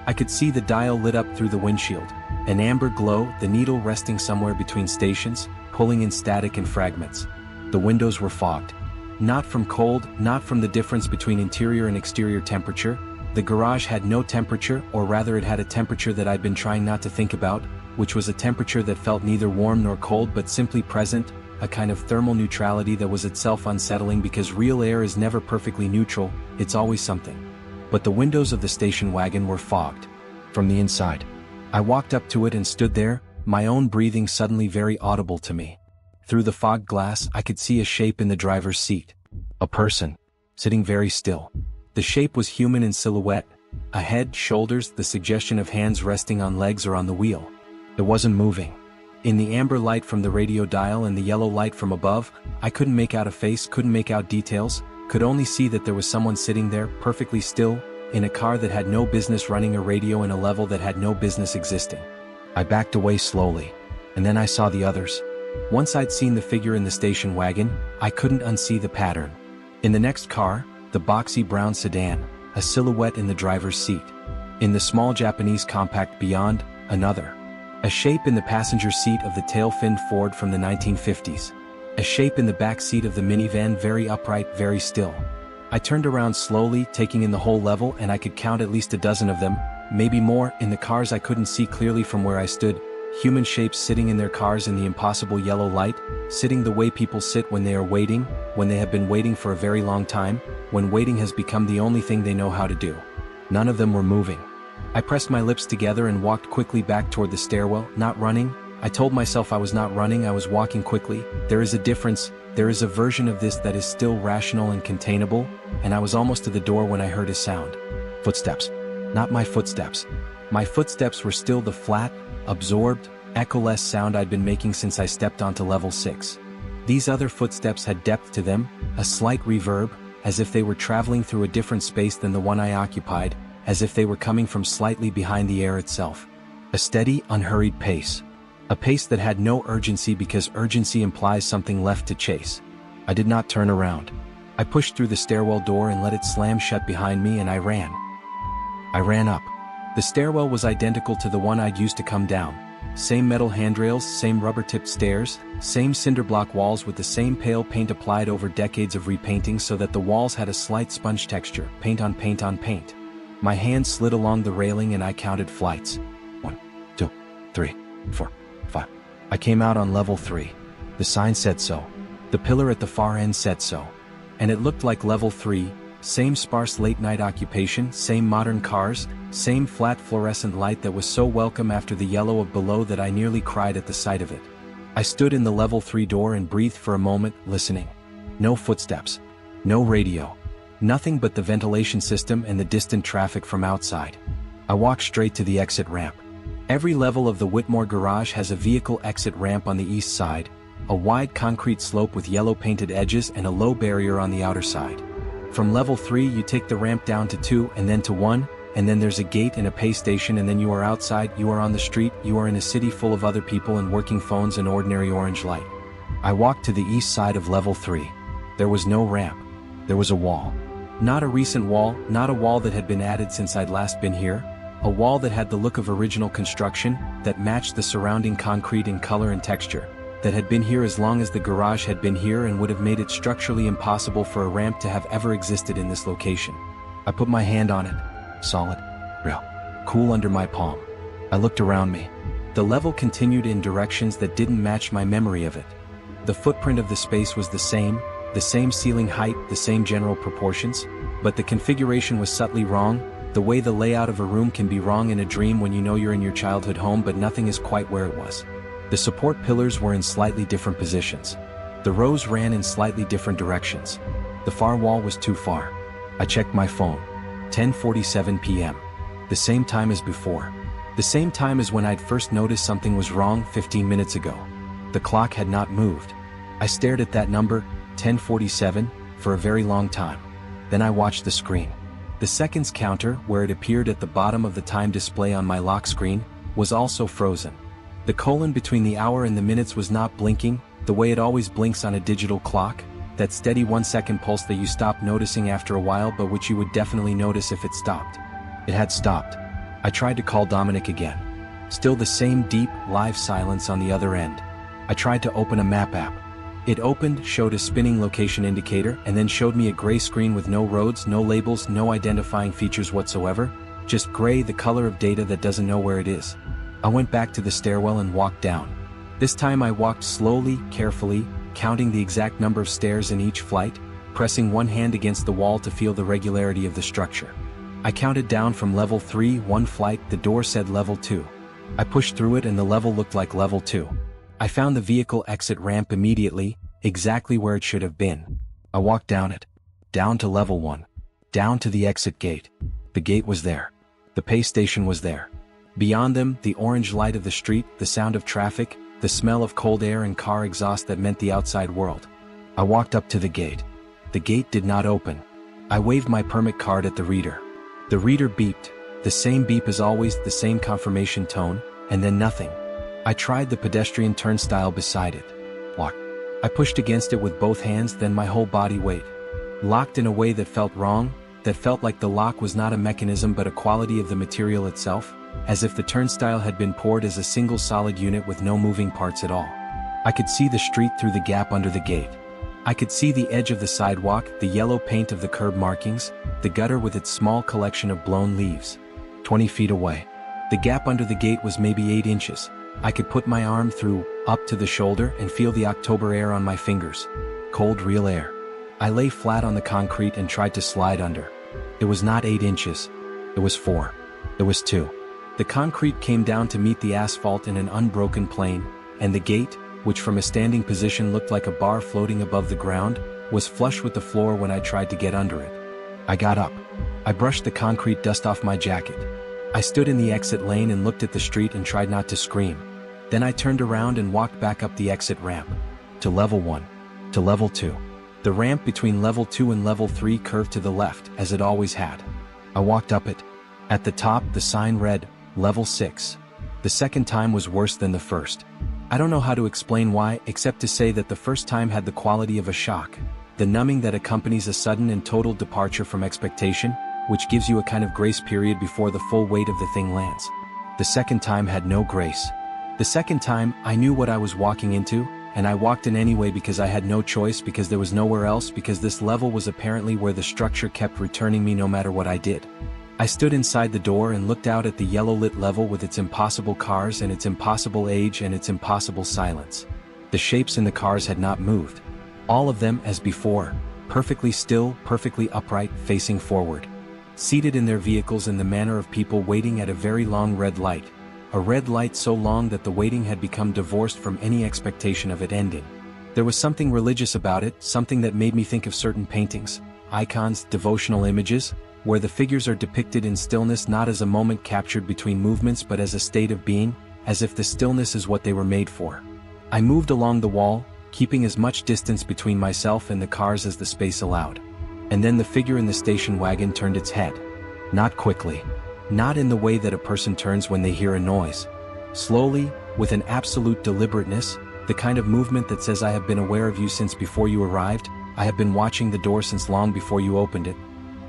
S1: I could see the dial lit up through the windshield, an amber glow, the needle resting somewhere between stations, pulling in static and fragments. The windows were fogged. Not from cold, not from the difference between interior and exterior temperature. The garage had no temperature, or rather it had a temperature that I'd been trying not to think about, which was a temperature that felt neither warm nor cold but simply present, a kind of thermal neutrality that was itself unsettling because real air is never perfectly neutral, it's always something. But the windows of the station wagon were fogged. From the inside. I walked up to it and stood there, my own breathing suddenly very audible to me. Through the fogged glass I could see a shape in the driver's seat. A person. Sitting very still. The shape was human in silhouette, a head, shoulders, the suggestion of hands resting on legs or on the wheel. It wasn't moving. In the amber light from the radio dial and the yellow light from above, I couldn't make out a face, couldn't make out details, could only see that there was someone sitting there, perfectly still, in a car that had no business running a radio in a level that had no business existing. I backed away slowly, and then I saw the others. Once I'd seen the figure in the station wagon, I couldn't unsee the pattern. In the next car, the boxy brown sedan, a silhouette in the driver's seat. In the small Japanese compact beyond, another. A shape in the passenger seat of the tail-finned Ford from the 1950s. A shape in the back seat of the minivan, very upright, very still. I turned around slowly, taking in the whole level, and I could count at least a dozen of them, maybe more. In the cars I couldn't see clearly from where I stood, human shapes sitting in their cars in the impossible yellow light, sitting the way people sit when they are waiting, when they have been waiting for a very long time, when waiting has become the only thing they know how to do. None of them were moving. I pressed my lips together and walked quickly back toward the stairwell, not running. I told myself I was not running, I was walking quickly. There is a difference, there is a version of this that is still rational and containable, and I was almost to the door when I heard a sound. Footsteps. Not my footsteps. My footsteps were still the flat, absorbed, echoless sound I'd been making since I stepped onto level 6. These other footsteps had depth to them, a slight reverb, as if they were traveling through a different space than the one I occupied, as if they were coming from slightly behind the air itself. A steady, unhurried pace. A pace that had no urgency because urgency implies something left to chase. I did not turn around. I pushed through the stairwell door and let it slam shut behind me, and I ran. I ran up. The stairwell was identical to the one I'd used to come down. Same metal handrails, same rubber-tipped stairs, same cinderblock walls with the same pale paint applied over decades of repainting so that the walls had a slight sponge texture, paint on paint on paint. My hand slid along the railing and I counted flights. 1, 2, 3, 4, 5. I came out on level 3. The sign said so. The pillar at the far end said so. And it looked like level 3, same sparse late-night occupation, same modern cars, same flat fluorescent light that was so welcome after the yellow of below that I nearly cried at the sight of it. I stood in the level 3 door and breathed for a moment, listening. No footsteps. No radio. Nothing but the ventilation system and the distant traffic from outside. I walked straight to the exit ramp. Every level of the Whitmore garage has a vehicle exit ramp on the east side, a wide concrete slope with yellow painted edges and a low barrier on the outer side. From level 3 you take the ramp down to 2 and then to 1, and then there's a gate and a pay station, and then you are outside, you are on the street, you are in a city full of other people and working phones and ordinary orange light. I walked to the east side of level 3. There was no ramp. There was a wall. Not a recent wall, not a wall that had been added since I'd last been here. A wall that had the look of original construction, that matched the surrounding concrete in color and texture, that had been here as long as the garage had been here and would have made it structurally impossible for a ramp to have ever existed in this location. I put my hand on it. Solid, real, cool under my palm. I looked around me. The level continued in directions that didn't match my memory of it. The footprint of the space was the same ceiling height, the same general proportions, but the configuration was subtly wrong, the way the layout of a room can be wrong in a dream when you know you're in your childhood home but nothing is quite where it was. The support pillars were in slightly different positions. The rows ran in slightly different directions. The far wall was too far. I checked my phone. 10:47 p.m. The same time as before. The same time as when I'd first noticed something was wrong 15 minutes ago. The clock had not moved. I stared at that number, 10:47, for a very long time. Then I watched the screen. The seconds counter, where it appeared at the bottom of the time display on my lock screen, was also frozen. The colon between the hour and the minutes was not blinking, the way it always blinks on a digital clock, that steady 1-second pulse that you stop noticing after a while but which you would definitely notice if it stopped. It had stopped. I tried to call Dominic again. Still the same deep, live silence on the other end. I tried to open a map app. It opened, showed a spinning location indicator, and then showed me a gray screen with no roads, no labels, no identifying features whatsoever, just gray, the color of data that doesn't know where it is. I went back to the stairwell and walked down. This time I walked slowly, carefully, counting the exact number of stairs in each flight, pressing one hand against the wall to feel the regularity of the structure. I counted down from level 3, one flight, the door said level 2. I pushed through it and the level looked like level 2. I found the vehicle exit ramp immediately, exactly where it should have been. I walked down it. Down to level 1. Down to the exit gate. The gate was there. The pay station was there. Beyond them, the orange light of the street, the sound of traffic, the smell of cold air and car exhaust that meant the outside world. I walked up to the gate. The gate did not open. I waved my permit card at the reader. The reader beeped, the same beep as always, the same confirmation tone, and then nothing. I tried the pedestrian turnstile beside it. Locked. I pushed against it with both hands, then my whole body weight. Locked in a way that felt wrong, that felt like the lock was not a mechanism but a quality of the material itself, as if the turnstile had been poured as a single solid unit with no moving parts at all. I could see the street through the gap under the gate. I could see the edge of the sidewalk, the yellow paint of the curb markings, the gutter with its small collection of blown leaves. 20 feet away. The gap under the gate was maybe 8 inches. I could put my arm through, up to the shoulder, and feel the October air on my fingers. Cold, real air. I lay flat on the concrete and tried to slide under. It was not 8 inches. It was 4. It was 2. The concrete came down to meet the asphalt in an unbroken plane, and the gate, which from a standing position looked like a bar floating above the ground, was flush with the floor when I tried to get under it. I got up. I brushed the concrete dust off my jacket. I stood in the exit lane and looked at the street and tried not to scream. Then I turned around and walked back up the exit ramp. To level 1. To level 2. The ramp between level 2 and level 3 curved to the left, as it always had. I walked up it. At the top, the sign read, Level 6. The second time was worse than the first. I don't know how to explain why, except to say that the first time had the quality of a shock. The numbing that accompanies a sudden and total departure from expectation, which gives you a kind of grace period before the full weight of the thing lands. The second time had no grace. The second time, I knew what I was walking into, and I walked in anyway because I had no choice, because there was nowhere else, because this level was apparently where the structure kept returning me no matter what I did. I stood inside the door and looked out at the yellow-lit level with its impossible cars and its impossible age and its impossible silence. The shapes in the cars had not moved. All of them, as before, perfectly still, perfectly upright, facing forward. Seated in their vehicles in the manner of people waiting at a very long red light. A red light so long that the waiting had become divorced from any expectation of it ending. There was something religious about it, something that made me think of certain paintings, icons, devotional images, where the figures are depicted in stillness not as a moment captured between movements but as a state of being, as if the stillness is what they were made for. I moved along the wall, keeping as much distance between myself and the cars as the space allowed. And then the figure in the station wagon turned its head. Not quickly. Not in the way that a person turns when they hear a noise. Slowly, with an absolute deliberateness, the kind of movement that says I have been aware of you since before you arrived, I have been watching the door since long before you opened it.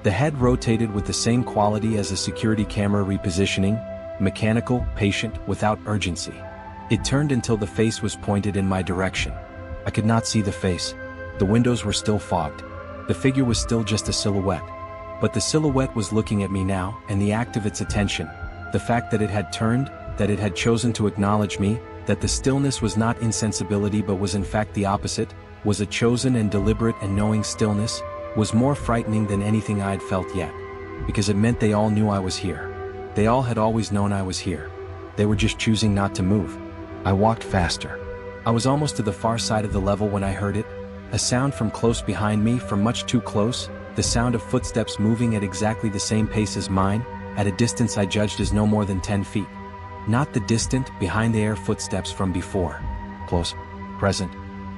S1: The head rotated with the same quality as a security camera repositioning, mechanical, patient, without urgency. It turned until the face was pointed in my direction. I could not see the face. The windows were still fogged. The figure was still just a silhouette. But the silhouette was looking at me now, and the act of its attention, the fact that it had turned, that it had chosen to acknowledge me, that the stillness was not insensibility but was in fact the opposite, was a chosen and deliberate and knowing stillness, was more frightening than anything I had felt yet. Because it meant they all knew I was here. They all had always known I was here. They were just choosing not to move. I walked faster. I was almost to the far side of the level when I heard it, a sound from close behind me, from much too close, the sound of footsteps moving at exactly the same pace as mine, at a distance I judged as no more than 10 feet. Not the distant, behind-the-air footsteps from before. Close. Present.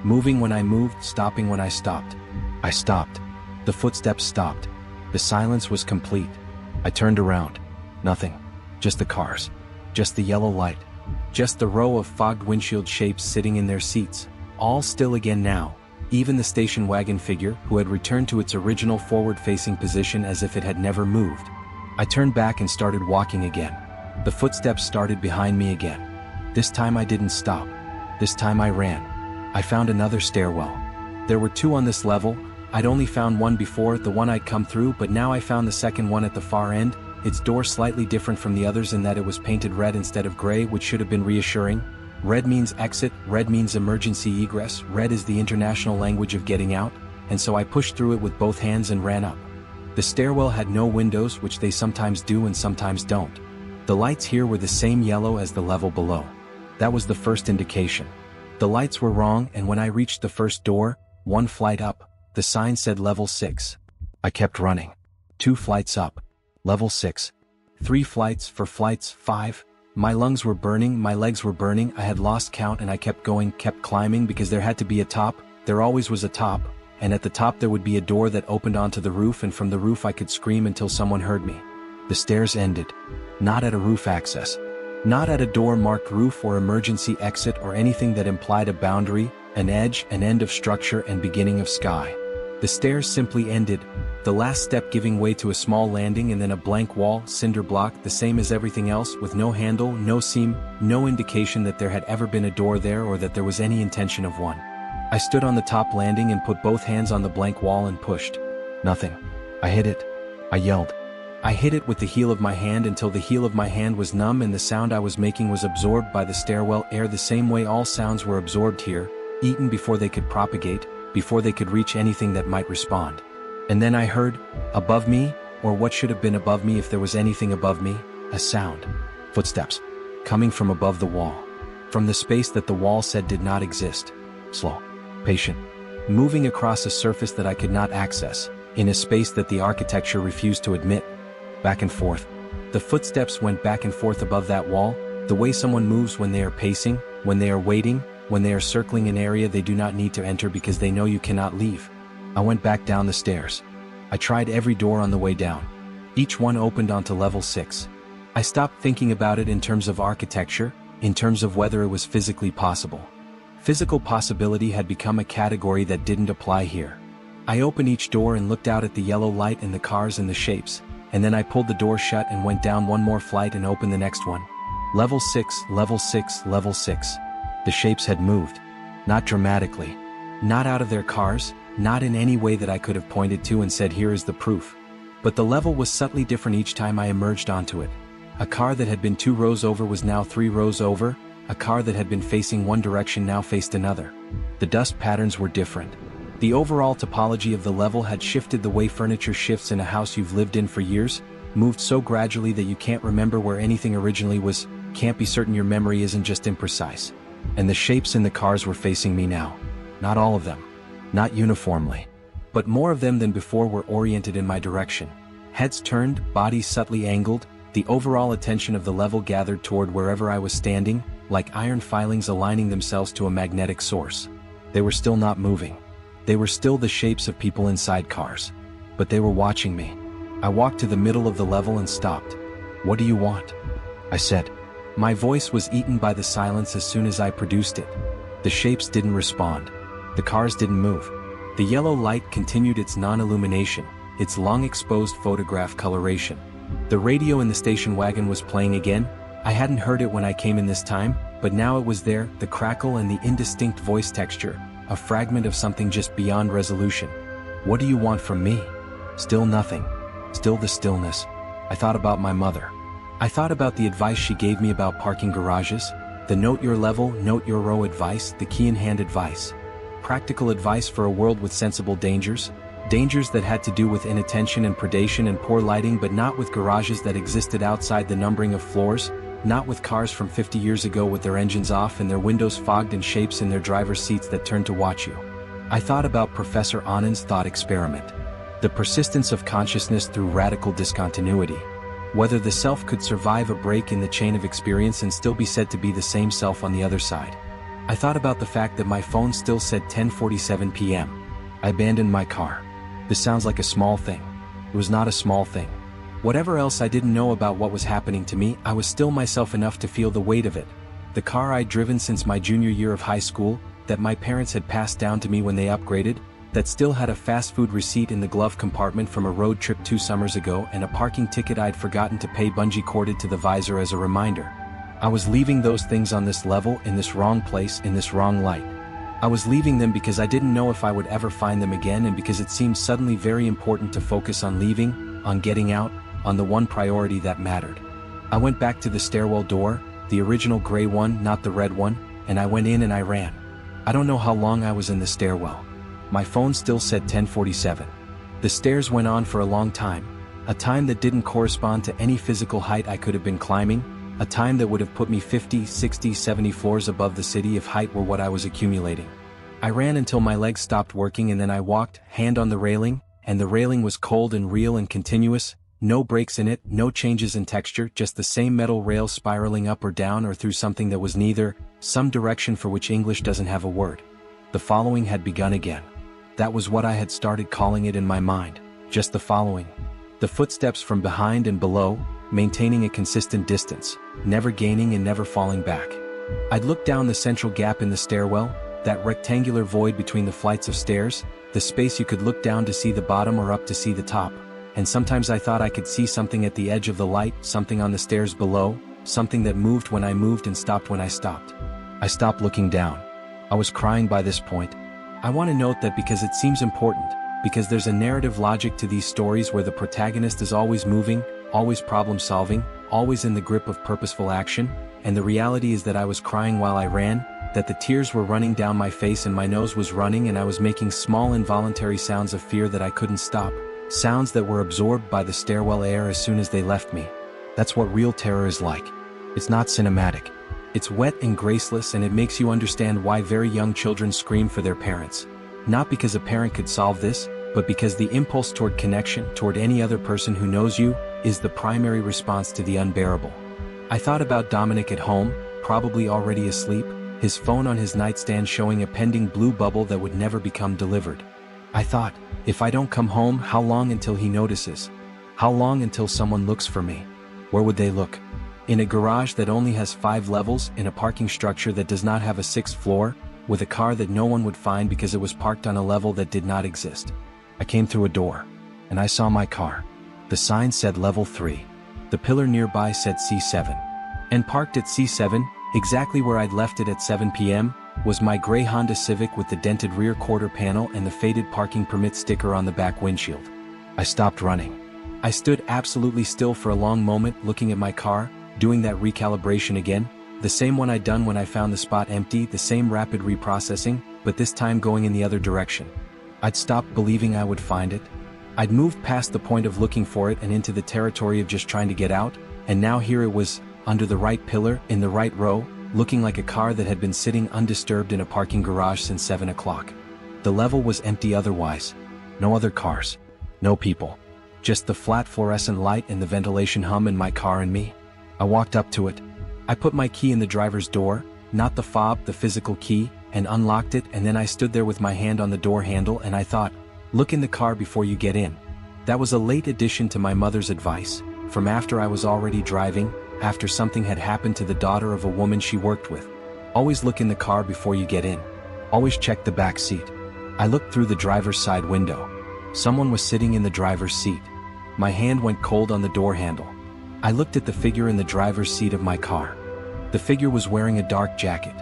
S1: Moving when I moved, stopping when I stopped. I stopped. The footsteps stopped. The silence was complete. I turned around. Nothing. Just the cars. Just the yellow light. Just the row of fogged windshield shapes sitting in their seats. All still again now. Even the station wagon figure, who had returned to its original forward-facing position as if it had never moved. I turned back and started walking again. The footsteps started behind me again. This time I didn't stop. This time I ran. I found another stairwell. There were two on this level. I'd only found one before, the one I'd come through, but now I found the second one at the far end, its door slightly different from the others in that it was painted red instead of gray, which should have been reassuring. Red means exit, red means emergency egress, red is the international language of getting out, and so I pushed through it with both hands and ran up. The stairwell had no windows, which they sometimes do and sometimes don't. The lights here were the same yellow as the level below. That was the first indication. The lights were wrong, and when I reached the first door, one flight up, the sign said level 6. I kept running. 2 flights up. Level 6. 3 flights, 4 flights, 5. My lungs were burning, my legs were burning, I had lost count, and I kept going, kept climbing, because there had to be a top. There always was a top, and at the top there would be a door that opened onto the roof, and from the roof I could scream until someone heard me. The stairs ended. Not at a roof access. Not at a door marked roof or emergency exit or anything that implied a boundary, an edge, an end of structure and beginning of sky. The stairs simply ended, the last step giving way to a small landing and then a blank wall, cinder block, the same as everything else, with no handle, no seam, no indication that there had ever been a door there or that there was any intention of one. I stood on the top landing and put both hands on the blank wall and pushed. Nothing. I hit it. I yelled. I hit it with the heel of my hand until the heel of my hand was numb and the sound I was making was absorbed by the stairwell air the same way all sounds were absorbed here, eaten before they could propagate, before they could reach anything that might respond. And then I heard, above me, or what should have been above me if there was anything above me, a sound. Footsteps. Coming from above the wall. From the space that the wall said did not exist. Slow. Patient. Moving across a surface that I could not access, in a space that the architecture refused to admit. Back and forth. The footsteps went back and forth above that wall, the way someone moves when they are pacing, when they are waiting, when they are circling an area they do not need to enter because they know you cannot leave. I went back down the stairs. I tried every door on the way down. Each one opened onto level 6. I stopped thinking about it in terms of architecture, in terms of whether it was physically possible. Physical possibility had become a category that didn't apply here. I opened each door and looked out at the yellow light and the cars and the shapes, and then I pulled the door shut and went down one more flight and opened the next one. Level 6, level 6, level 6. The shapes had moved. Not dramatically. Not out of their cars, not in any way that I could have pointed to and said here is the proof. But the level was subtly different each time I emerged onto it. A car that had been 2 rows over was now 3 rows over, a car that had been facing one direction now faced another. The dust patterns were different. The overall topology of the level had shifted the way furniture shifts in a house you've lived in for years, moved so gradually that you can't remember where anything originally was, can't be certain your memory isn't just imprecise. And the shapes in the cars were facing me now. Not all of them. Not uniformly. But more of them than before were oriented in my direction. Heads turned, bodies subtly angled, the overall attention of the level gathered toward wherever I was standing, like iron filings aligning themselves to a magnetic source. They were still not moving. They were still the shapes of people inside cars. But they were watching me. I walked to the middle of the level and stopped. "What do you want?" I said. My voice was eaten by the silence as soon as I produced it. The shapes didn't respond. The cars didn't move. The yellow light continued its non-illumination, its long-exposed photograph coloration. The radio in the station wagon was playing again. I hadn't heard it when I came in this time, but now it was there, the crackle and the indistinct voice texture, a fragment of something just beyond resolution. "What do you want from me?" Still nothing. Still the stillness. I thought about my mother. I thought about the advice she gave me about parking garages, the note your level, note your row advice, the key-in-hand advice. Practical advice for a world with sensible dangers, dangers that had to do with inattention and predation and poor lighting, but not with garages that existed outside the numbering of floors, not with cars from 50 years ago with their engines off and their windows fogged and shapes in their driver's seats that turned to watch you. I thought about Professor Anand's thought experiment. The persistence of consciousness through radical discontinuity. Whether the self could survive a break in the chain of experience and still be said to be the same self on the other side. I thought about the fact that my phone still said 10:47 p.m. I abandoned my car. This sounds like a small thing. It was not a small thing. Whatever else I didn't know about what was happening to me, I was still myself enough to feel the weight of it. The car I'd driven since my junior year of high school, that my parents had passed down to me when they upgraded, that still had a fast food receipt in the glove compartment from a road trip 2 summers ago and a parking ticket I'd forgotten to pay bungee corded to the visor as a reminder. I was leaving those things on this level, in this wrong place, in this wrong light. I was leaving them because I didn't know if I would ever find them again, and because it seemed suddenly very important to focus on leaving, on getting out, on the one priority that mattered. I went back to the stairwell door, the original gray one, not the red one, and I went in and I ran. I don't know how long I was in the stairwell. My phone still said 10:47. The stairs went on for a long time, a time that didn't correspond to any physical height I could have been climbing, a time that would have put me 50, 60, 70 floors above the city if height were what I was accumulating. I ran until my legs stopped working, and then I walked, hand on the railing, and the railing was cold and real and continuous, no breaks in it, no changes in texture, just the same metal rail spiraling up or down or through something that was neither, some direction for which English doesn't have a word. The following had begun again. That was what I had started calling it in my mind, just the following. The footsteps from behind and below, maintaining a consistent distance, never gaining and never falling back. I'd look down the central gap in the stairwell, that rectangular void between the flights of stairs, the space you could look down to see the bottom or up to see the top, and sometimes I thought I could see something at the edge of the light, something on the stairs below, something that moved when I moved and stopped when I stopped. I stopped looking down. I was crying by this point. I want to note that because it seems important, because there's a narrative logic to these stories where the protagonist is always moving, always problem solving, always in the grip of purposeful action, and the reality is that I was crying while I ran, that the tears were running down my face and my nose was running, and I was making small involuntary sounds of fear that I couldn't stop, sounds that were absorbed by the stairwell air as soon as they left me. That's what real terror is like. It's not cinematic. It's wet and graceless, and it makes you understand why very young children scream for their parents. Not because a parent could solve this, but because the impulse toward connection, toward any other person who knows you, is the primary response to the unbearable. I thought about Dominic at home, probably already asleep, his phone on his nightstand showing a pending blue bubble that would never become delivered. I thought, if I don't come home, how long until he notices? How long until someone looks for me? Where would they look? In a garage that only has 5 levels, in a parking structure that does not have a 6th floor, with a car that no one would find because it was parked on a level that did not exist. I came through a door, and I saw my car. The sign said level 3. The pillar nearby said C7. And parked at C7, exactly where I'd left it at 7 p.m., was my gray Honda Civic with the dented rear quarter panel and the faded parking permit sticker on the back windshield. I stopped running. I stood absolutely still for a long moment, looking at my car, doing that recalibration again, the same one I'd done when I found the spot empty, the same rapid reprocessing, but this time going in the other direction. I'd stopped believing I would find it. I'd moved past the point of looking for it and into the territory of just trying to get out, and now here it was, under the right pillar, in the right row, looking like a car that had been sitting undisturbed in a parking garage since 7 o'clock. The level was empty otherwise. No other cars. No people. Just the flat fluorescent light and the ventilation hum in my car and me. I walked up to it. I put my key in the driver's door, not the fob, the physical key, and unlocked it, and then I stood there with my hand on the door handle and I thought, look in the car before you get in. That was a late addition to my mother's advice, from after I was already driving, after something had happened to the daughter of a woman she worked with. Always look in the car before you get in. Always check the back seat. I looked through the driver's side window. Someone was sitting in the driver's seat. My hand went cold on the door handle. I looked at the figure in the driver's seat of my car. The figure was wearing a dark jacket.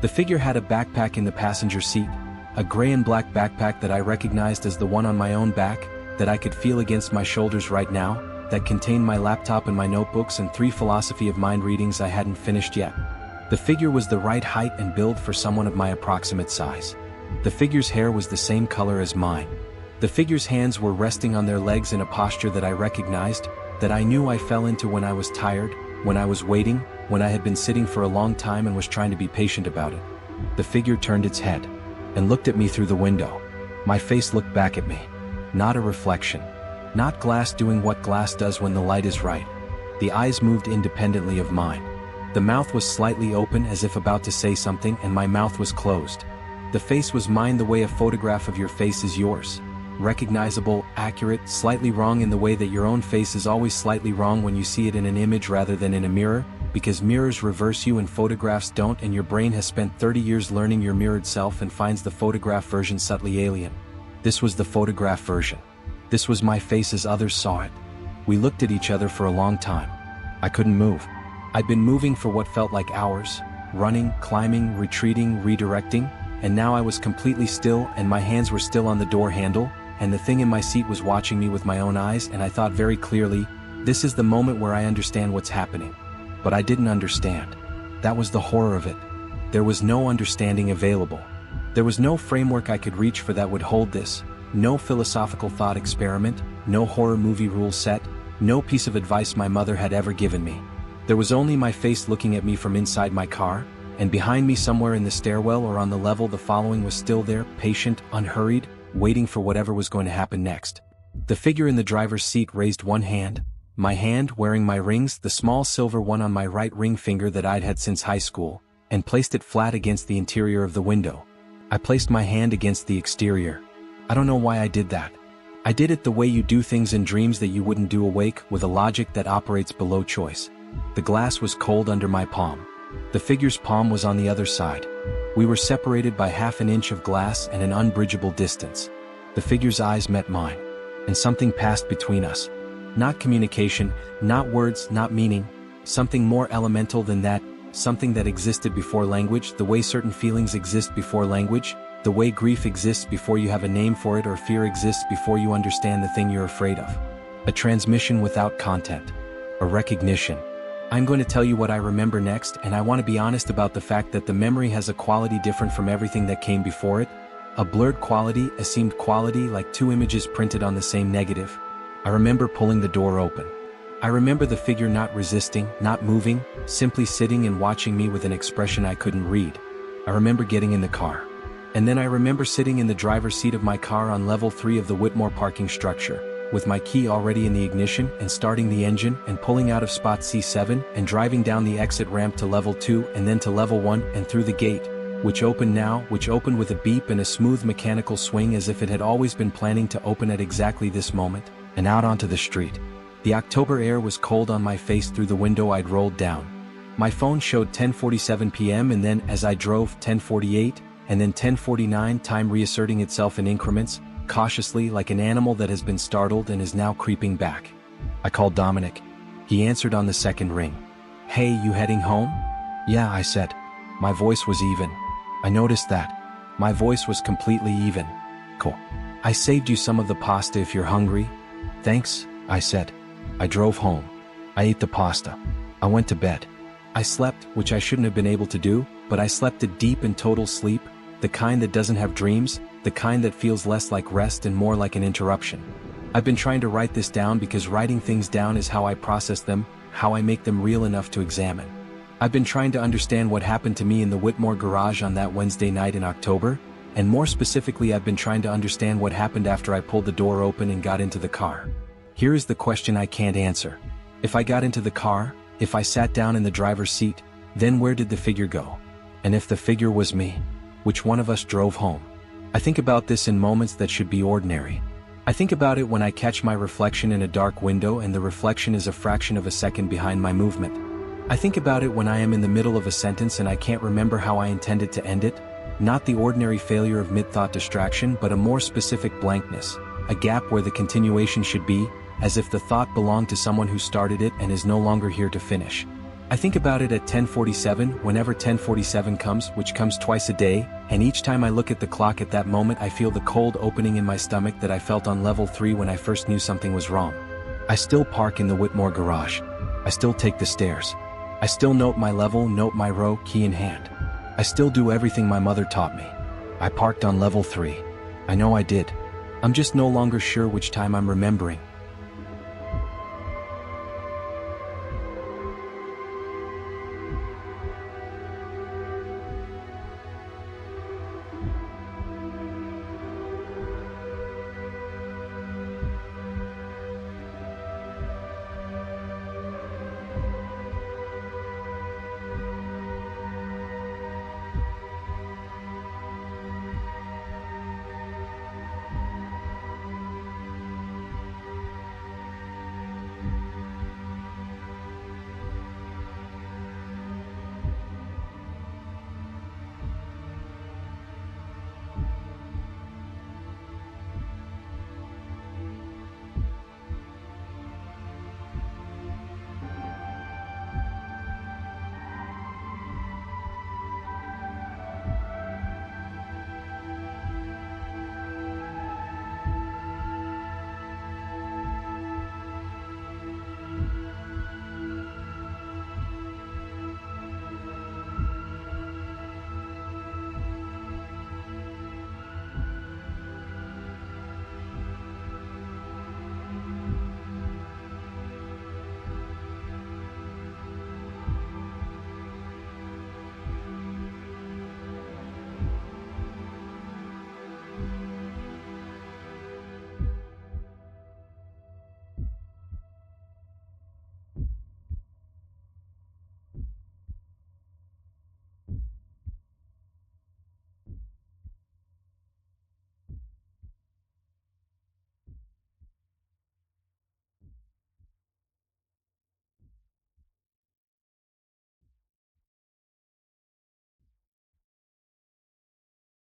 S1: The figure had a backpack in the passenger seat, a gray and black backpack that I recognized as the one on my own back, that I could feel against my shoulders right now, that contained my laptop and my notebooks and 3 philosophy of mind readings I hadn't finished yet. The figure was the right height and build for someone of my approximate size. The figure's hair was the same color as mine. The figure's hands were resting on their legs in a posture that I recognized, that I knew I fell into when I was tired, when I was waiting, when I had been sitting for a long time and was trying to be patient about it. The figure turned its head and looked at me through the window. My face looked back at me. Not a reflection. Not glass doing what glass does when the light is right. The eyes moved independently of mine. The mouth was slightly open as if about to say something, and my mouth was closed. The face was mine the way a photograph of your face is yours. Recognizable, accurate, slightly wrong in the way that your own face is always slightly wrong when you see it in an image rather than in a mirror, because mirrors reverse you and photographs don't, and your brain has spent 30 years learning your mirrored self and finds the photograph version subtly alien. This was the photograph version. This was my face as others saw it. We looked at each other for a long time. I couldn't move. I'd been moving for what felt like hours, running, climbing, retreating, redirecting, and now I was completely still, and my hands were still on the door handle, and the thing in my seat was watching me with my own eyes, and I thought very clearly, this is the moment where I understand what's happening. But I didn't understand. That was the horror of it. There was no understanding available. There was no framework I could reach for that would hold this, no philosophical thought experiment, no horror movie rule set, no piece of advice my mother had ever given me. There was only my face looking at me from inside my car, and behind me somewhere in the stairwell or on the level the following was still there, patient, unhurried, waiting for whatever was going to happen next. The figure in the driver's seat raised one hand, my hand wearing my rings, the small silver one on my right ring finger that I'd had since high school, and placed it flat against the interior of the window. I placed my hand against the exterior. I don't know why I did that. I did it the way you do things in dreams that you wouldn't do awake, with a logic that operates below choice. The glass was cold under my palm. The figure's palm was on the other side. We were separated by half an inch of glass and an unbridgeable distance. The figure's eyes met mine, and something passed between us. Not communication, not words, not meaning, something more elemental than that, something that existed before language, the way certain feelings exist before language, the way grief exists before you have a name for it, or fear exists before you understand the thing you're afraid of. A transmission without content. A recognition. I'm going to tell you what I remember next, and I want to be honest about the fact that the memory has a quality different from everything that came before it. A blurred quality, a seamed quality, like two images printed on the same negative. I remember pulling the door open. I remember the figure not resisting, not moving, simply sitting and watching me with an expression I couldn't read. I remember getting in the car. And then I remember sitting in the driver's seat of my car on level 3 of the Whitmore parking structure, with my key already in the ignition, and starting the engine and pulling out of spot C7 and driving down the exit ramp to level 2 and then to level 1 and through the gate, which opened with a beep and a smooth mechanical swing as if it had always been planning to open at exactly this moment, and out onto the street. The October air was cold on my face through the window I'd rolled down. My phone showed 10:47 p.m. and then as I drove 10:48 and then 10:49, time reasserting itself in increments, cautiously like an animal that has been startled and is now creeping back. I called Dominic. He answered on the second ring. "Hey, you heading home?" "Yeah," I said. My voice was even. I noticed that. My voice was completely even. "Cool. I saved you some of the pasta if you're hungry." "Thanks," I said. I drove home. I ate the pasta. I went to bed. I slept, which I shouldn't have been able to do, but I slept a deep and total sleep, the kind that doesn't have dreams, the kind that feels less like rest and more like an interruption. I've been trying to write this down because writing things down is how I process them, how I make them real enough to examine. I've been trying to understand what happened to me in the Whitmore garage on that Wednesday night in October, and more specifically I've been trying to understand what happened after I pulled the door open and got into the car. Here is the question I can't answer. If I got into the car, if I sat down in the driver's seat, then where did the figure go? And if the figure was me, which one of us drove home? I think about this in moments that should be ordinary. I think about it when I catch my reflection in a dark window and the reflection is a fraction of a second behind my movement. I think about it when I am in the middle of a sentence and I can't remember how I intended to end it, not the ordinary failure of mid-thought distraction but a more specific blankness, a gap where the continuation should be, as if the thought belonged to someone who started it and is no longer here to finish. I think about it at 10:47, whenever 10:47 comes, which comes twice a day, and each time I look at the clock at that moment I feel the cold opening in my stomach that I felt on level 3 when I first knew something was wrong. I still park in the Whitmore garage. I still take the stairs. I still note my level, note my row, key in hand. I still do everything my mother taught me. I parked on level 3. I know I did. I'm just no longer sure which time I'm remembering.